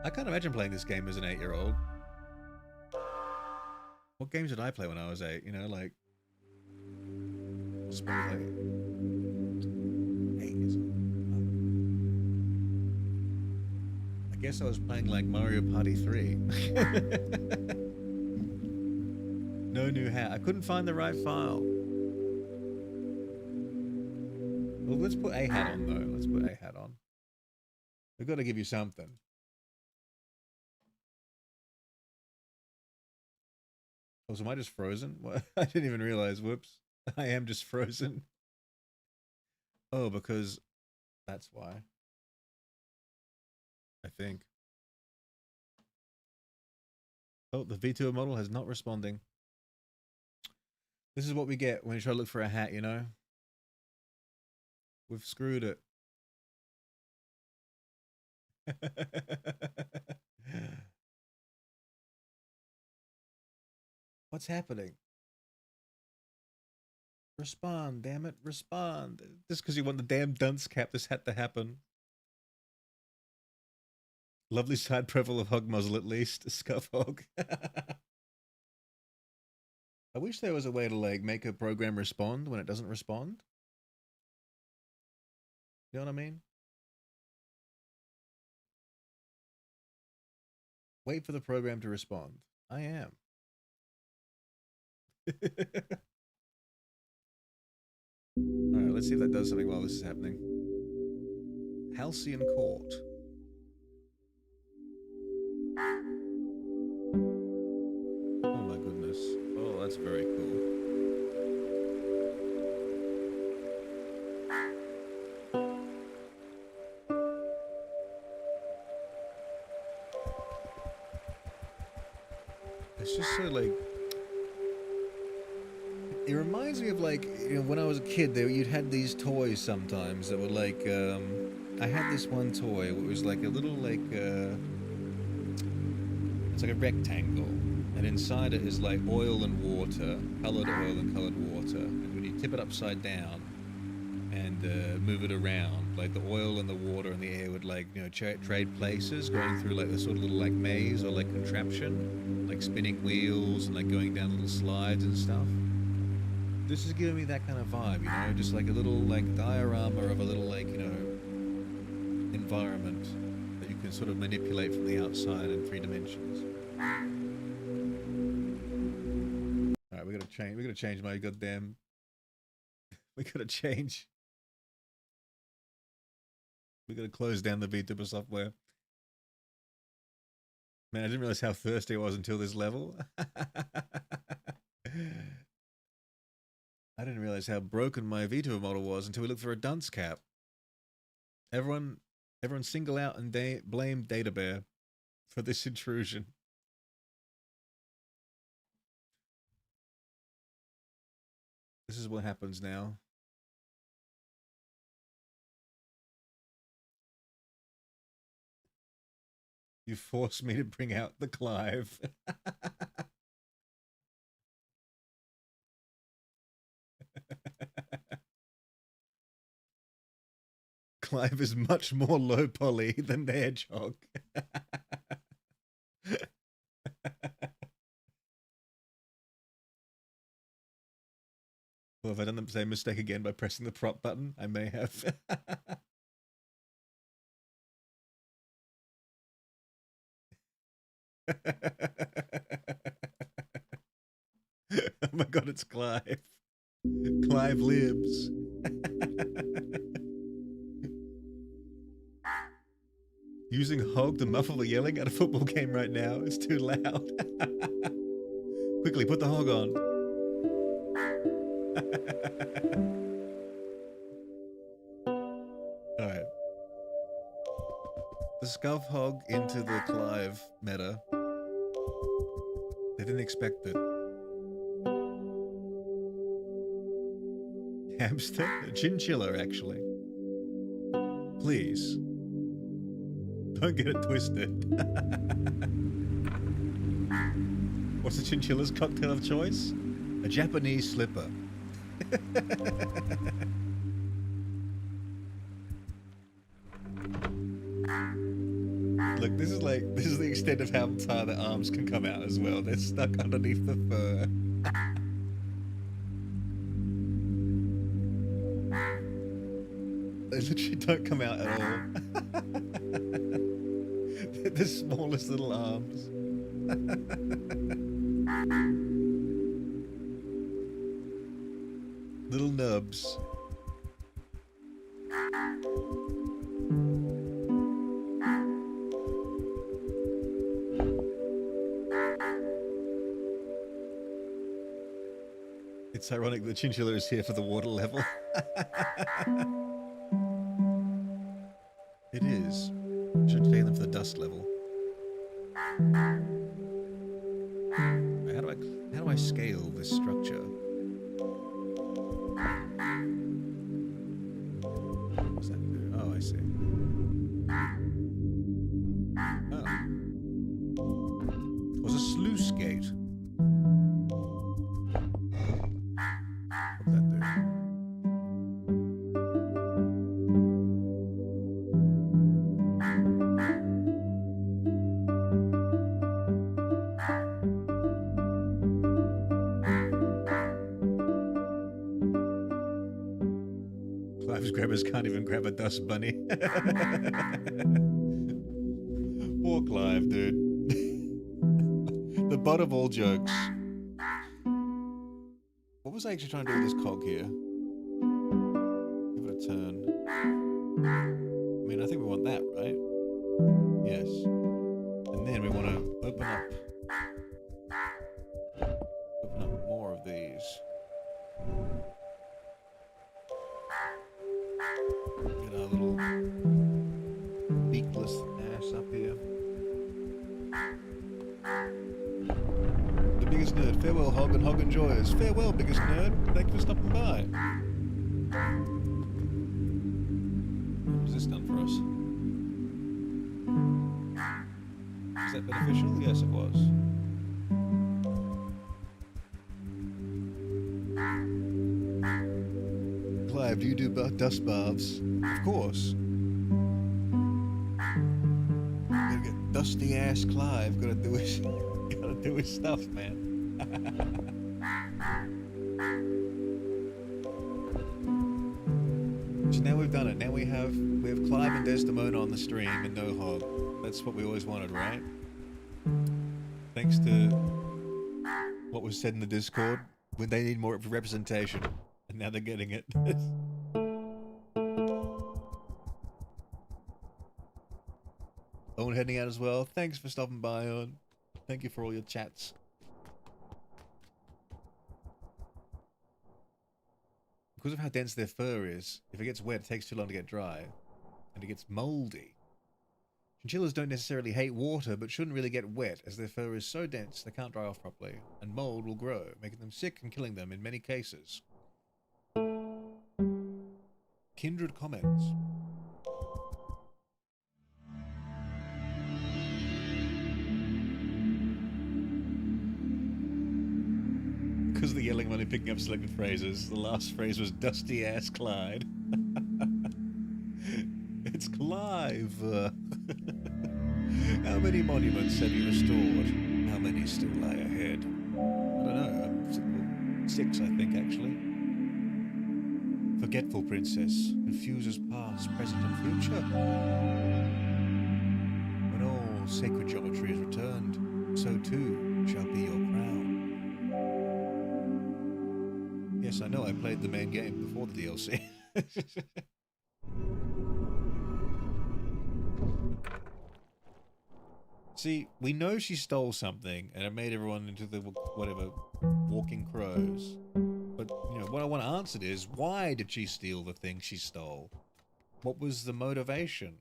I can't imagine playing this game as an 8-year-old. What games did I play when I was 8? You know, like... I suppose like... 8 years old. I guess I was playing like Mario Party 3. No new hat. I couldn't find the right file. Well, let's put a hat on, though. Let's put a hat on. We've got to give you something. Oh, so am I just frozen? What? I didn't even realize. Whoops. I am just frozen. Oh, because that's why. I think. Oh, the V2 model has not responding. This is what we get when you try to look for a hat, you know? We've screwed it. What's happening? Respond, damn it, respond. Just because you want the damn dunce cap, this had to happen. Lovely side profile of hog muzzle at least. Scuff hog. I wish there was a way to like make a program respond when it doesn't respond. You know what I mean? Wait for the program to respond. I am. Alright, let's see if that does something while this is happening. Halcyon Court. Oh my goodness. Oh, that's very cool. It's just so like it reminds me of like, you know, when I was a kid there you'd had these toys sometimes that were like I had this one toy it was like a little like it's like a rectangle and inside it is like oil and water, colored oil and colored water, and when you tip it upside down and move it around, like the oil and the water and the air would like, you know, trade places, going through like this sort of little like maze or like contraption, like spinning wheels and like going down little slides and stuff. This is giving me that kind of vibe, you know, just like a little like diorama of a little like, you know, environment that you can sort of manipulate from the outside in 3 dimensions. All right, we gotta change. We gotta change my goddamn. We gotta change. We gotta close down the VTuber software. Man, I didn't realize how thirsty I was until this level. I didn't realize how broken my VTuber model was until we looked for a dunce cap. Everyone single out and blame Data Bear for this intrusion. This is what happens now. You forced me to bring out the Clive. Clive is much more low poly than the Hedgehog. Well, have I done the same mistake again by pressing the prop button? I may have. Oh my god, it's Clive. Clive lives. Using hog to muffle the yelling at a football game right now. It's too loud. Quickly, put the hog on. Alright. The Scuff Hog into the Clive meta. They didn't expect it. Hamster? A chinchilla, actually. Please. Don't get it twisted. What's the chinchilla's cocktail of choice? A Japanese slipper. Look, this is the extent of how far the arms can come out as well. They're stuck underneath the fur. They literally don't come out at all. They're the smallest little arms. Little nubs. It's ironic the chinchilla is here for the water level. It is. Should take them for the dust level. How do I scale this structure? What does that do? Oh, I see. Oh. It was a sluice gate. What did that do? grabbers can't even grab a dust bunny. Poor Clive, dude. The butt of all jokes. What was I actually trying to do with this cog here? Give it a turn. I mean, I think we want that, right? Yes. And then we want to open up more of these. Get our little beakless ass up here. The biggest nerd. Farewell, Hog and Hog Enjoyers. Farewell, biggest nerd. Thanks for stopping by. What has this done for us? Was that beneficial? Yes, it was. Clive, do you do dust baths? Of course. Gotta get dusty ass Clive. Gotta do his stuff, man. So now we've done it. Now we have Clive and Desdemona on the stream and no Hog. That's what we always wanted, right? Thanks to what was said in the Discord, when they need more representation, and now they're getting it. Owen heading out as well. Thanks for stopping by, Owen. Thank you for all your chats. Because of how dense their fur is, if it gets wet, it takes too long to get dry, and it gets moldy. Chinchillas don't necessarily hate water, but shouldn't really get wet, as their fur is so dense they can't dry off properly, and mold will grow, making them sick and killing them in many cases. Kindred comments. Because of the yelling when picking up selected phrases, the last phrase was dusty ass Clyde. It's Clive. How many monuments have you restored? How many still lie ahead? I don't know. 6, I think, actually. Forgetful princess confuses past, present, and future. When all sacred geometry is returned, so too shall be your crown. Yes, I know. I played the main game before the DLC. See, we know she stole something, and it made everyone into the, whatever, walking crows. But, you know, what I want answered is, why did she steal the thing she stole? What was the motivation?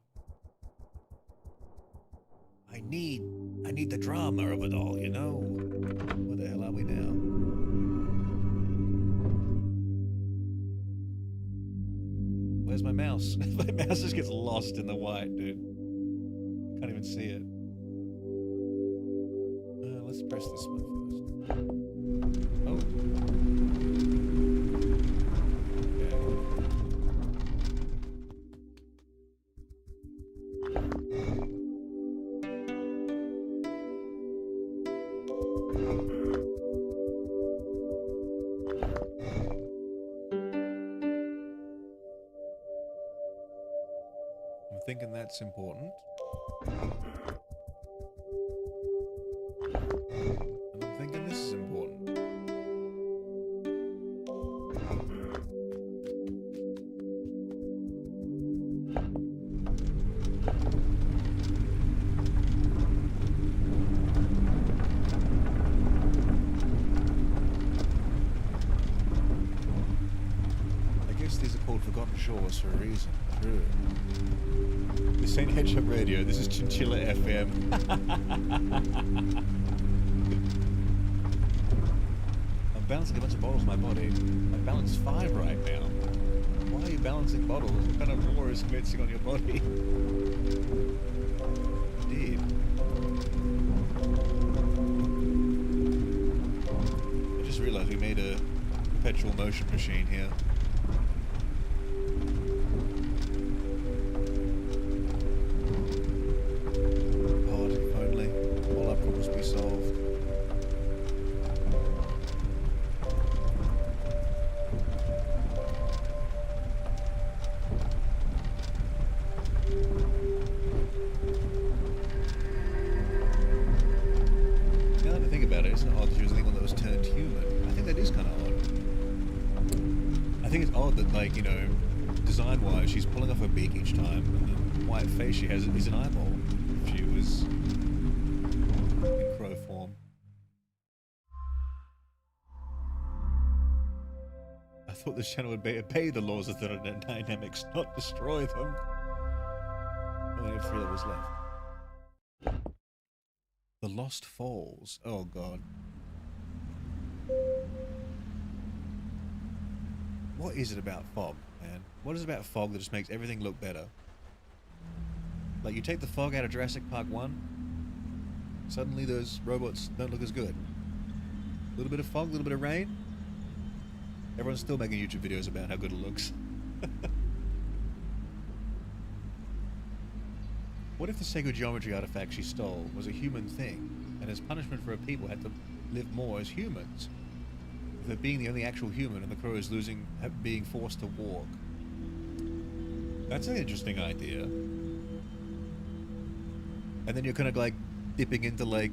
I need the drama of it all, you know? Where the hell are we now? Where's my mouse? My mouse just gets lost in the white, dude. Can't even see it. Let's press this one first. Oh. I'm thinking that's important. And I'm thinking this is important. I guess these are called Forgotten Shores for a reason. True. This ain't Hedgehog Radio, this is Chinchilla FM. I'm balancing a bunch of bottles in my body. I balance 5 right now. Why are you balancing bottles? What kind of war is commencing on your body? Indeed. I just realized we made a perpetual motion machine here. Solved. it's not odd that she was the only one that was turned human. I think that is kind of odd. I think it's odd that, like, you know, design-wise, she's pulling off her beak each time, and the white face she has is an eyeball. If she was in crow form. I thought this channel would obey the laws of thermodynamics, not destroy them. I only have 3 levels left. The Lost Falls. Oh god. What is it about fog, man? What is it about fog that just makes everything look better? Like, you take the fog out of Jurassic Park 1, suddenly those robots don't look as good. A little bit of fog, a little bit of rain. Everyone's still making YouTube videos about how good it looks. What if the sacred geometry artifact she stole was a human thing, and as punishment for her people had to live more as humans? With her being the only actual human and the crows being forced to walk. That's an interesting idea. And then you're kind of like dipping into like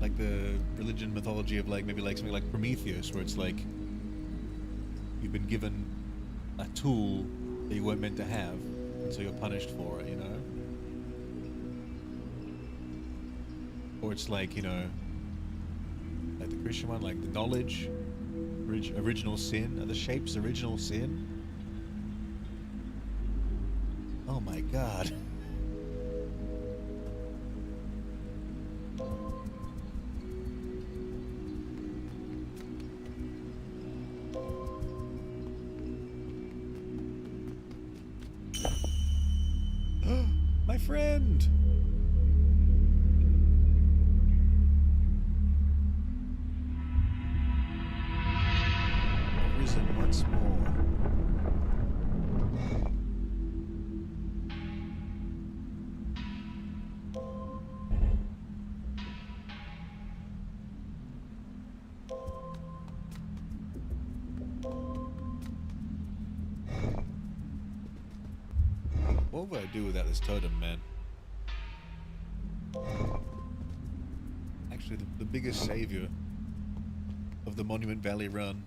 the religion mythology of like maybe like something like Prometheus, where it's like you've been given a tool that you weren't meant to have, and so you're punished for it, you know? Or it's like, you know, like the Christian one, like the knowledge, original sin. Are the shapes original sin? Oh my god. My friend! Risen once more. What would I do without this totem, man? Actually, the biggest savior of the Monument Valley run.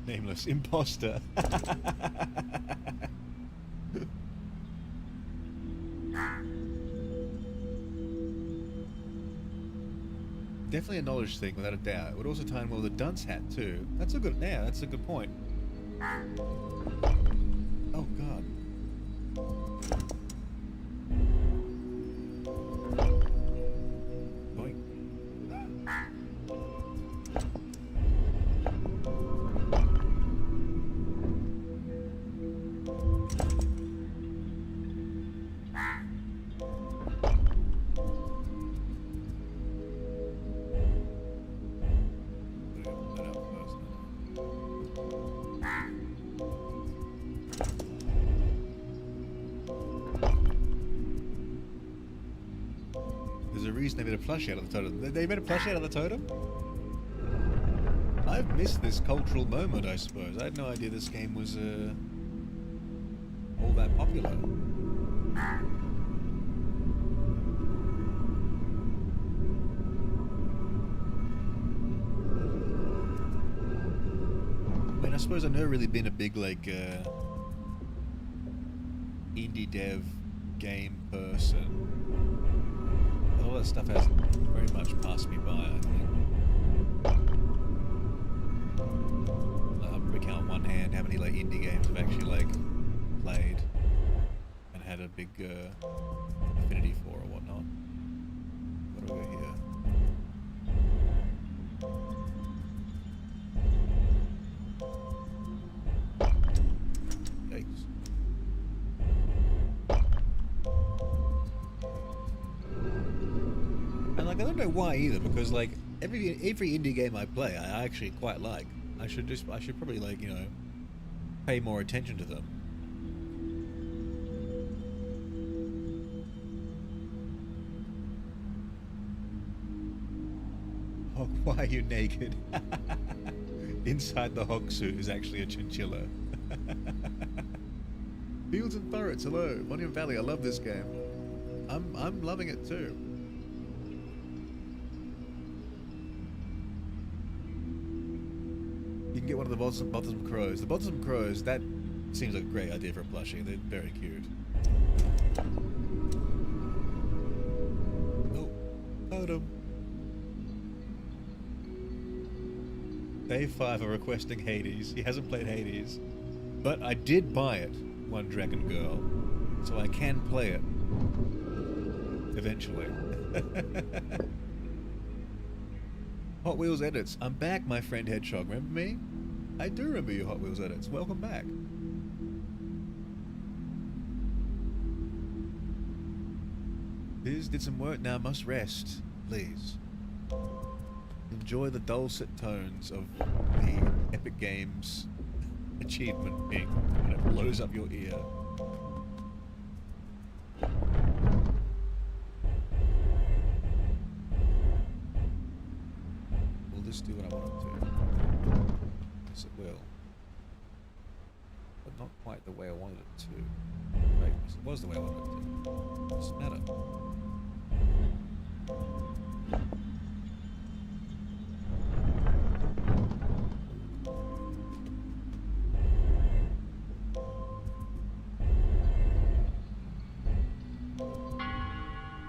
Nameless imposter. Definitely a knowledge thing, without a doubt. It would also tie in well with the dunce hat too. That's a good. Yeah, that's a good point. Oh god. Boink. There's a reason they made a plushie out of the totem. They made a plushie out of the totem? I've missed this cultural moment, I suppose. I had no idea this game was all that popular. I mean, I suppose I've never really been a big, like, indie dev game person. All that stuff has very much passed me by, I think. I'll probably count on one hand how many, like, indie games I've actually, like, played and had a big, affinity for or whatnot. What do I go here? And like I don't know why either, because like every indie game I play I actually quite like. I should probably like, you know, pay more attention to them. Oh, why are you naked? Inside the hog suit is actually a chinchilla. Fields and Turrets, hello. Monument Valley, I love this game. I'm loving it too. You can get one of the Bothersome Crows. The Bothersome Crows, that seems like a great idea for a plushie. They're very cute. Oh, totem. Day 5 are requesting Hades. He hasn't played Hades. But I did buy it, One Dragon Girl. So I can play it. Eventually. Hot Wheels Edits. I'm back, my friend Hedgehog. Remember me? I do remember you, Hot Wheels Edits. Welcome back. Biz did some work, now must rest. Please. Enjoy the dulcet tones of the Epic Games achievement ping when it blows up your ear. Will this do what I want it to? Yes, it will. But not quite the way I wanted it to. Right, it was the way I wanted it to. Doesn't matter.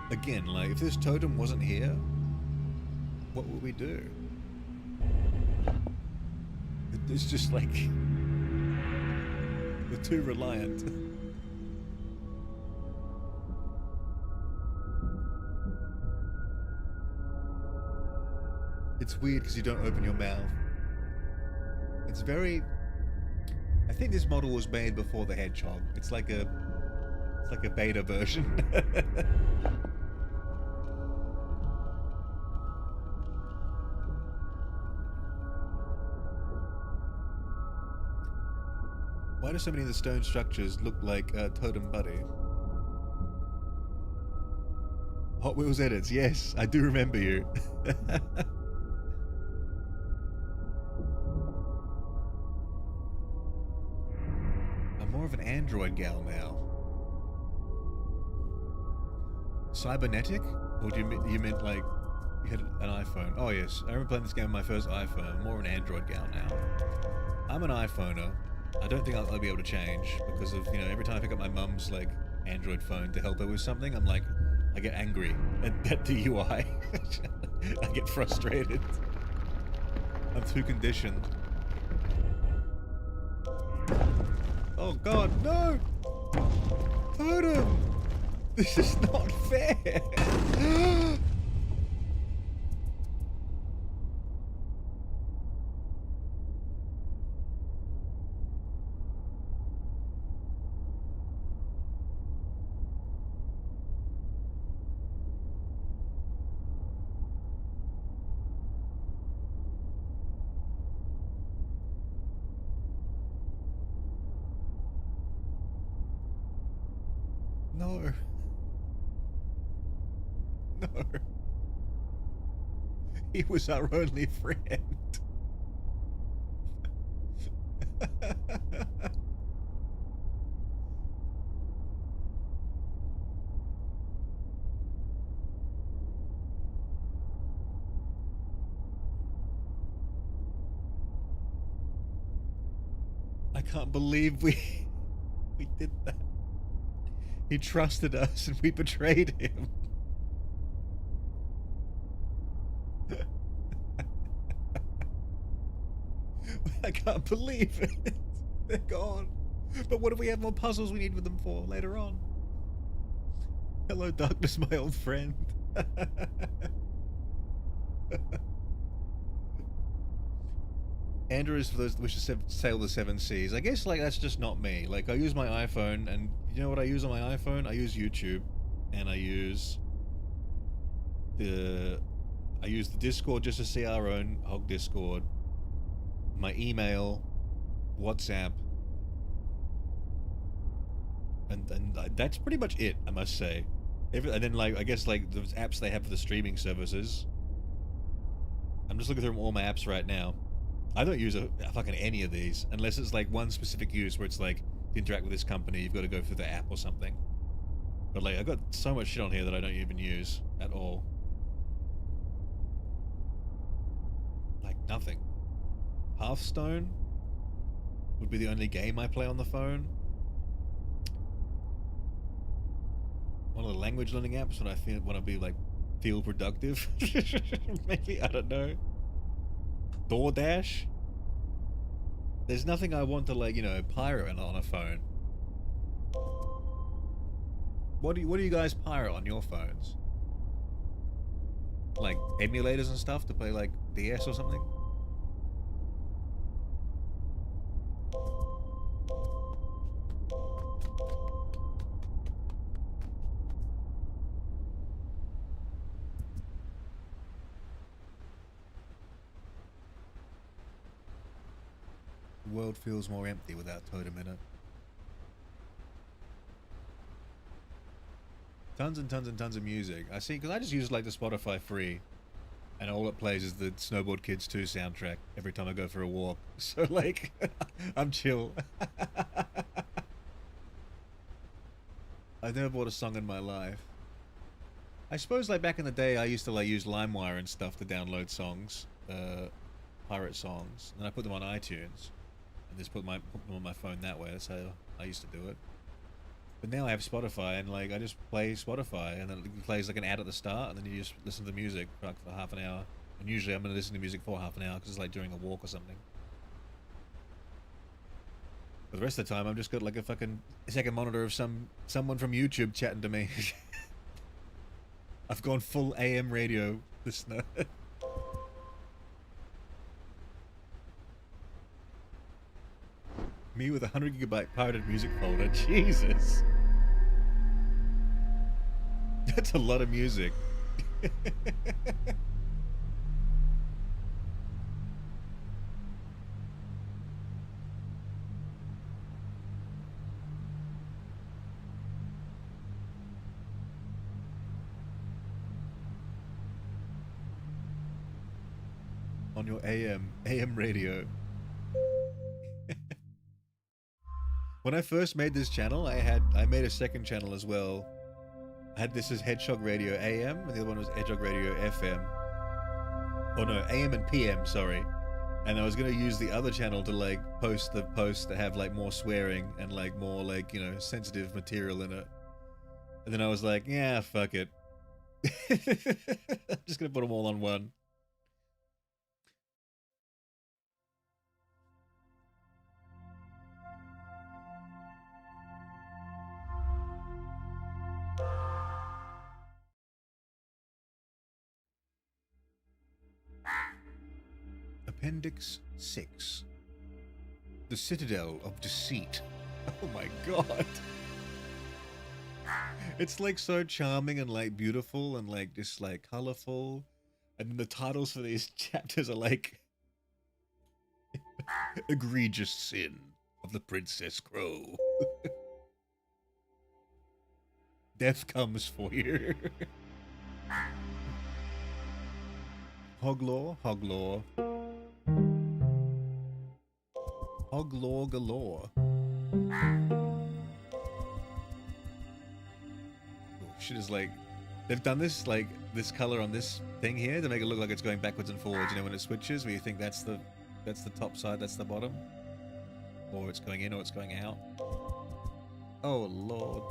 Again, like, if this totem wasn't here, what would we do? It's just like... we're too reliant. It's weird because you don't open your mouth. It's very... I think this model was made before the Hedgehog. It's like a beta version. Why do so many of the stone structures look like Totem Buddy? Hot Wheels Edits, yes, I do remember you. I'm more of an Android gal now. Cybernetic? Or do you meant like you had an iPhone? Oh yes, I remember playing this game on my first iPhone. I'm more of an Android gal now. I'm an iPhoner. I don't think I'll be able to change because of, you know, every time I pick up my mum's like Android phone to help her with something, I'm like, I get angry at the UI. I get frustrated. I'm too conditioned. Oh god, no! Totem! This is not fair! No. No. He was our only friend. I can't believe we did that. He trusted us and we betrayed him. I can't believe it. They're gone. But what if we have more puzzles we need with them for later on? Hello, darkness, my old friend. Andrew is for those that wish to sail the seven seas. I guess like that's just not me. Like I use my iPhone, and you know what I use on my iPhone? I use YouTube, and I use the Discord just to see our own Hog Discord. My email, WhatsApp, and that's pretty much it, I must say. And then like I guess like those apps they have for the streaming services. I'm just looking through all my apps right now. I don't use a fucking any of these unless it's like one specific use where it's like to interact with this company, you've got to go through the app or something. But like, I've got so much shit on here that I don't even use at all. Like nothing. Hearthstone would be the only game I play on the phone. One of the language learning apps when I feel want to be like feel productive. Maybe, I don't know. DoorDash. There's nothing I want to like, you know, pirate on a phone. What do you guys pirate on your phones? Like emulators and stuff to play like DS or something? The world feels more empty without Totem in it. Tons and tons and tons of music. I see, because I just use like the Spotify free, and all it plays is the Snowboard Kids 2 soundtrack every time I go for a walk. So like, I'm chill. I've never bought a song in my life. I suppose like back in the day I used to like use LimeWire and stuff to download songs, pirate songs, and then I put them on iTunes, and just put them on my phone that way. That's how I used to do it. But now I have Spotify, and like I just play Spotify, and then it plays like an ad at the start, and then you just listen to the music for half an hour. And usually I'm going to listen to music for half an hour because it's like during a walk or something. But the rest of the time I'm just got like a fucking second monitor of someone from YouTube chatting to me. I've gone full AM radio listener. Me with a 100GB pirated music folder. Jesus. That's a lot of music. On your AM radio. When I first made this channel, I made a second channel as well. I had this as Hedgehog Radio AM, and the other one was Hedgehog Radio FM. Oh no, AM and PM, sorry. And I was gonna use the other channel to like post the posts that have like more swearing and like more like, you know, sensitive material in it. And then I was like, yeah, fuck it. I'm just gonna put them all on one. Appendix 6. The Citadel of Deceit. Oh my god. It's like so charming and like beautiful and like just like colorful. And then the titles for these chapters are like Egregious Sin of the Princess Crow. Death comes for you. Hoglore, Hoglore. Hoglore galore. Oh, shit is like... They've done this, like, this color on this thing here to make it look like it's going backwards and forwards, you know, when it switches, where you think that's the top side, that's the bottom. Or it's going in or it's going out. Oh, Lord.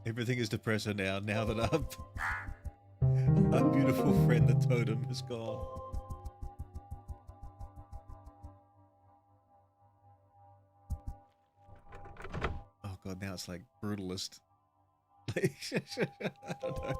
Everything is depressing now that our beautiful friend, the totem, is gone. Oh god, now it's like brutalist. I don't know.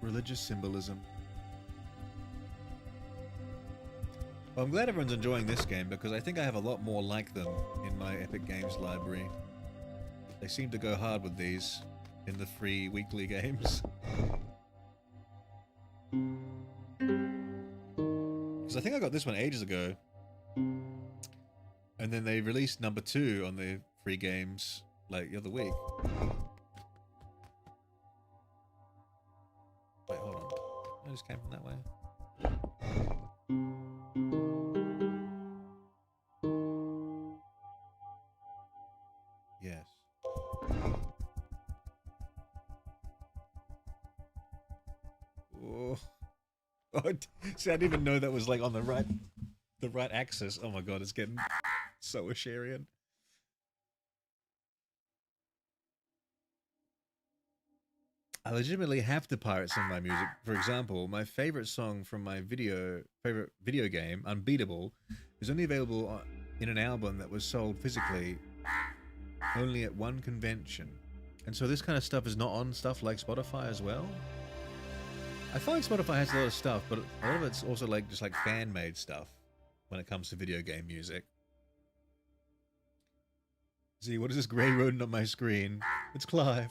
Religious symbolism. Well, I'm glad everyone's enjoying this game because I think I have a lot more like them in my Epic Games library. They seem to go hard with these in the free weekly games. Because I think I got this one ages ago. And then they released number 2 on the free games like the other week. Wait, hold on. I just came from that way. Yes. Oh. Oh, see, I didn't even know that was like on the right axis. Oh my god, it's getting so Asherian. I legitimately have to pirate some of my music. For example, my favorite song from my favorite video game, Unbeatable, is only available in an album that was sold physically only at one convention. And so this kind of stuff is not on stuff like Spotify as well. I find Spotify has a lot of stuff, but a lot of it's also like just like fan-made stuff when it comes to video game music. See, what is this grey rodent on my screen? It's Clive.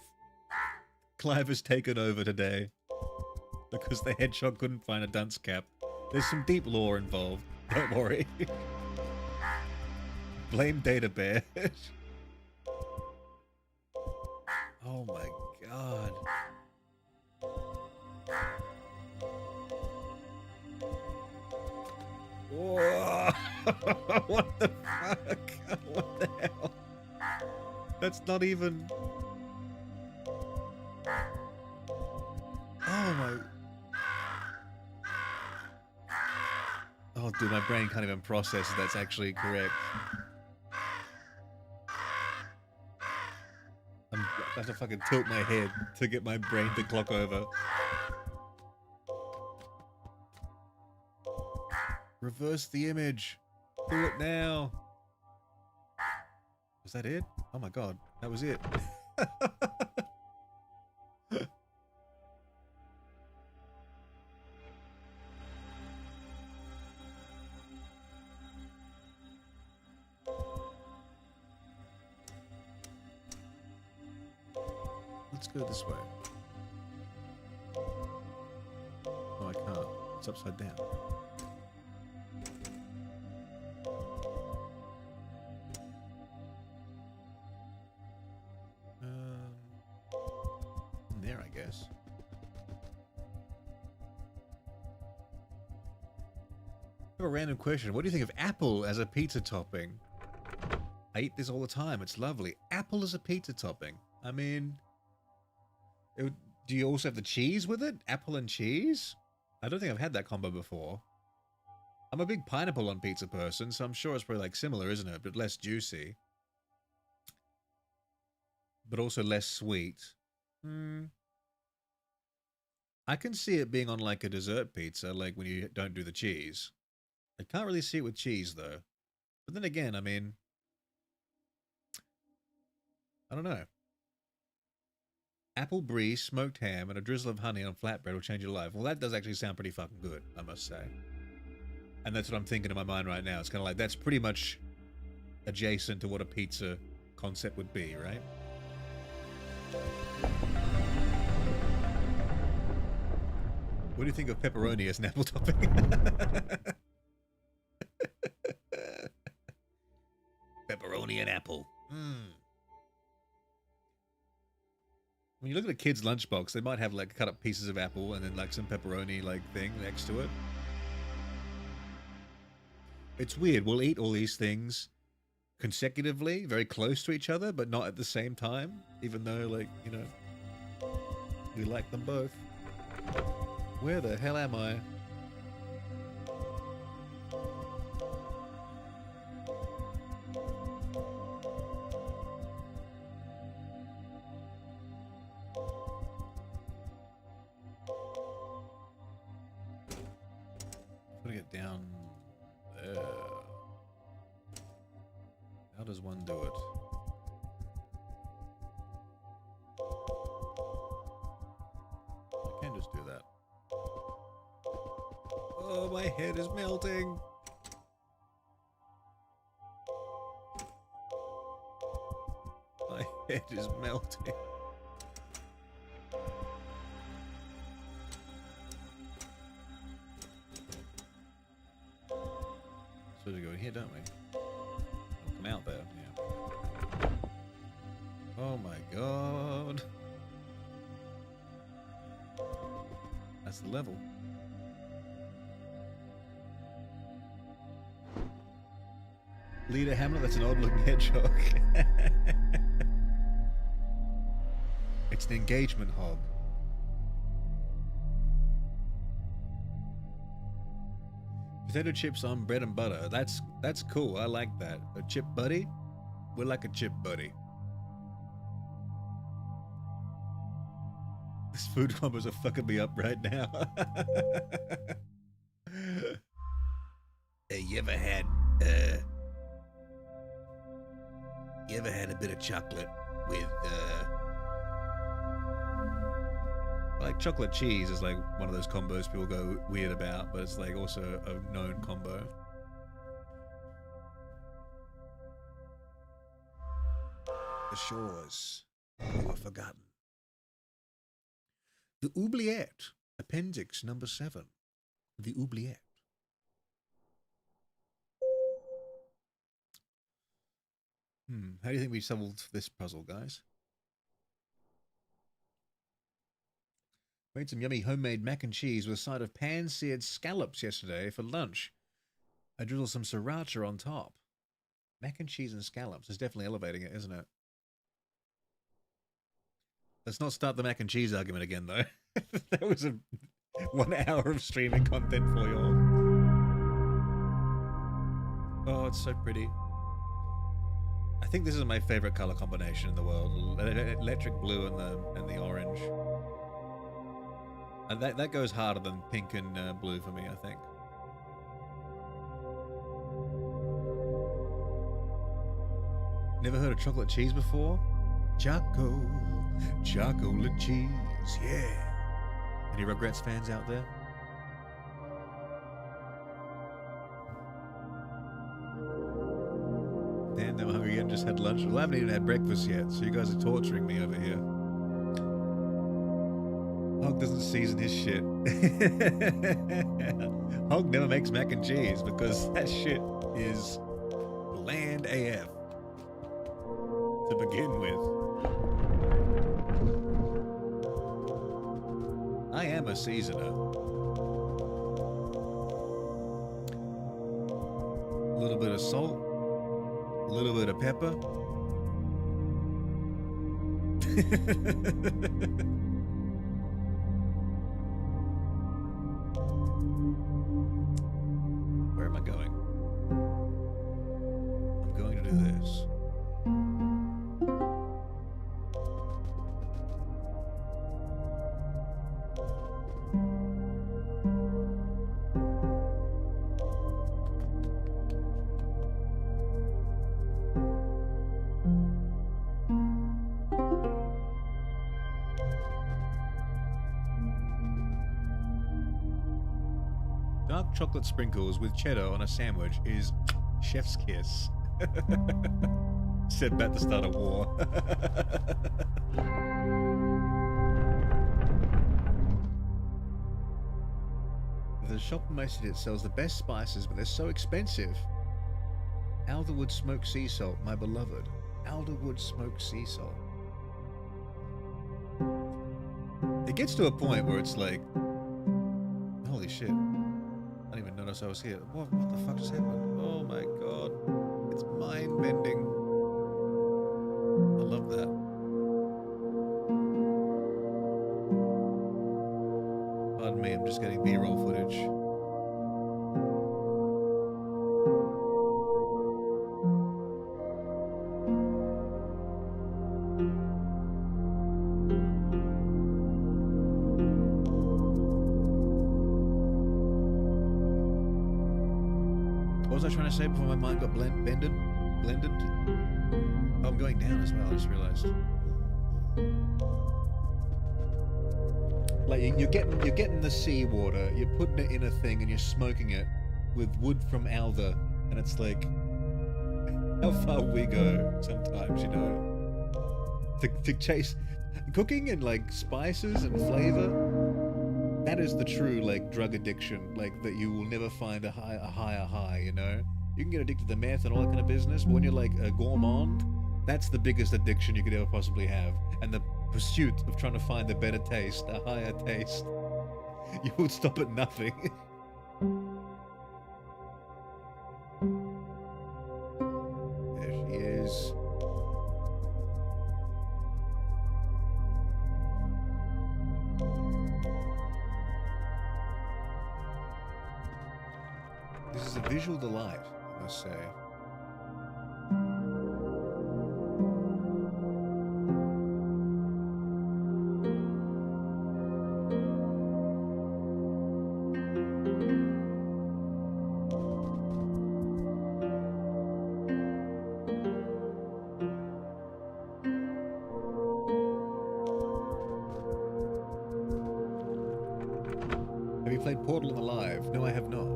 Clive has taken over today because the hedgehog couldn't find a dunce cap. There's some deep lore involved. Don't worry. Blame Data Bear. Oh my god. Whoa. What the fuck? What the hell? That's not even... Oh my... Oh dude, my brain can't even process if that's actually correct. I have to fucking tilt my head to get my brain to clock over. Reverse the image. Do it now. Was that it? Oh my god, that was it. Let's go this way. Oh, I can't. It's upside down. There, I guess. I have a random question. What do you think of apple as a pizza topping? I eat this all the time. It's lovely. Apple as a pizza topping. I mean... do you also have the cheese with it? Apple and cheese? I don't think I've had that combo before. I'm a big pineapple on pizza person, so I'm sure it's probably like similar, isn't it? But less juicy. But also less sweet. I can see it being on like a dessert pizza, like when you don't do the cheese. I can't really see it with cheese, though. But then again, I mean... I don't know. Apple brie, smoked ham, and a drizzle of honey on flatbread will change your life. Well, that does actually sound pretty fucking good, I must say. And that's what I'm thinking in my mind right now. It's kind of like, that's pretty much adjacent to what a pizza concept would be, right? What do you think of pepperoni as an apple topping? Pepperoni and apple. When you look at a kid's lunchbox, they might have like cut up pieces of apple and then like some pepperoni like thing next to it. It's weird. We'll eat all these things consecutively, very close to each other, but not at the same time, even though, like, you know, we like them both. Where the hell am I? Putting it down there. How does one do it? I can just do that. Oh, my head is melting. bed is melting. So we go in here, don't we? We'll come out there, yeah. Oh my god. That's the level. Leader Hamlet, that's an odd looking hedgehog. It's an engagement hog. Potato chips on bread and butter. That's cool. I like that. A chip buddy? We're like a chip buddy. These food combos are fucking me up right now. Hey, you ever had a bit of chocolate with like chocolate cheese is like one of those combos people go weird about, but it's like also a known combo. The shores were forgotten. The oubliette, appendix number 7. The oubliette. How do you think we solved this puzzle, guys? Made some yummy homemade mac and cheese with a side of pan-seared scallops yesterday for lunch. I drizzled some sriracha on top. Mac and cheese and scallops is definitely elevating it, isn't it? Let's not start the mac and cheese argument again, though. That was a 1 hour of streaming content for you all. Oh, it's so pretty. I think this is my favorite color combination in the world. Electric blue and the orange. And that goes harder than pink and blue for me, I think. Never heard of chocolate cheese before? Chocolate cheese, yeah. Any Rugrats fans out there? Damn, I'm hungry again. Just had lunch. Well, I haven't even had breakfast yet, so you guys are torturing me over here. Hog doesn't season his shit. Hog never makes mac and cheese because that shit is bland AF to begin with. I am a seasoner. A little bit of salt, a little bit of pepper. Where am I going? I'm going to do this. Dark chocolate sprinkles with cheddar on a sandwich is chef's kiss. Said about to start a war. The shop in my city that sells the best spices, but they're so expensive. Alderwood smoked sea salt, my beloved. Alderwood smoked sea salt. It gets to a point where it's like, holy shit. I didn't even notice I was here. What the fuck just happened? Oh my god. It's mind-bending. I love that. Pardon me, I'm just getting B-roll footage. What was I trying to say before my mind got blended? Oh, I'm going down as well, I just realized. Like, you're getting the seawater, you're putting it in a thing and you're smoking it with wood from alder, and it's like, how far we go sometimes, you know? to chase cooking and like spices and flavor. That is the true like drug addiction, like that you will never find a higher high. You know, you can get addicted to meth and all that kind of business, but when you're like a gourmand, that's the biggest addiction you could ever possibly have. And the pursuit of trying to find a better taste, a higher taste, you would stop at nothing. There she is. This is a visual delight, I must say. Have you played Portal on the Live? No, I have not.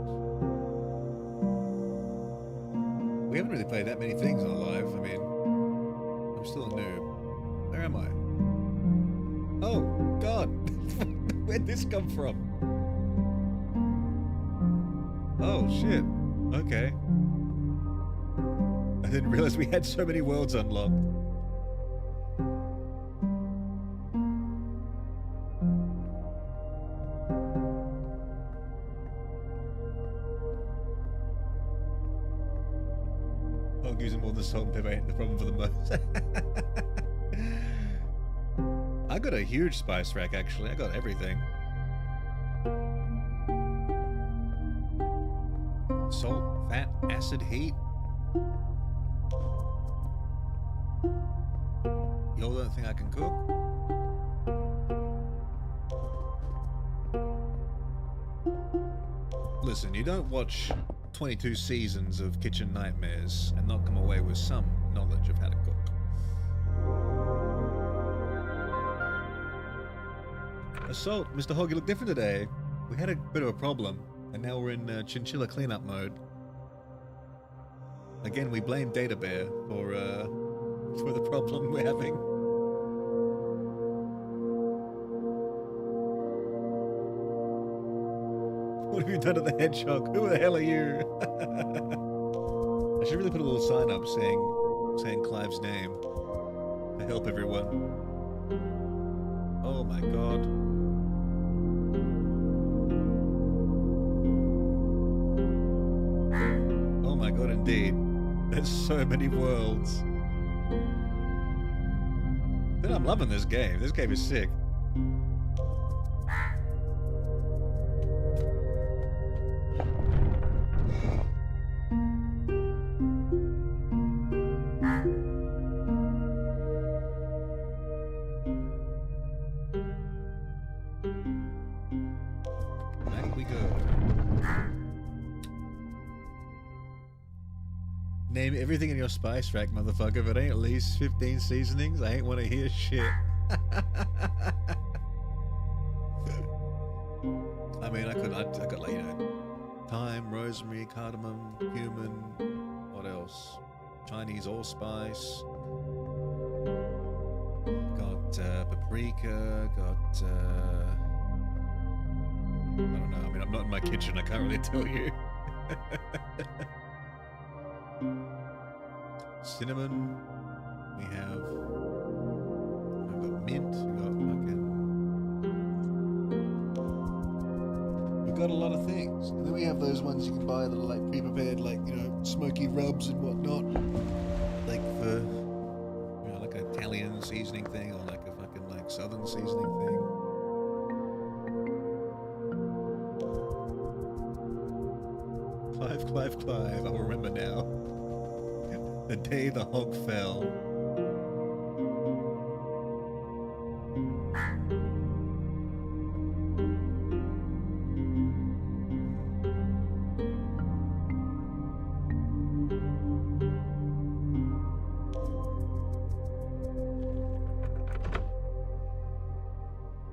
We haven't really played that many things on the Live. I mean, I'm still a noob. Where am I? Oh, God. Where'd this come from? Oh, shit. Okay. I didn't realize we had so many worlds unlocked. I'm using more than salt and pepper ain't the problem for the most. I got a huge spice rack, actually. I got everything. Salt, fat, acid, heat. Y'all don't think I can cook? Listen, you don't watch 22 seasons of Kitchen Nightmares and not come away with some knowledge of how to cook. Assault, Mr. Hogg, you look different today. We had a bit of a problem, and now we're in chinchilla cleanup mode. Again, we blame Data Bear for the problem we're having. What have you done to the hedgehog? Who the hell are you? I should really put a little sign up saying Clive's name to help everyone. Oh my god. Oh my god, indeed. There's so many worlds. Dude, I'm loving this game. This game is sick. Name everything in your spice rack, motherfucker. If it ain't at least 15 seasonings, I ain't want to hear shit. I mean, I got like, you know, thyme, rosemary, cardamom, cumin, what else? Chinese allspice. Got paprika, got, I don't know. I mean, I'm not in my kitchen. I can't really tell you. Cinnamon. We've got mint. We've got a lot of things. And then we have those ones you can buy that are like pre-prepared, like, you know, smoky rubs and whatnot. Like for, you know, like an Italian seasoning thing or like a fucking like southern seasoning thing. Clive, I'll remember now. The day the hog fell.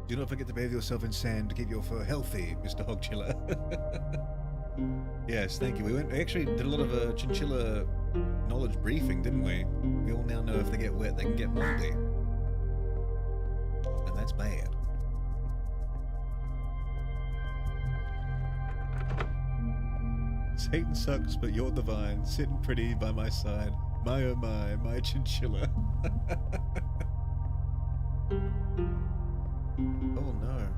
Do not forget to bathe yourself in sand to keep your fur healthy, Mr. Hogchiller. Yes, thank you. We actually did a lot of chinchilla knowledge briefing, didn't we? We all now know if they get wet, they can get moldy. That's bad. Satan sucks, but you're divine. Sitting pretty by my side. My oh my chinchilla. Oh no.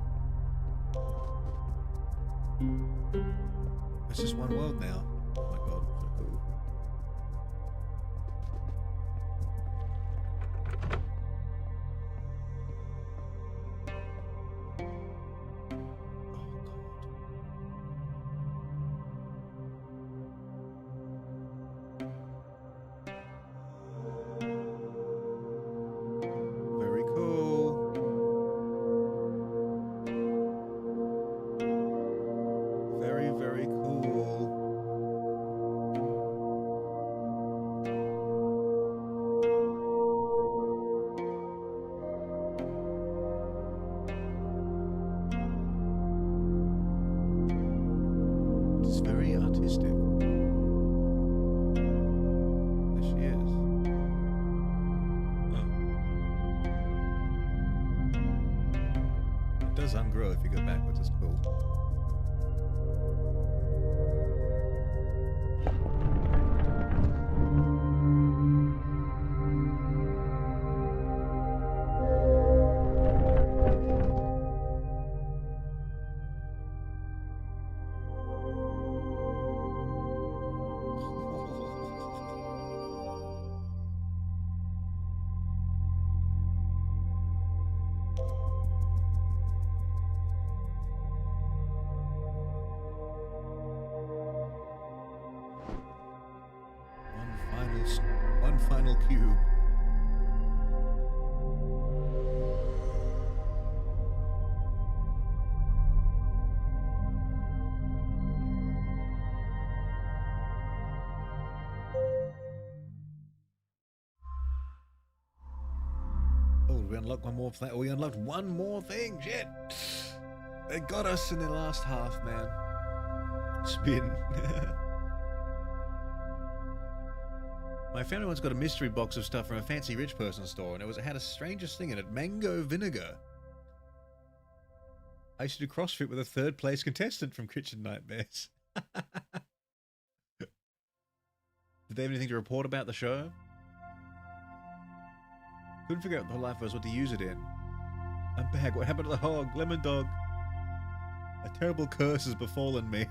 It's just one world now. Oh my god, so cool. Very cool. Very, very cool. It's very artistic. There she is. Oh. It does ungrow if you go backwards, it's cool. One final cube. Oh, we unlocked one more thing. Oh, we unlocked one more thing. Shit. They got us in the last half, man. Spin. My family once got a mystery box of stuff from a fancy rich person store, and it had a strangest thing in it: mango vinegar. I used to do CrossFit with a third place contestant from Kitchen Nightmares. Did they have anything to report about the show? Couldn't figure out the whole life was what to use it in. I'm back. What happened to the hog? Lemon dog. A terrible curse has befallen me.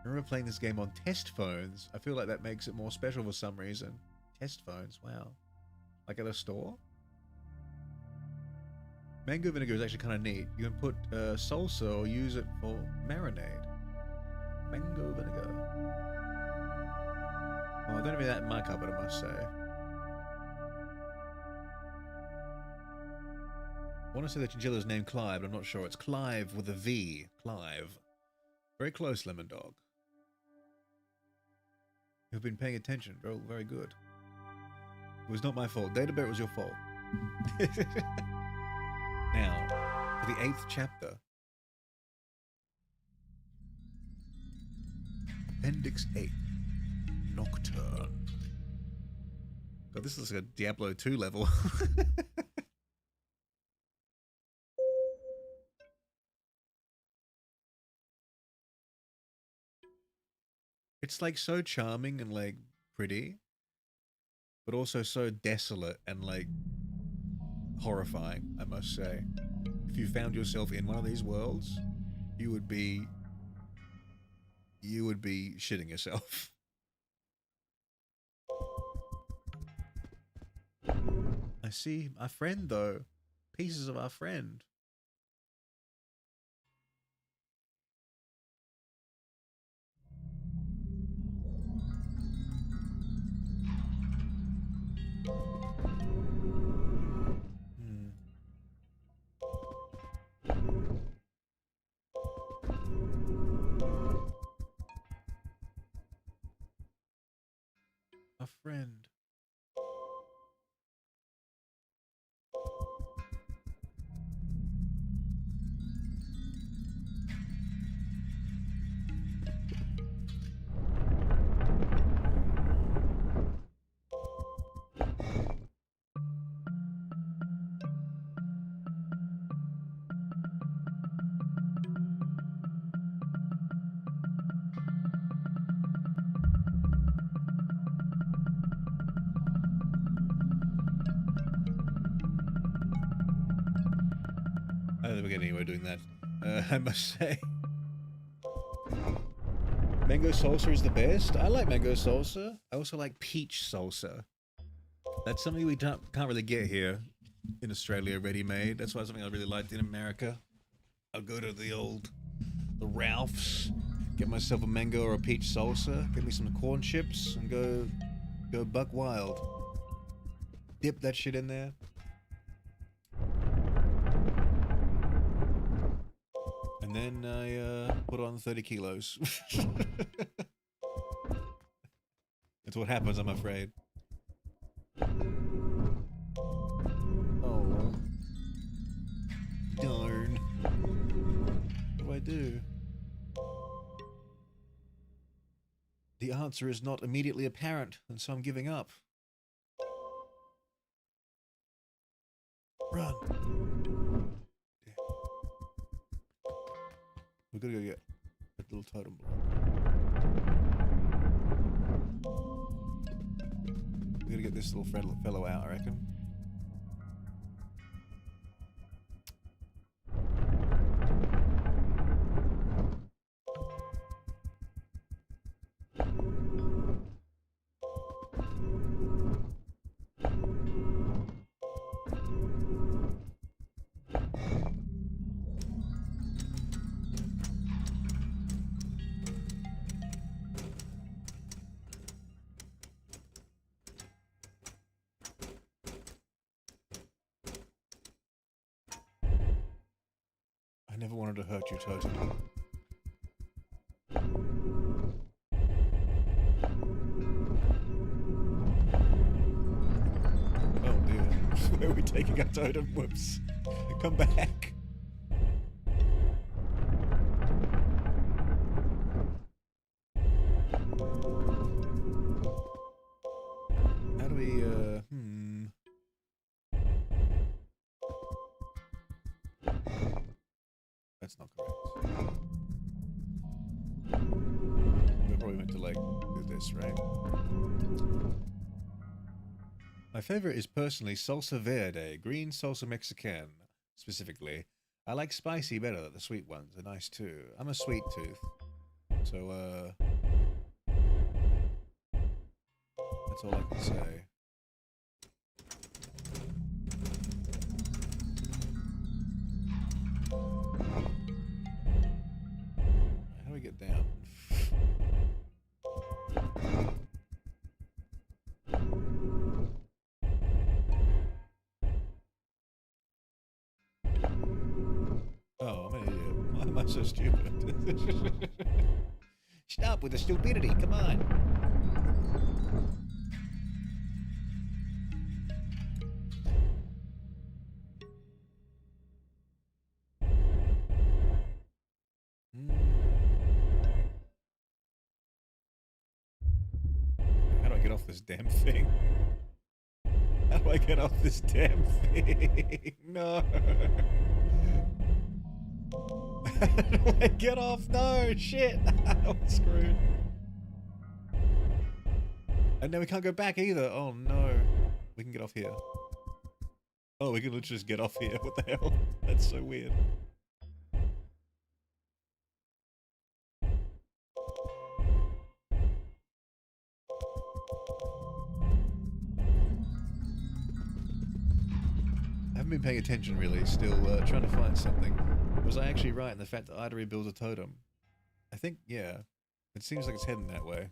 I remember playing this game on test phones. I feel like that makes it more special for some reason. Test phones, wow. Like at a store? Mango vinegar is actually kind of neat. You can put salsa or use it for marinade. Mango vinegar. Oh, I don't have that in my cupboard, I must say. I want to say that chinchilla's named Clive, but I'm not sure. It's Clive with a V. Clive. Very close, Lemon Dog. You've been paying attention. Very, very good. It was not my fault. Data Bear, it was your fault. Now, for the 8th chapter. Appendix 8. Nocturne. God, this looks like a Diablo 2 level. It's like so charming and like pretty, but also so desolate and like horrifying, I must say. If you found yourself in one of these worlds, you would be shitting yourself. I see our friend though. Pieces of our friend. A friend. never get anywhere doing that. I must say. Mango salsa is the best. I like mango salsa. I also like peach salsa. That's something we can't really get here in Australia, ready-made. That's why something I really liked in America. I'll go to the Ralph's, get myself a mango or a peach salsa, get me some corn chips, and go buck wild. Dip that shit in there. And then I put on 30 kilos. That's what happens, I'm afraid. Oh. Darn. What do I do? The answer is not immediately apparent, and so I'm giving up. Run. Yeah. We're gonna go get a little totem block. We're gonna get this little fellow out, I reckon. I never wanted to hurt you, Totem. Oh dear. Where are we taking our totem? Whoops. Come back. How do we, That's not correct. We're probably meant to, like, do this, right? My favorite is personally salsa verde, green salsa mexican, specifically. I like spicy better, the sweet ones are nice too. I'm a sweet tooth. So, that's all I can say. How do we get down? Oh, I'm an idiot. Why am I so stupid? Stop with the stupidity, come on. How do I get off this damn thing? How do I get off this damn thing? No. How do I get off? No, shit. I'm screwed. And now we can't go back either. Oh no. We can get off here. Oh, we can literally just get off here. What the hell? That's so weird. I haven't been paying attention really, still trying to find something. Was I actually right in the fact that I had to rebuild a totem? I think, yeah. It seems like it's heading that way.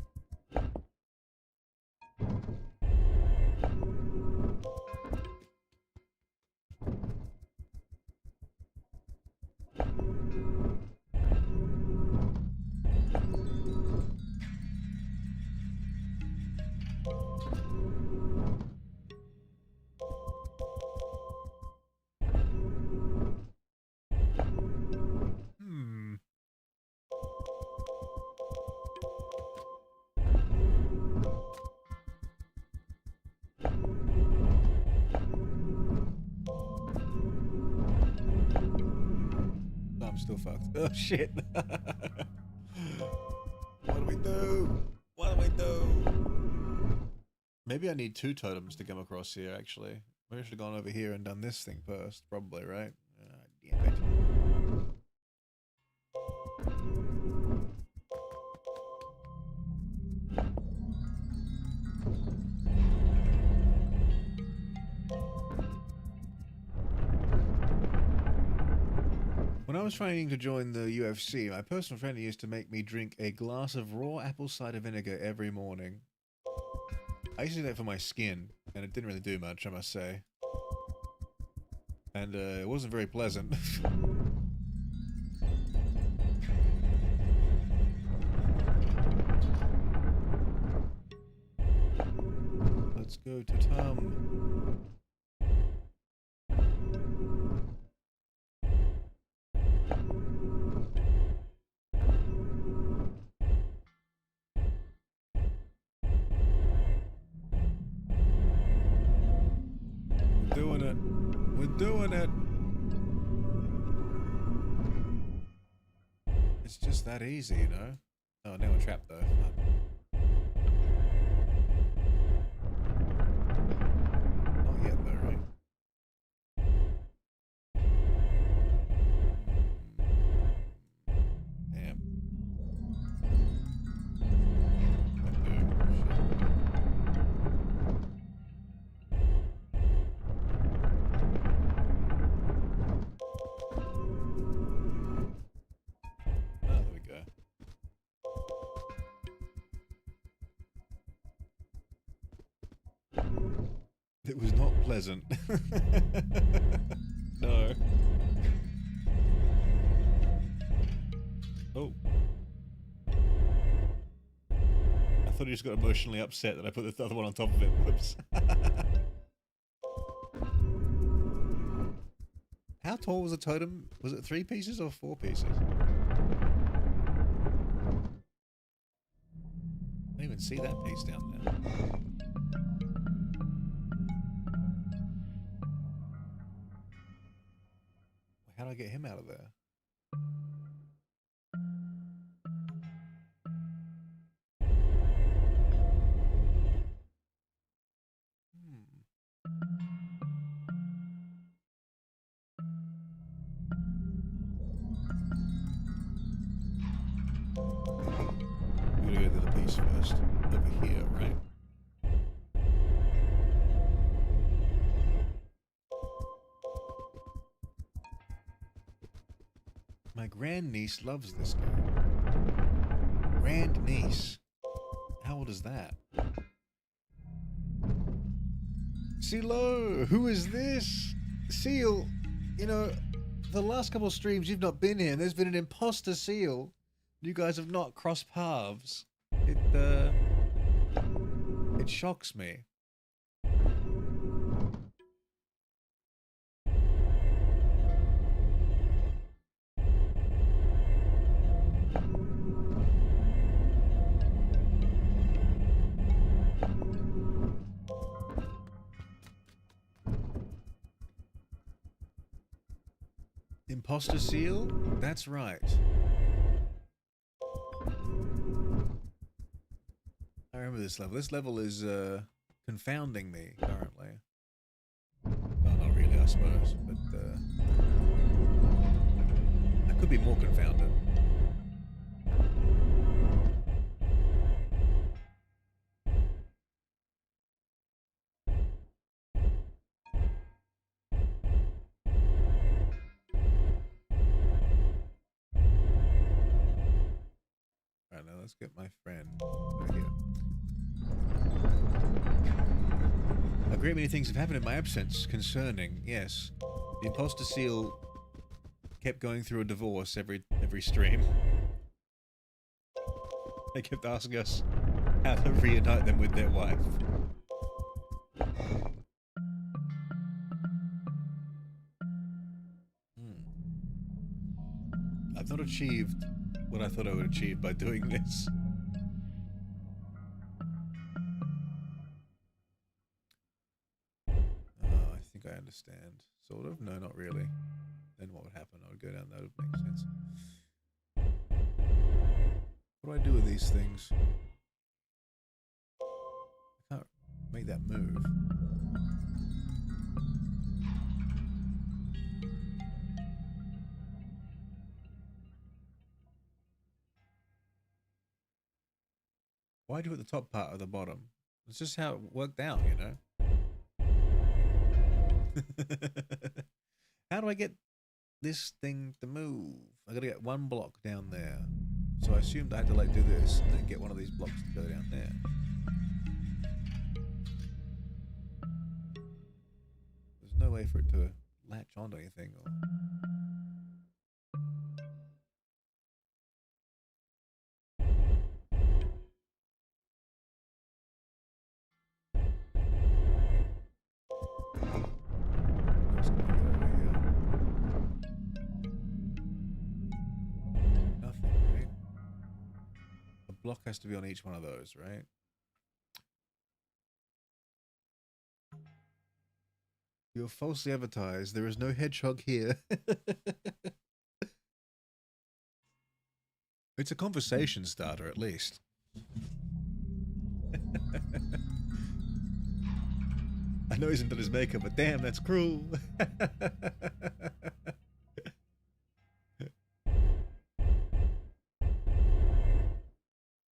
I'm still fucked. Oh shit. What do we do? What do we do? Maybe I need 2 totems to come across here, actually. Maybe I should have gone over here and done this thing first. Probably, right? Damn it. I was training to join the UFC, my personal trainer used to make me drink a glass of raw apple cider vinegar every morning. I used to do that for my skin, and it didn't really do much, I must say. And it wasn't very pleasant. Let's go to Tom. We're doing it. We're doing it. It's just that easy, you know? Oh, now we're trapped though. Not yet though, right? Damn. Oh, there we go. It was not pleasant. No. Oh. I thought he just got emotionally upset that I put the other one on top of it. Whoops. How tall was the totem? Was it 3 pieces or 4 pieces? I didn't even see that piece down there. How do I get him out of there? We gotta go to the piece first. Over here, right? My grandniece loves this game. Grandniece. How old is that? Seal, who is this? Seal, you know, the last couple of streams you've not been here, and there's been an imposter Seal. You guys have not crossed paths. It shocks me. Imposter Seal? That's right. I remember this level. This level is confounding me currently. Well, not really, I suppose, but I could be more confounded. Right, now let's get my friend over here. A great many things have happened in my absence concerning, yes. The imposter Seal kept going through a divorce every stream. They kept asking us how to reunite them with their wife. I've not achieved what I thought I would achieve by doing this. I think I understand. Sort of? No, not really. Then what would happen? I would go down, that would make sense. What do I do with these things? I can't make that move. Why do it the top part or the bottom? It's just how it worked out, you know? How do I get this thing to move. I gotta get one block down there. So I assumed I had to like do this and then get one of these blocks to go down there. There's no way for it to latch onto anything or... Nothing, right? A block has to be on each one of those, right? You're falsely advertised. There is no hedgehog here. It's a conversation starter, at least. I know he's into his makeup, but damn, that's cruel.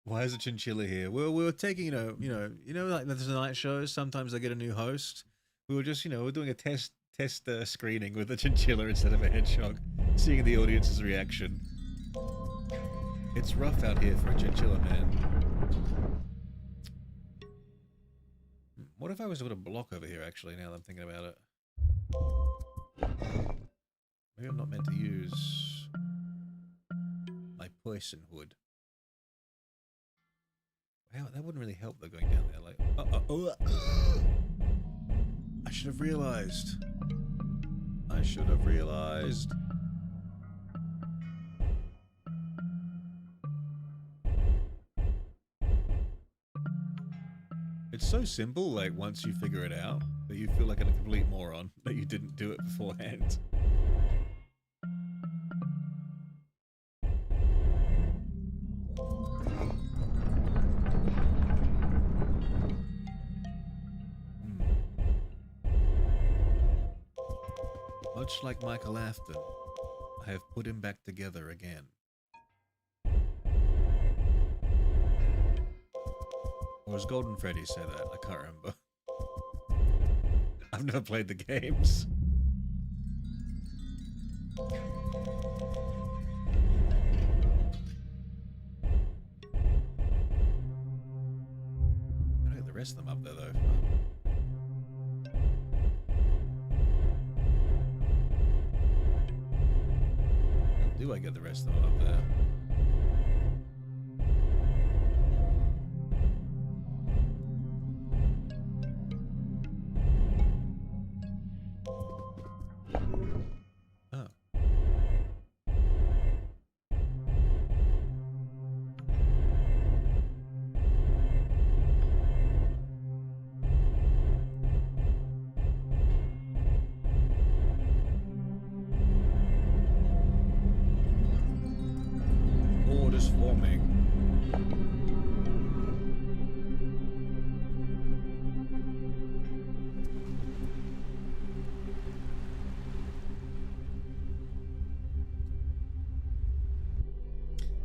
Why is a chinchilla here? Well, we were taking, like there's night shows. Sometimes they get a new host. We were just, we're doing a test screening with a chinchilla instead of a hedgehog, seeing the audience's reaction. It's rough out here for a chinchilla, man. What if I was to put a block over here, actually, now that I'm thinking about it? Maybe I'm not meant to use my poison wood. Wow, that wouldn't really help though, going down there. Like, I should have realized. I should have realized. It's so simple, like, once you figure it out, that you feel like a complete moron that you didn't do it beforehand. Much like Michael Afton, I have put him back together again. Or does Golden Freddy say that? I can't remember. I've never played the games. I don't get the rest of them up there though. How do I get the rest of them up there?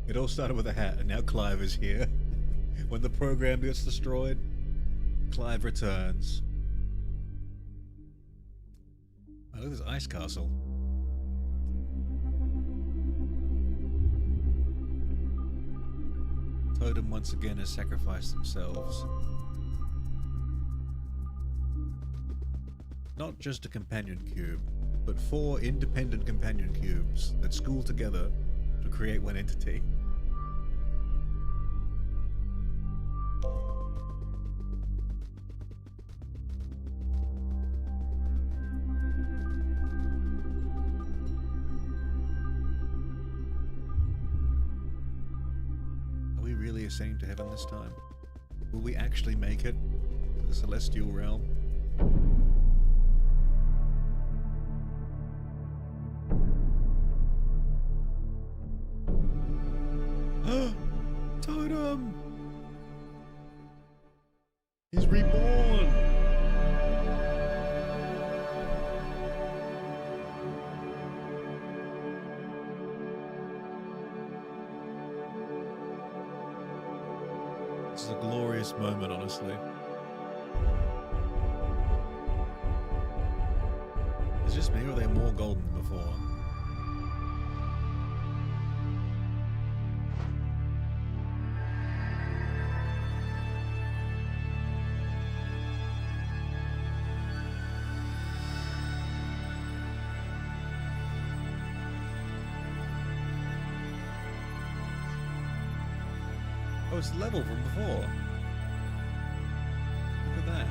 It all started with a hat, and now Clive is here. When the program gets destroyed, Clive returns. Oh, look at this ice castle. Totem once again has sacrificed themselves. Not just a companion cube, but 4 independent companion cubes that school together to create one entity. Are we really ascending to heaven this time? Will we actually make it to the celestial realm? Totem! He's reborn! This is a glorious moment, honestly. Is it just me, or are there more golden than before? Oh, it's the level from before. Look at that.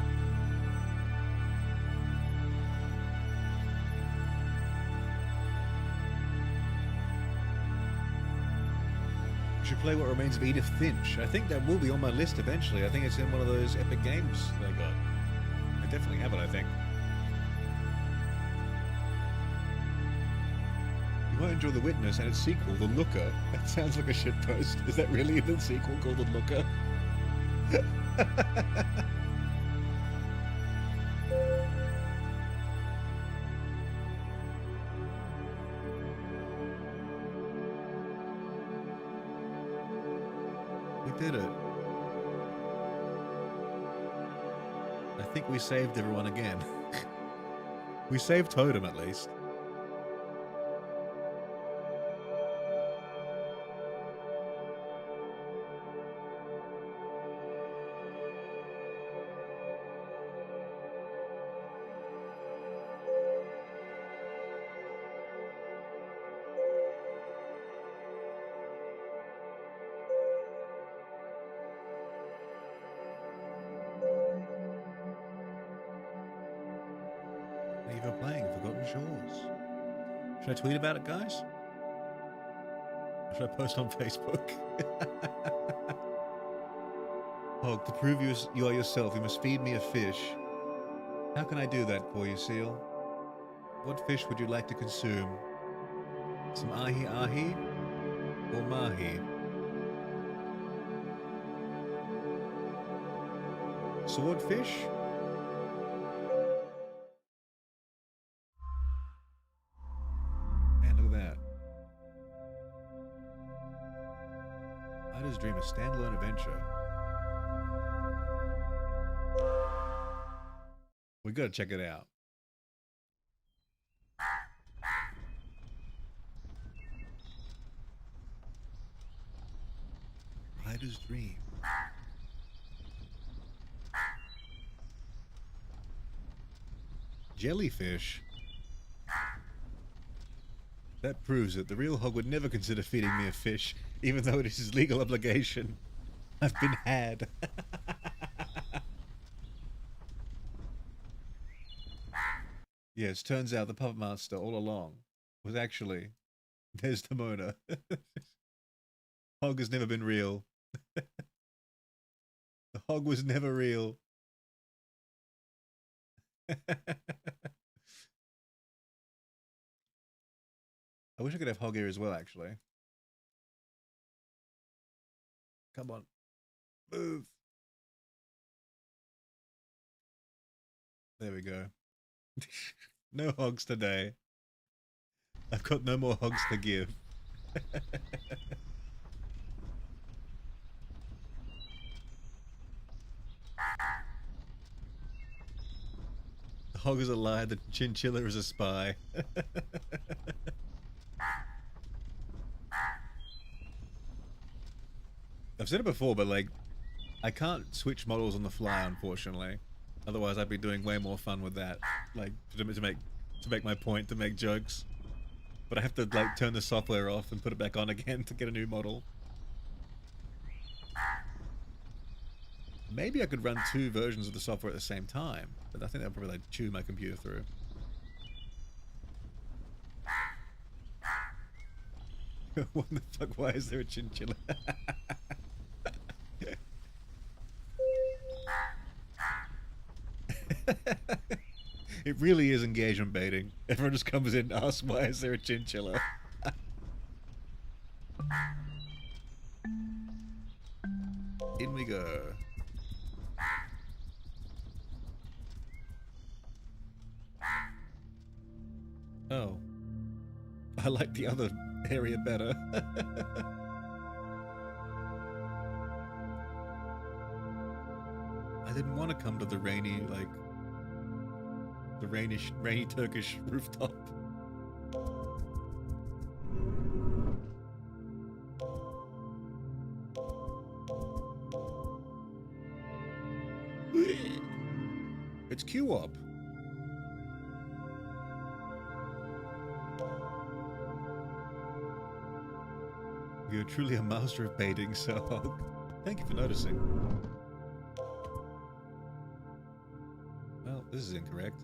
We should play What Remains of Edith Finch. I think that will be on my list eventually. I think it's in one of those epic games that I got. I definitely have it, I think. You might enjoy The Witness and its sequel, The Looker. That sounds like a shitpost. Is that really the sequel called The Looker? We did it. I think we saved everyone again. We saved Totem at least. Thank you for playing Forgotten Shores. Should I tweet about it, guys? Or should I post on Facebook? Hog, to prove you are yourself, you must feed me a fish. How can I do that for you, Seal? What fish would you like to consume? Some ahi-ahi or mahi? Swordfish? Man, look at that. Ida's Dream, a standalone adventure. We gotta check it out. Ida's Dream. Jellyfish? That proves it. The real Hog would never consider feeding me a fish, even though it is his legal obligation. I've been had. Yes, turns out the Puppet Master all along was actually Desdemona. Hog has never been real. The Hog was never real. I wish I could have Hog here as well, actually. Come on. Move. There we go. No hogs today. I've got no more hogs to give. The hog is a liar, the chinchilla is a spy. I've said it before, but like, I can't switch models on the fly, unfortunately. Otherwise, I'd be doing way more fun with that, like to make my point, to make jokes. But I have to like turn the software off and put it back on again to get a new model. Maybe I could run two versions of the software at the same time, but I think that'll probably like chew my computer through. What the fuck? Why is there a chinchilla? It really is engagement baiting. Everyone just comes in and asks, why is there a chinchilla? In we go. Oh. I like the other area better. I didn't want to come to the rainy, like, the rainy Turkish rooftop. It's Q-Op. You're truly a master of baiting, so Thank you for noticing. Well, this is incorrect.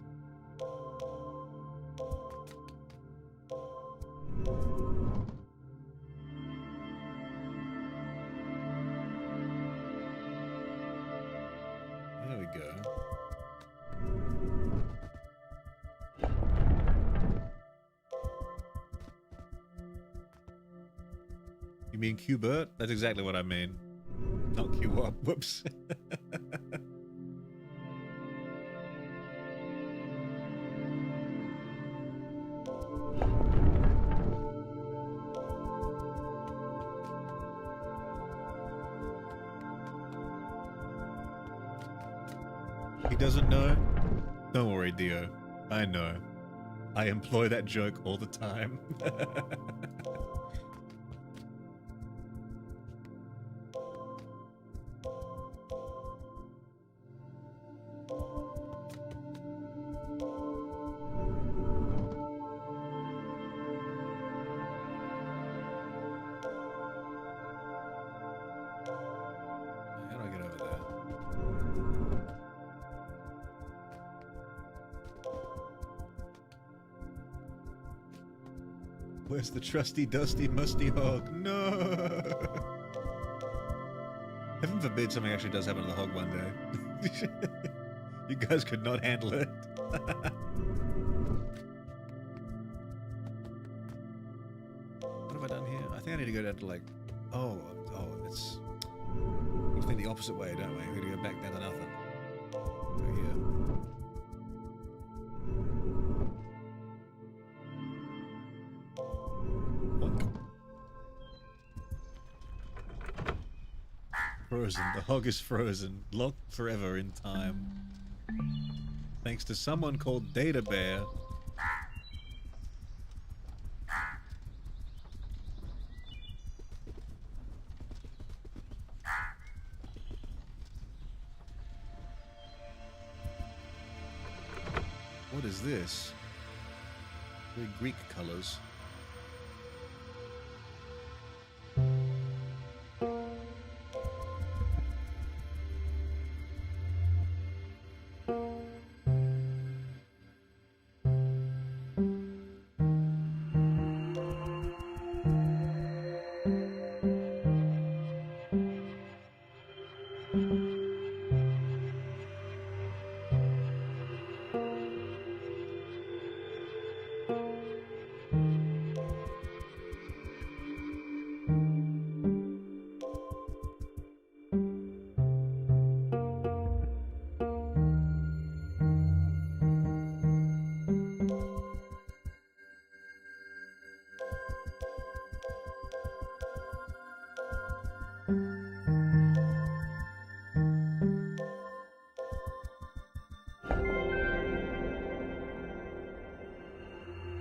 There we go. You mean Qbert? That's exactly what I mean. Not Qwop. Whoops. He doesn't know? Don't worry, Dio. I know. I employ that joke all the time. How do I get over there? Where's the trusty, dusty, musty hog? No! Heaven forbid something actually does happen to the hog one day. You guys could not handle it. What have I done here? I think I need to go down to like... Oh, it's... We think the opposite way, don't we? We're gonna go back down to nothing. Go here. Frozen. The hog is frozen. Locked forever in time. Thanks to someone called Data Bear. What is this? Very Greek colors.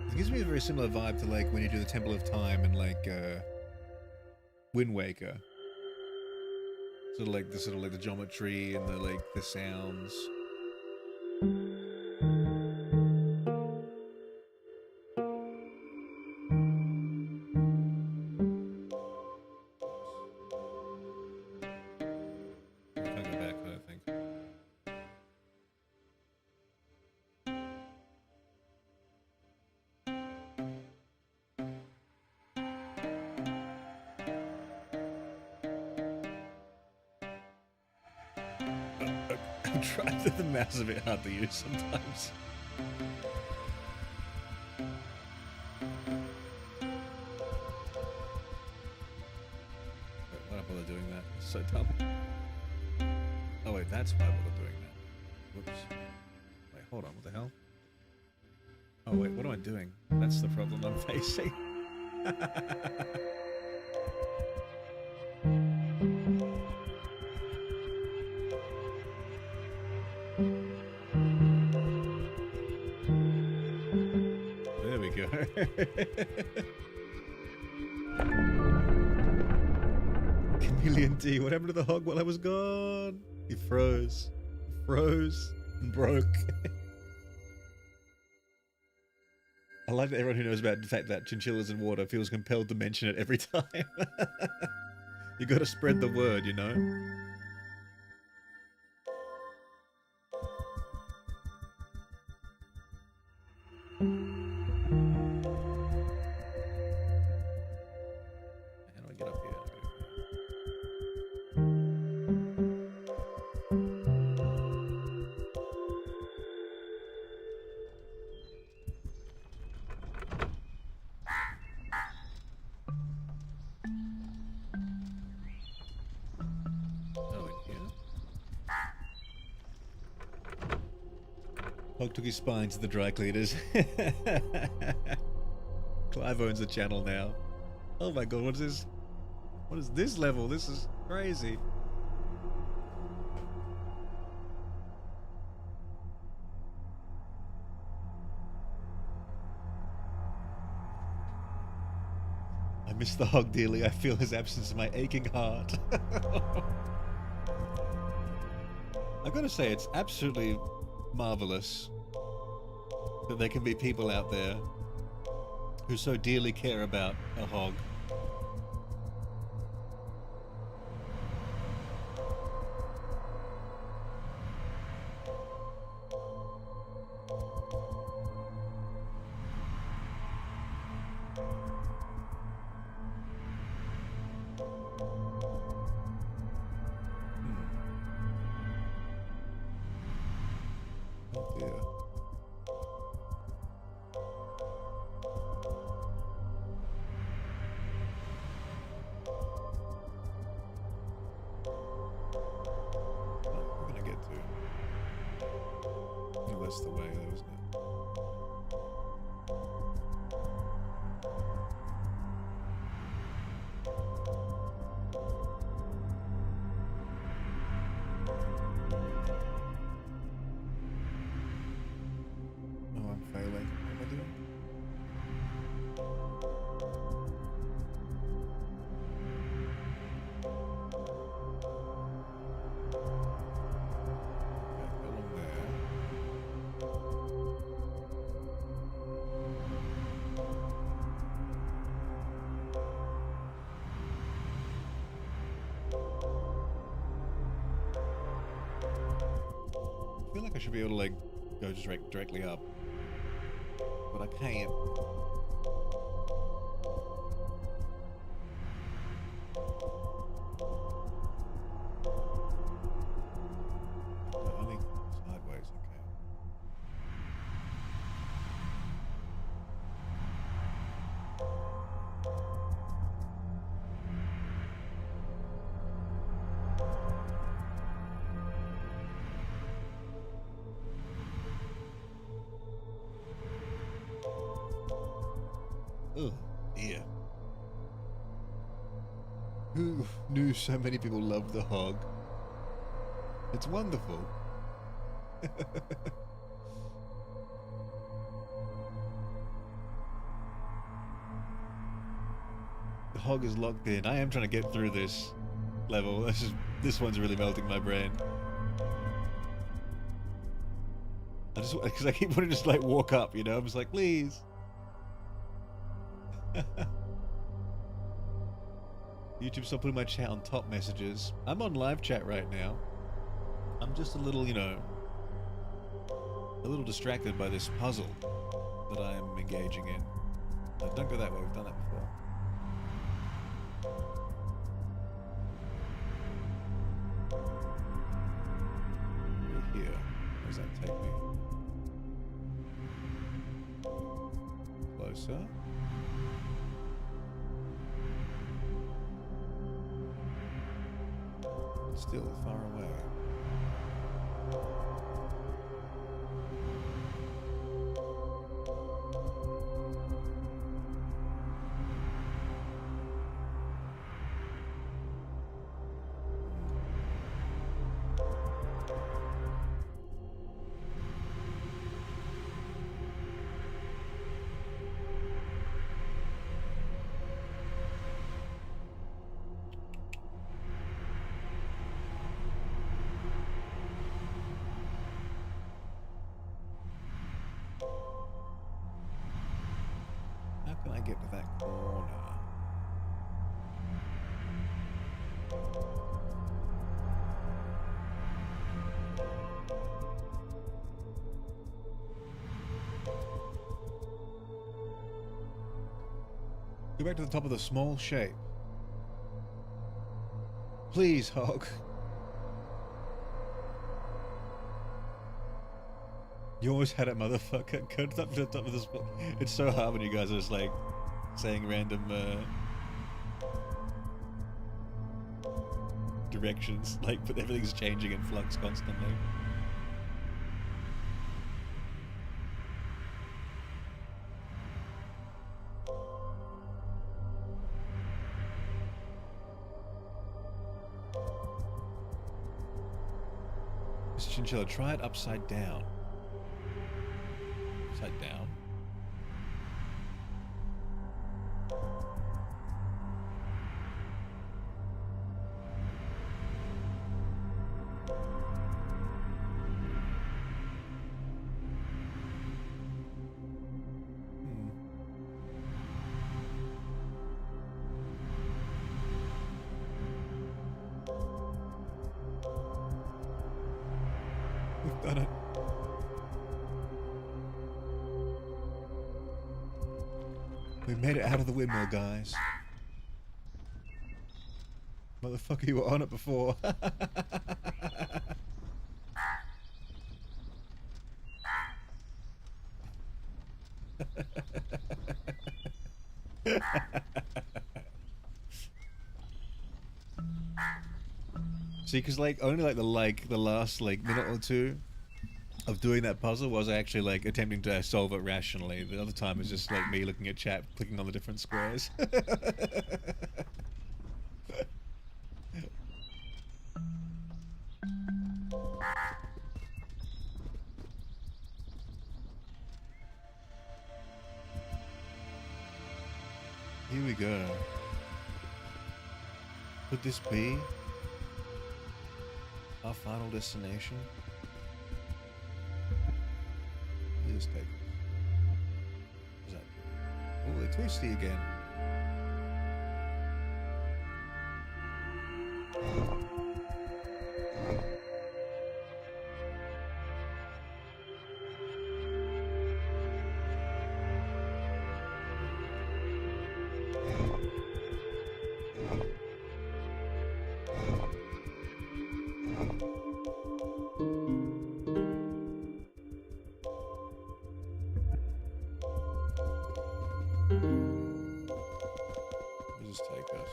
It gives me a very similar vibe to like when you do the Temple of Time and like Wind Waker. Sort of like the geometry and the sounds. I can't go back, I don't think. I'm trying to, the mouse is a bit hard to use sometimes. Wait, why not bother doing that? It's so dumb. Oh wait, that's why I bother doing that. Whoops. Wait, hold on, what the hell? Oh wait, what am I doing? That's the problem I'm facing. There we go. Chameleon D, what happened to the hog while I was gone? He froze. Froze and broke. I like that everyone who knows about the fact that chinchillas in water feels compelled to mention it every time. You got to spread the word, you know. How do I get up here? Oh, in here. Hog took his spine to the dry cleaners. Clive owns the channel now. Oh my god, what is this? What is this level? This is crazy. I miss the hog dearly. I feel his absence in my aching heart. I gotta say, it's absolutely marvelous that there can be people out there who so dearly care about a hog. Oh dear. What we're gonna get to? Oh, that's the way, though, isn't it? Oh, I'm failing. What am I doing? Okay, go along there. I feel like I should be able to, like, go just directly up. But I can't. Only sideways, okay. Oh, dear. Who knew so many people loved the hog? It's wonderful. The hog is locked in. I am trying to get through this level. This one's really melting my brain. Because I keep wanting to just like walk up, you know? I'm just like, please. YouTube, stop putting my chat on top messages. I'm on live chat right now. I'm just a little, you know, a little distracted by this puzzle that I am engaging in. Don't go that way, we've done that before. We're here. Where does that take me? Closer. Still far away. How can I get to that corner? Go back to the top of the small shape. Please, Hog. You always had it, motherfucker. Go up to the top of the small... It's so hard when you guys are just like saying random directions, like, but everything's changing in flux constantly. Mr. Chinchilla, try it upside down. Upside down. We've done it. We made it out of the windmill, guys. Motherfucker, you were on it before. See, because like only like the last like minute or two of doing that puzzle was actually like attempting to solve it rationally. The other time was just like me looking at chat, clicking on the different squares. Here we go. Could this be our final destination? Please take us. What is that? Oh, they're twisty again. Just take us.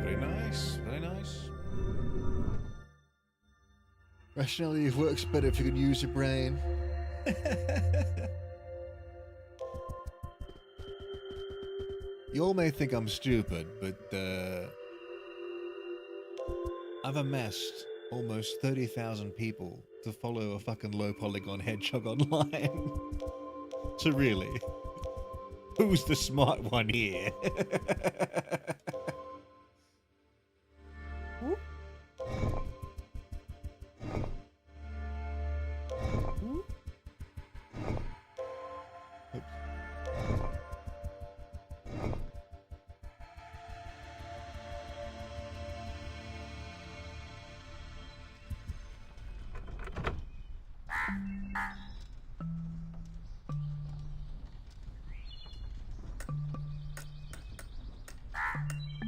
Very nice, very nice. Rationality works better if you can use your brain. You all may think I'm stupid, but I've amassed almost 30,000 people to follow a fucking low polygon hedgehog online. So really, who's the smart one here? Whoop. Whoop. Oops.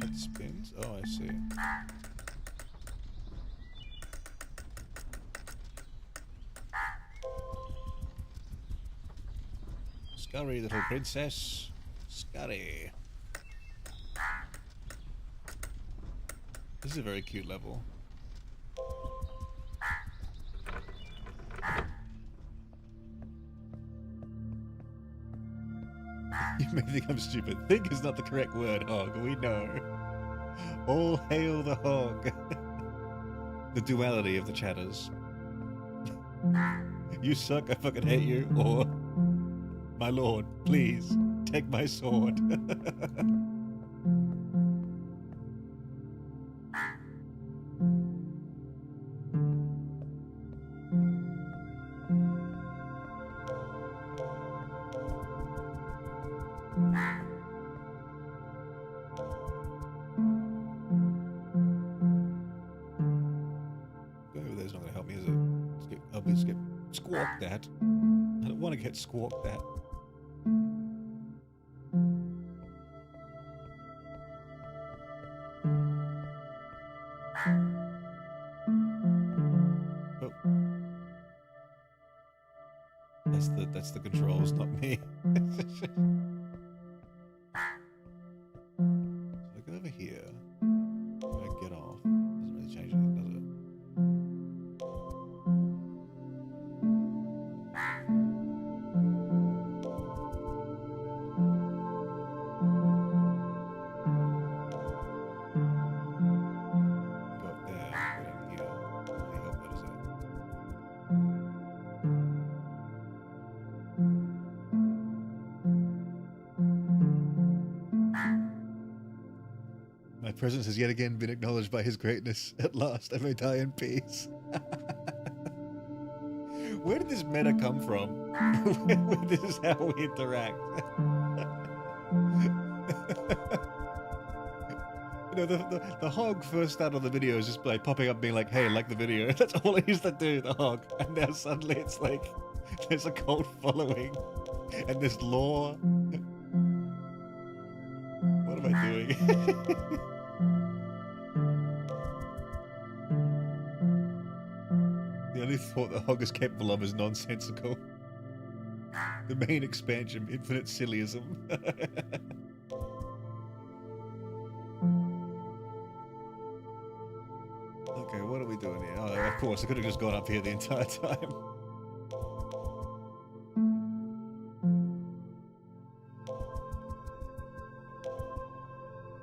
It spins? Oh, I see. Scurry, little princess. Scurry. This is a very cute level. You may think I'm stupid. Think is not the correct word, Hog. We know. All hail the Hog. The duality of the chatters. You suck, I fucking hate you. Or, my lord, please, take my sword. Go. squawked at. I don't want to get squawked at. Oh. That's the controls, not me. So I go over here. I get off. Doesn't really change anything, does it? Go up there, get in here. Doesn't really help that, is it? My presence has yet again been acknowledged by his greatness. At last, I may die in peace. Where did this meta come from? This is how we interact. You know, the hog first started on the video is just like popping up being like, hey, like the video. That's all it used to do, the hog. And now suddenly it's like, there's a cult following. And there's lore. What am I doing? The only thought the hog is capable of is nonsensical. The main expansion, infinite sillyism. Okay, what are we doing here? Oh, of course, I could have just gone up here the entire time.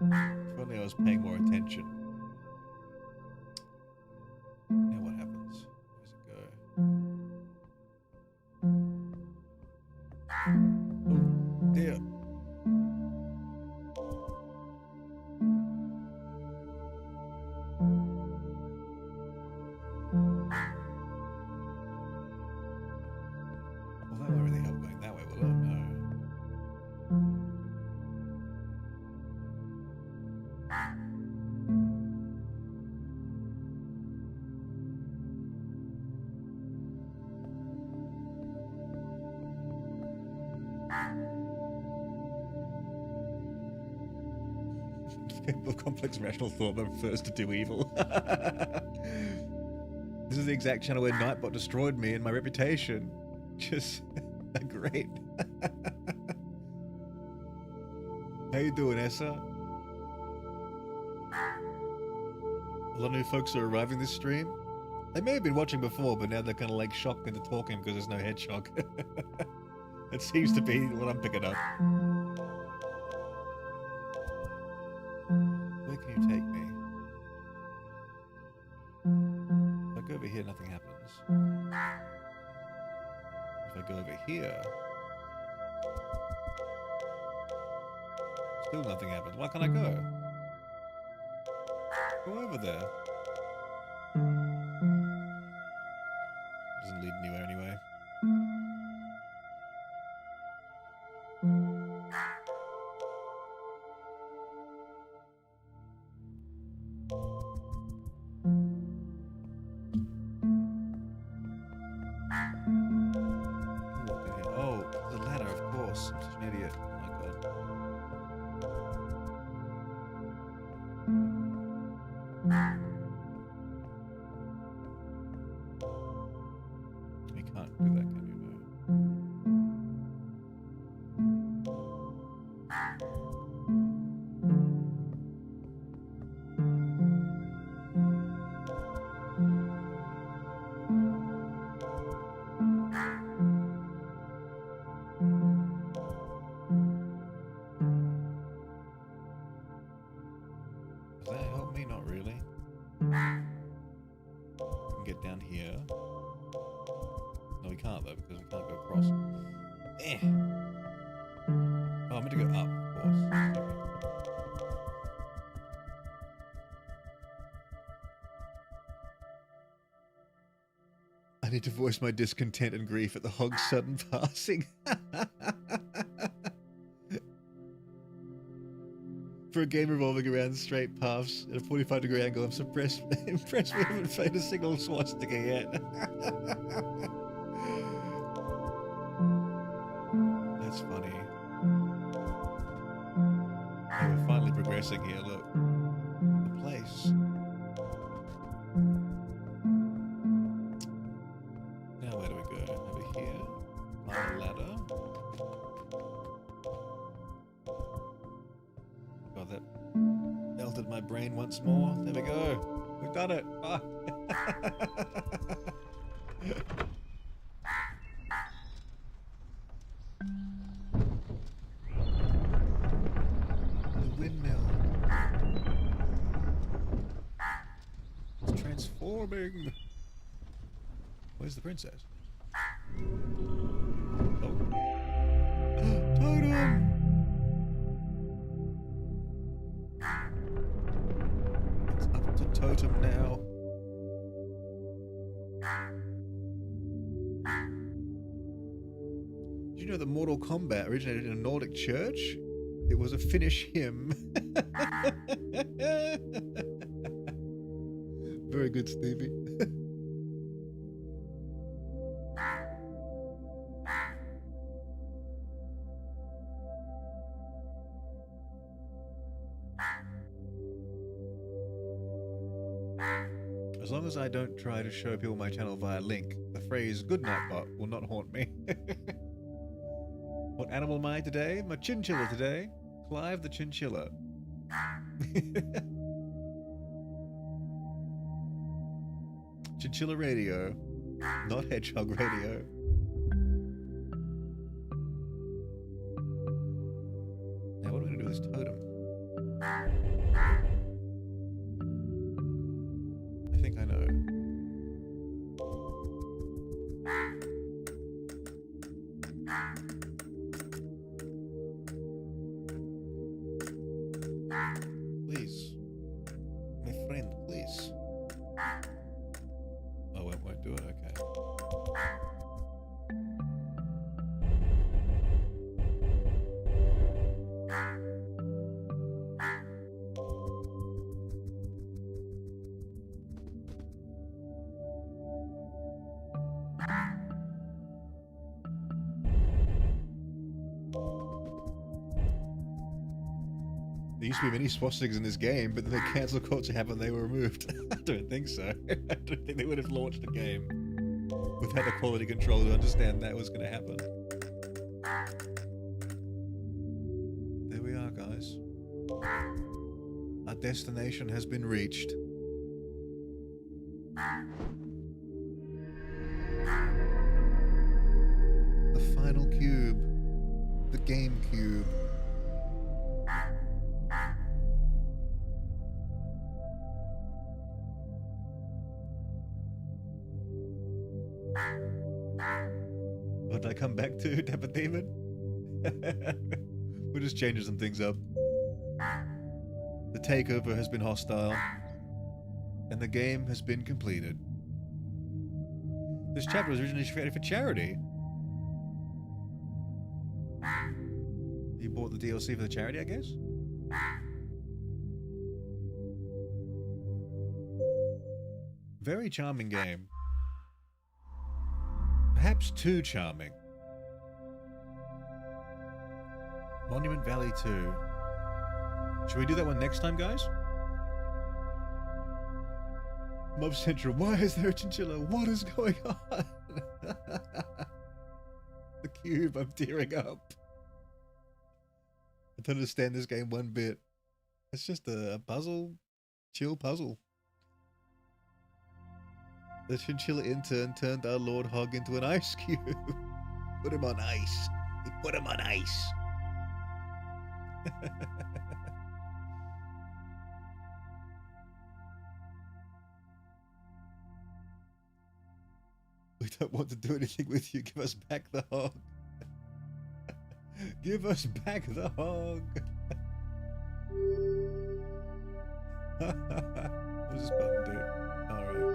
If only I was paying more attention. Now what happens? Where's it go? Oh, dear. Well, that won't really help going that way, will it? No. Capable of complex rational thought that prefers to do evil. This is the exact channel where Nightbot destroyed me and my reputation. Just great. How you doing, Essa? A lot of new folks are arriving this stream. They may have been watching before, but now they're kind of like shocked into talking because there's no hedgehog. It seems to be what I'm picking up. Where can you take me? If I go over here, nothing happens. If I go over here, still nothing happens. Why can't I go? Go over there. Doesn't lead anywhere anyway. Oh, the ladder, of course. I'm such an idiot. Oh my god. You can't do that, can you? Does that help me? Not really. I can get down here. No, we can't though, because we can't go across. Eh. Oh, I'm meant to go up, of course. I need to voice my discontent and grief at the hog's sudden passing. For a game revolving around straight paths at a 45-degree angle, I'm impressed we haven't found a single swastika yet. embarrassing here. Look, the place. Now where do we go? Over here. Climb a ladder. God, that melted my brain once more. There we go. We've done it. Ah. The windmill. It's transforming. Where's the princess? Oh. Totem! It's up to Totem now. Did you know that Mortal Kombat originated in a Nordic church? It was a Finnish hymn. Very good, Stevie. As long as I don't try to show people my channel via link, the phrase "goodnight bot" will not haunt me. What animal am I today? My chinchilla today. Clive the chinchilla. Chinchilla radio, not hedgehog radio. Now what are we gonna do with this totem? I think I know. Please. My friend, please. Oh, it won't do it? Okay. There used to be many swastikas in this game, but then the cancel culture happened and they were removed. I don't think so. I don't think they would have launched a game without the quality control to understand that was going to happen. There we are, guys. Our destination has been reached. The final cube. The game cube. What did I come back to, Dapper Demon? We're just changing some things up. The takeover has been hostile, and the game has been completed. This chapter was originally created for charity. You bought the DLC for the charity, I guess? Very charming game. Perhaps too charming. Monument Valley 2. Should we do that one next time, guys? Mob Central, why is there a chinchilla? What is going on? The cube, I'm tearing up. I don't understand this game one bit. It's just a puzzle, chill puzzle. The chinchilla intern turned our Lord Hog into an ice cube. Put him on ice. He put him on ice. We don't want to do anything with you. Give us back the hog. Give us back the hog. What does this button do? Alright.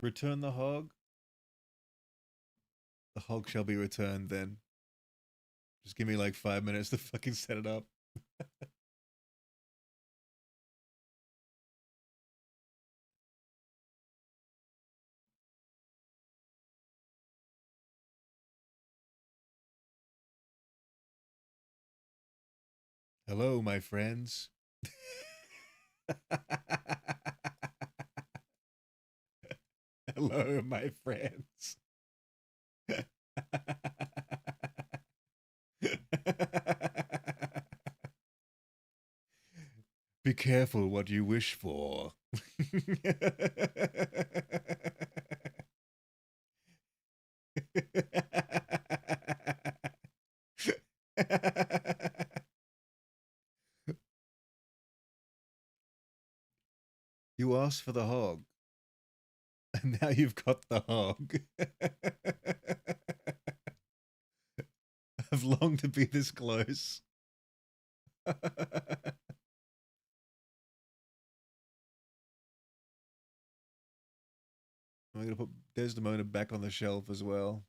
Return the hog. The hog shall be returned then. Just give me like 5 minutes to fucking set it up. Hello, my friends. Hello, my friends. Be careful what you wish for. You asked for the hog, and now you've got the hog. I've longed to be this close. I'm going to put Desdemona back on the shelf as well.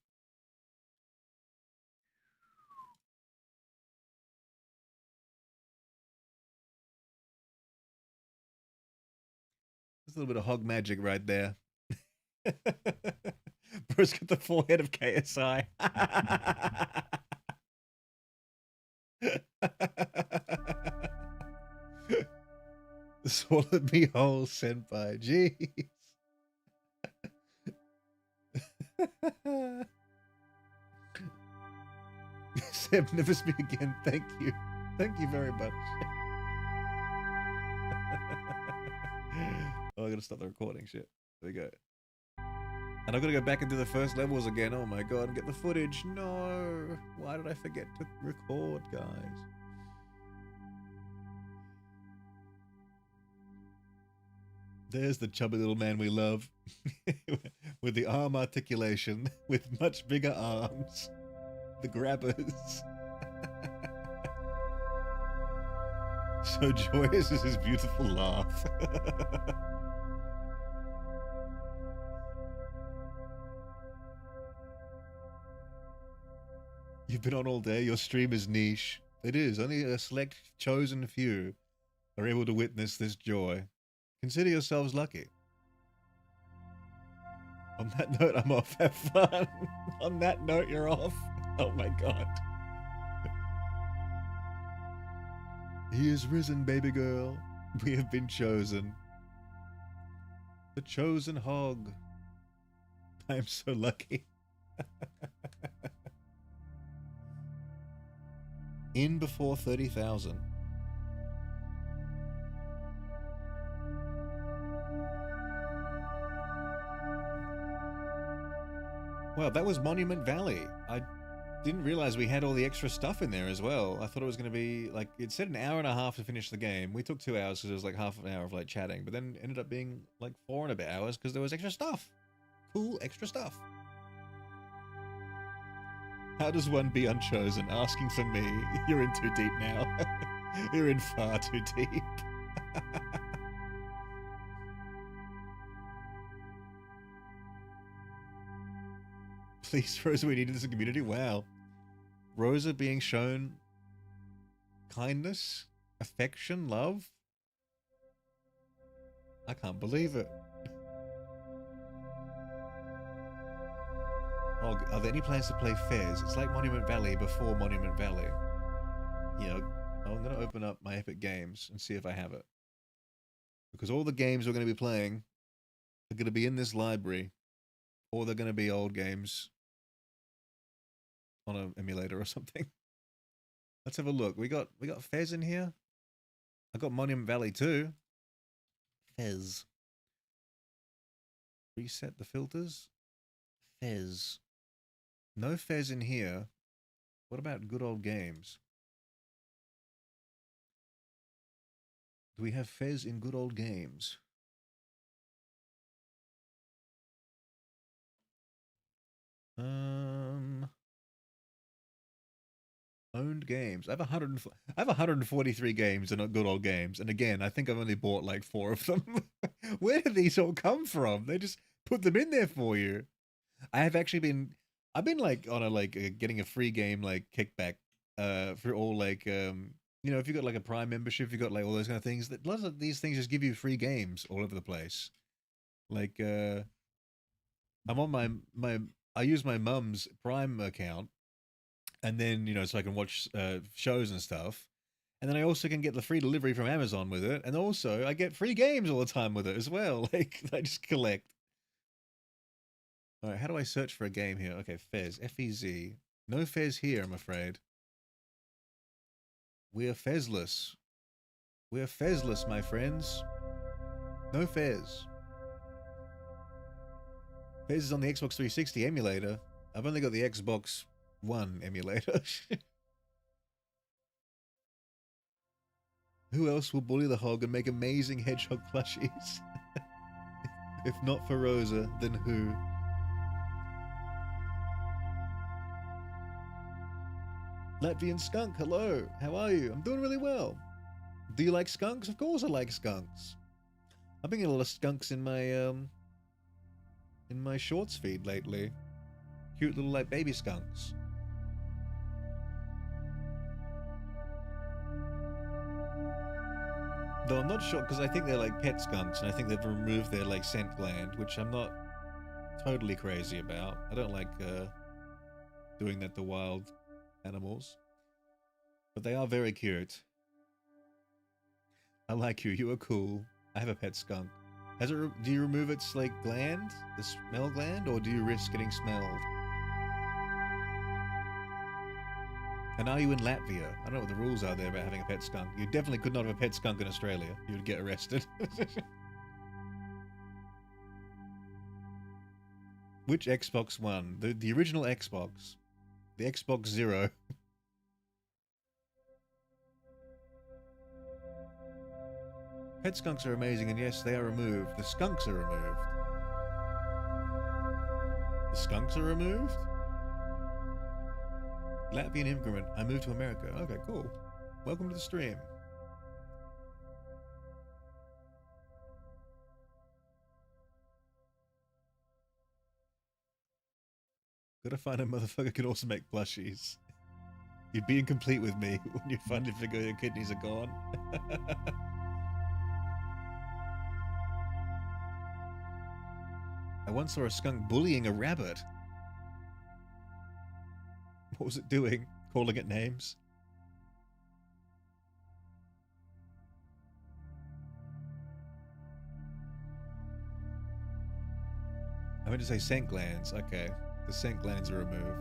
There's a little bit of hog magic right there. Bro's got the forehead of KSI. Swallowed me whole, senpai. Jeez. Seb, never speak again. Thank you. Thank you very much. Oh, I gotta stop the recording shit. There we go. And I've got to go back into the first levels again. Oh my god, and get the footage. No. Why did I forget to record, guys? There's the chubby little man we love. With the arm articulation, with much bigger arms. The grabbers. So joyous is his beautiful laugh. You've been on all day. Your stream is niche. It is. Only a select chosen few are able to witness this joy. Consider yourselves lucky. On that note, I'm off. Have fun. On that note, you're off. Oh my god. He is risen, baby girl. We have been chosen. The chosen hog. I am so lucky. In before 30,000. Well, that was Monument Valley. I didn't realize we had all the extra stuff in there as well. I thought it was going to be like, it said an hour and a half to finish the game. We took 2 hours because it was like half an hour of like chatting, but then ended up being like 4 and a bit hours because there was extra stuff. Cool extra stuff. How does one be unchosen? Asking for me. You're in too deep now. You're in far too deep. Please, Rosa, we need this community. Wow. Rosa being shown kindness, affection, love. I can't believe it. Oh, are there any plans to play Fez? It's like Monument Valley before Monument Valley. You know, I'm going to open up my Epic Games and see if I have it. Because all the games we're going to be playing are going to be in this library, or they're going to be old games on an emulator or something. Let's have a look. We got Fez in here. I got Monument Valley too. Fez. Reset the filters. Fez. No Fez in here. What about good old games? Do we have Fez in good old games? Owned games. I have 143 games and good old games. And again, I think I've only bought like 4 of them. Where did these all come from? They just put them in there for you. I've been like on a getting a free game like kickback for all like you know, if you got like a Prime membership, you got like all those kind of things. That lots of these things just give you free games all over the place. Like I'm on my I use my mum's Prime account, and then you know, so I can watch shows and stuff. And then I also can get the free delivery from Amazon with it, and also I get free games all the time with it as well. Like, I just collect. Alright, how do I search for a game here? Okay, Fez. F-E-Z. No Fez here, I'm afraid. We are Fezless. We are Fezless, my friends. No Fez. Fez is on the Xbox 360 emulator. I've only got the Xbox One emulator. Who else will bully the hog and make amazing hedgehog plushies? If not for Rosa, then who? Latvian skunk, hello. How are you? I'm doing really well. Do you like skunks? Of course I like skunks. I've been getting a lot of skunks in my shorts feed lately. Cute little like baby skunks. Though I'm not sure, because I think they're like pet skunks, and I think they've removed their like scent gland, which I'm not totally crazy about. I don't like doing that to wild animals, but they are very cute. I like you. You are cool. I have a pet skunk. Has it? Do you remove its like gland, the smell gland, or do you risk getting smelled? And are you in Latvia? I don't know what the rules are there about having a pet skunk. You definitely could not have a pet skunk in Australia. You would get arrested. Which Xbox One? The original Xbox. The Xbox Zero. Pet skunks are amazing, and yes, they are removed. The skunks are removed. The skunks are removed? Latvian immigrant. I moved to America. Okay, cool. Welcome to the stream. Gotta find a motherfucker who can also make plushies. You'd be incomplete with me when you finally figure your kidneys are gone. I once saw a skunk bullying a rabbit. What was it doing? Calling it names? I meant to say scent glands. Okay. The scent glands are removed.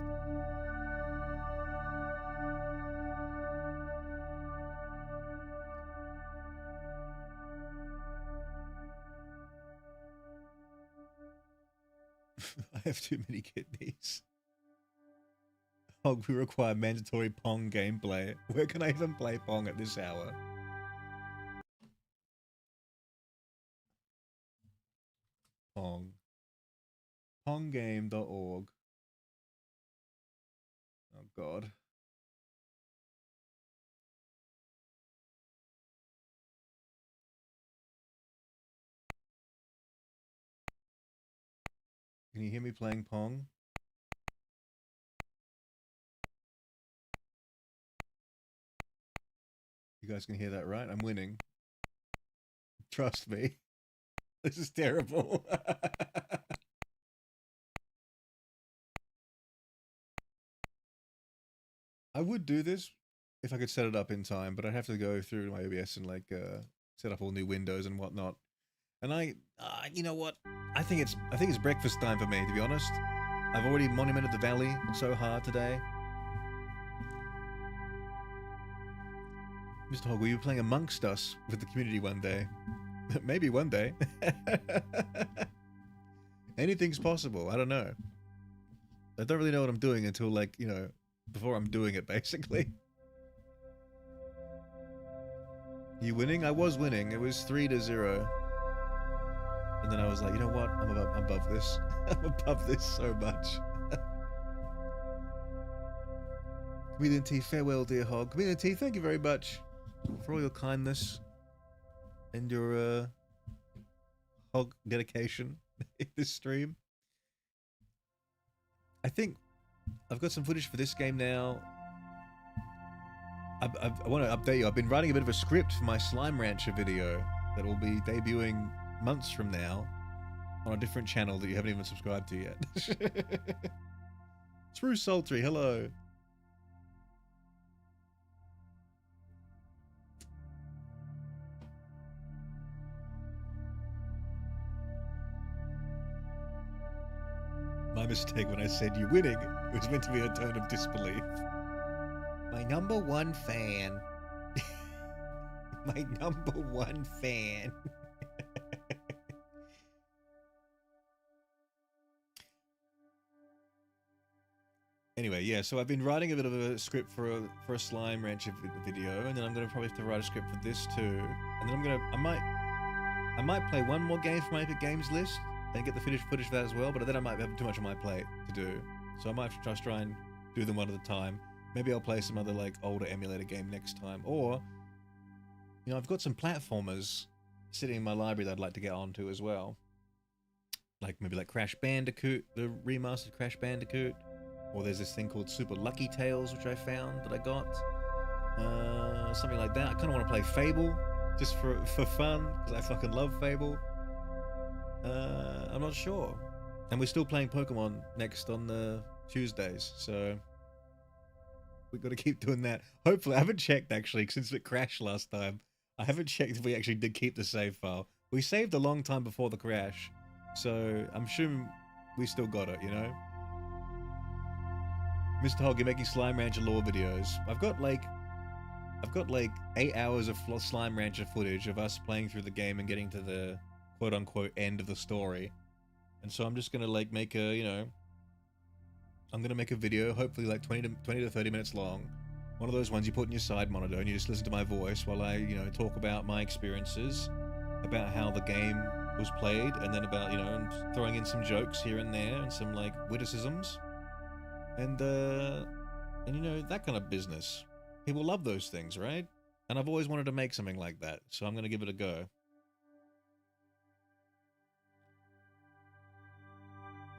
I have too many kidneys. We require mandatory Pong gameplay. Where can I even play Pong at this hour? Pong. Ponggame.org. Oh god. Can you hear me playing Pong? You guys can hear that, right? I'm winning. Trust me. This is terrible. I would do this if I could set it up in time, but I'd have to go through my OBS and like set up all new windows and whatnot. And you know what? I think it's breakfast time for me, to be honest. I've already monumented the valley so hard today. Mr. Hogg, will you be playing amongst us with the community one day? Maybe one day. Anything's possible. I don't know. I don't really know what I'm doing until, like, you know, before I'm doing it, basically. You winning? I was winning. It was 3-0. And then I was like, you know what? I'm above this. I'm above this so much. Comedian T, farewell, dear Hog. Comedian T, thank you very much for all your kindness and your hog dedication in this stream. I think I've got some footage for this game now. I want to update you. I've been writing a bit of a script for my Slime Rancher video that will be debuting months from now on a different channel that you haven't even subscribed to yet. True Sultry, hello. My mistake when I said you winning. It was meant to be a tone of disbelief. My number one fan. My number one fan. Anyway, yeah, so I've been writing a bit of a script for a Slime Rancher video, and then I'm gonna probably have to write a script for this too. And then I might play one more game for my Epic Games list and get the finished footage for that as well, but then I might have too much on my plate to do. So I might have to just try and do them one at a time. Maybe I'll play some other like older emulator game next time. Or, you know, I've got some platformers sitting in my library that I'd like to get onto as well. Like maybe like Crash Bandicoot, the remastered Crash Bandicoot. Or there's this thing called Super Lucky Tales, which I found that I got. Something like that. I kind of want to play Fable, just for fun, because I fucking love Fable. I'm not sure. And we're still playing Pokemon next on the Tuesdays, so we've got to keep doing that. Hopefully, I haven't checked actually, since it crashed last time. I haven't checked if we actually did keep the save file. We saved a long time before the crash, so I'm sure we still got it, you know? Mr. Hogg, you're making Slime Rancher lore videos. I've got like 8 hours of Slime Rancher footage of us playing through the game and getting to the quote-unquote end of the story. And so I'm just gonna like make a, you know, I'm gonna make a video, hopefully like 20 to 30 minutes long. One of those ones you put in your side monitor and you just listen to my voice while I, you know, talk about my experiences, about how the game was played, and then about, you know, and throwing in some jokes here and there and some like witticisms. And you know, that kind of business. People love those things, right? And I've always wanted to make something like that, so I'm gonna give it a go.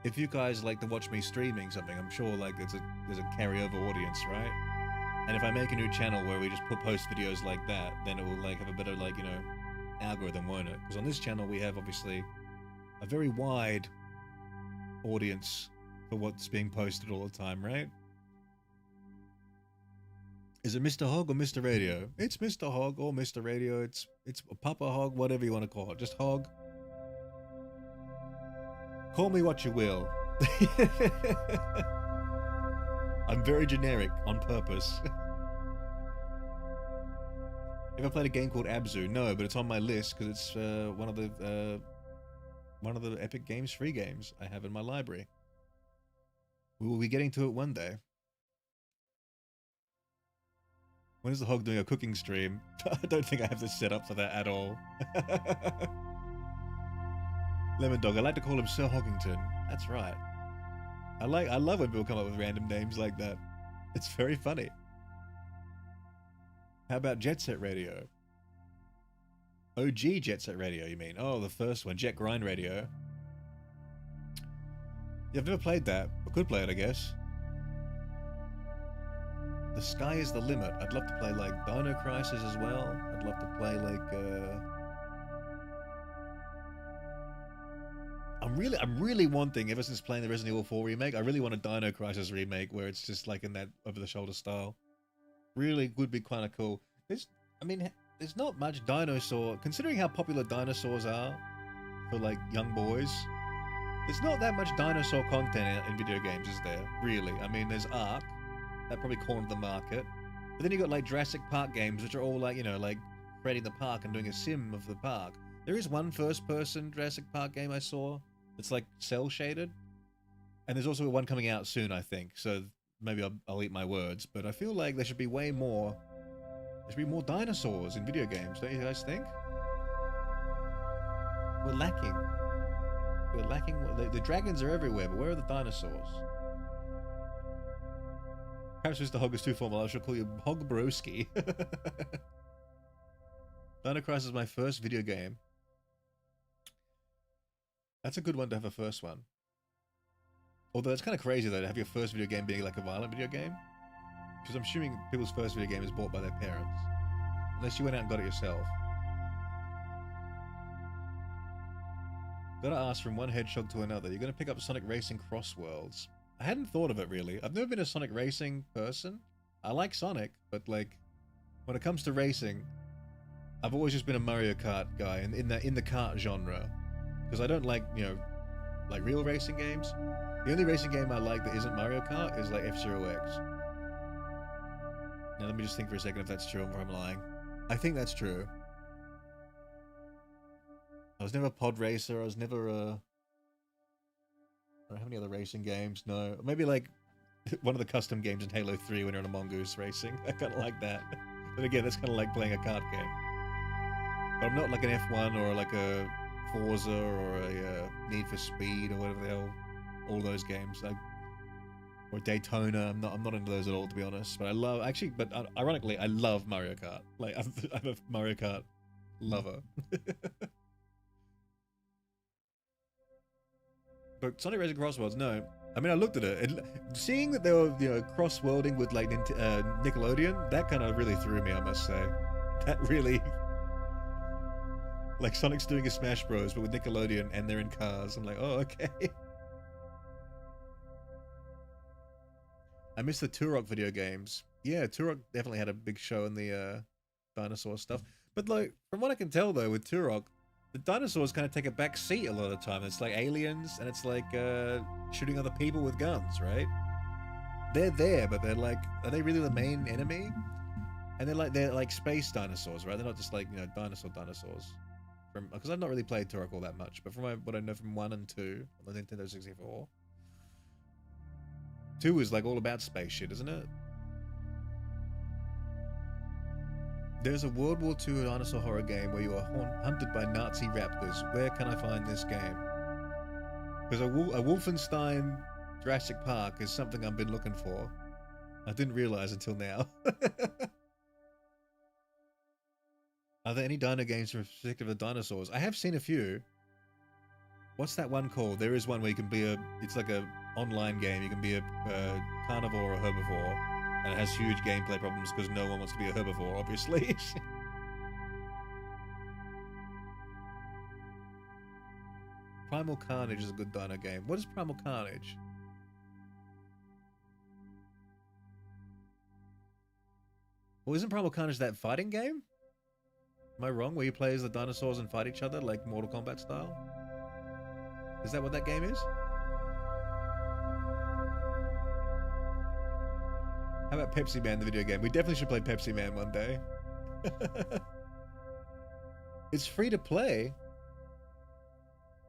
If you guys like to watch me streaming something, I'm sure like there's a carryover audience, right? And if I make a new channel where we just post videos like that, then it will like have a better like, you know, algorithm, won't it? Because on this channel we have obviously a very wide audience for what's being posted all the time, right? Is it Mr. Hogg or Mr. Radio? It's Mr. Hogg or Mr. Radio. It's Papa Hogg, whatever you want to call it. Just Hogg. Call me what you will. I'm very generic on purpose. Ever played a game called Abzu? No, but it's on my list because it's one of the Epic Games free games I have in my library. We will be getting to it one day. When is the Hog doing a cooking stream? I don't think I have this set up for that at all. Lemon Dog, I like to call him Sir Hoggington. That's right. I love when people come up with random names like that. It's very funny. How about Jet Set Radio? OG Jet Set Radio, you mean? Oh, the first one, Jet Grind Radio. Yeah, I've never played that, but could play it, I guess. The sky is the limit. I'd love to play like Dino Crisis as well. I'd love to play like I'm really wanting, ever since playing the Resident Evil 4 remake, I really want a Dino Crisis remake where it's just like in that over-the-shoulder style. Really would be kind of cool. There's not much dinosaur, considering how popular dinosaurs are for like young boys. There's not that much dinosaur content in video games, is there? Really? I mean, there's Ark. That probably cornered the market. But then you got like Jurassic Park games, which are all like, you know, like creating the park and doing a sim of the park. There is one first-person Jurassic Park game I saw that's like cel-shaded. And there's also one coming out soon, I think. So maybe I'll eat my words. But I feel like there should be way more... There should be more dinosaurs in video games, don't you guys think? We're lacking. We're lacking... The dragons are everywhere, but where are the dinosaurs? Perhaps Mr. Hogg is too formal. I shall call you Hogg Broski. Dino Crisis is my first video game. That's a good one to have a first one. Although it's kind of crazy though to have your first video game being like a violent video game. Because I'm assuming people's first video game is bought by their parents. Unless you went out and got it yourself. Gotta ask from one hedgehog to another. You're gonna pick up Sonic Racing Cross Worlds. I hadn't thought of it really. I've never been a Sonic Racing person. I like Sonic, but like when it comes to racing, I've always just been a Mario Kart guy in the kart genre. Because I don't like, you know, like real racing games. The only racing game I like that isn't Mario Kart is like F-Zero X. Now let me just think for a second if that's true or if I'm lying. I think that's true. I was never a pod racer. I was never a... I don't have any other racing games. No. Maybe like one of the custom games in Halo 3 when you're on a mongoose racing. I kind of like that. But again, that's kind of like playing a kart game. But I'm not like an F1 or like a Forza or a Need for Speed or whatever the hell. All those games. Or Daytona. I'm not into those at all, to be honest. But I love... Actually, but ironically, I love Mario Kart. Like, I'm a Mario Kart lover. But Sonic Racing Crossworlds, no. I mean, I looked at it. Seeing that they were, you know, cross-worlding with, like, Nickelodeon, that kind of really threw me, I must say. That really... Like, Sonic's doing a Smash Bros, but with Nickelodeon, and they're in cars. I'm like, oh, okay. I miss the Turok video games. Yeah, Turok definitely had a big show in the dinosaur stuff. But, like, from what I can tell, though, with Turok, the dinosaurs kind of take a back seat a lot of the time. It's like aliens, and it's like shooting other people with guns, right? They're there, but they're like, are they really the main enemy? And they're like space dinosaurs, right? They're not just like, you know, dinosaurs. Because I've not really played Turok all that much, but from what I know from 1 and 2 on the Nintendo 64, 2 is like all about space shit, isn't it? There's a World War II dinosaur horror game where you are hunted by Nazi raptors. Where can I find this game? Because a Wolfenstein Jurassic Park is something I've been looking for. I didn't realize until now. Are there any dino games specific to the dinosaurs? I have seen a few. What's that one called? There is one where you can be it's like a online game. You can be a carnivore or a herbivore. And it has huge gameplay problems because no one wants to be a herbivore, obviously. Primal Carnage is a good dino game. What is Primal Carnage? Well, isn't Primal Carnage that fighting game? Am I wrong? Where you play as the dinosaurs and fight each other like Mortal Kombat style? Is that what that game is? How about Pepsi Man, the video game? We definitely should play Pepsi Man one day. It's free to play.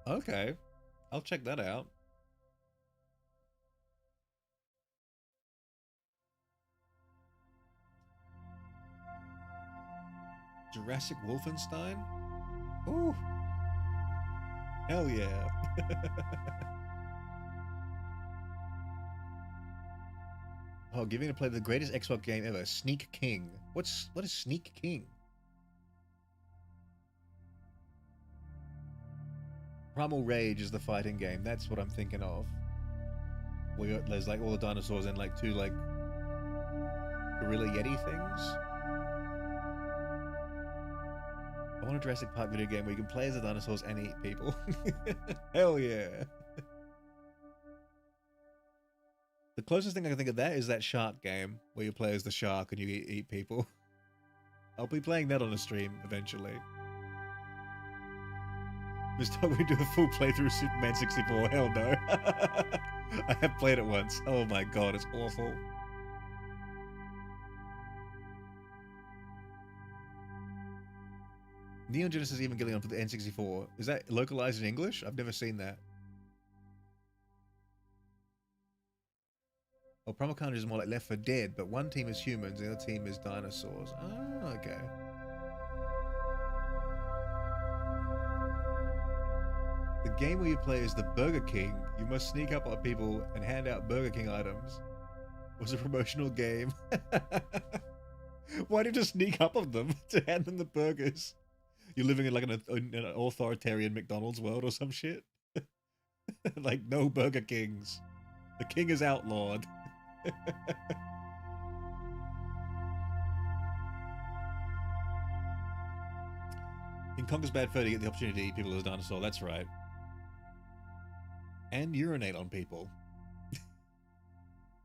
Okay. I'll check that out. Jurassic Wolfenstein? Ooh. Hell yeah. Oh, giving to play the greatest Xbox game ever, Sneak King. What is Sneak King? Primal Rage is the fighting game. That's what I'm thinking of. There's like all the dinosaurs and like 2 like gorilla yeti things. I want a Jurassic Park video game where you can play as the dinosaurs and eat people. Hell yeah. The closest thing I can think of that is that shark game where you play as the shark and you eat people. I'll be playing that on a stream eventually. Mr. We do a full playthrough of Superman 64. Hell no. I have played it once. Oh my god, it's awful. Neon Genesis Evangelion for the N64. Is that localized in English? I've never seen that. Well, Primal Carnage is more like Left 4 Dead, but one team is humans, the other team is dinosaurs. Ah, okay. The game where you play as the Burger King, you must sneak up on people and hand out Burger King items, was a promotional game. Why did you sneak up on them to hand them the burgers? You're living in like an authoritarian McDonald's world or some shit? Like, no Burger Kings. The king is outlawed. In Conker's Bad Fur, you get the opportunity to eat people as a dinosaur. That's right. And urinate on people.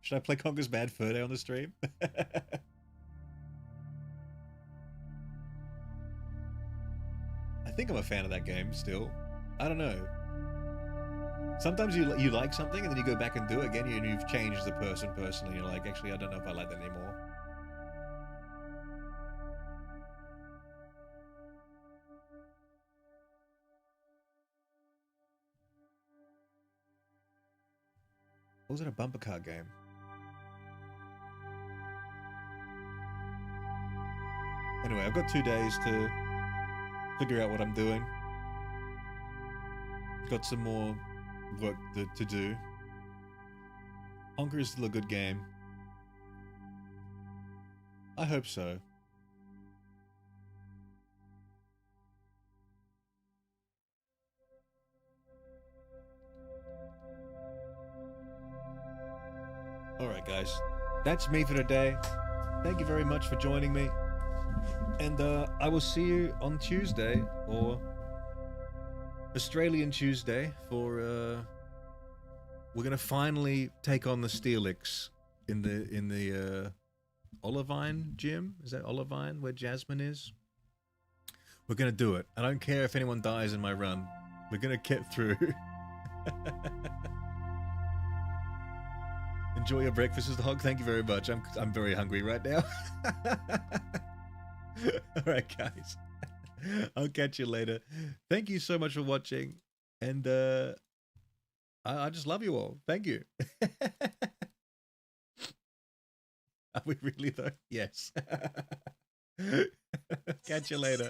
Should I play Conker's Bad Fur Day on the stream? I think I'm a fan of that game still. I don't know. Sometimes you like something and then you go back and do it again and you've changed the person personally. You're like, actually, I don't know if I like that anymore. Was it a bumper car game? Anyway, I've got 2 days to figure out what I'm doing. Got some more work to do. Honker is still a good game. I hope so. Alright guys, that's me for today. Thank you very much for joining me. And I will see you on Tuesday, or Australian Tuesday, for we're gonna finally take on the Steelix in the Olivine gym. Is that Olivine where Jasmine is? We're gonna do it. I don't care if anyone dies in my run. We're gonna get through. Enjoy your breakfast, Mr. Hog. Thank you very much. I'm very hungry right now. Alright guys. I'll catch you later. Thank you so much for watching. And I just love you all. Thank you. Are we really though? Yes. Catch you later.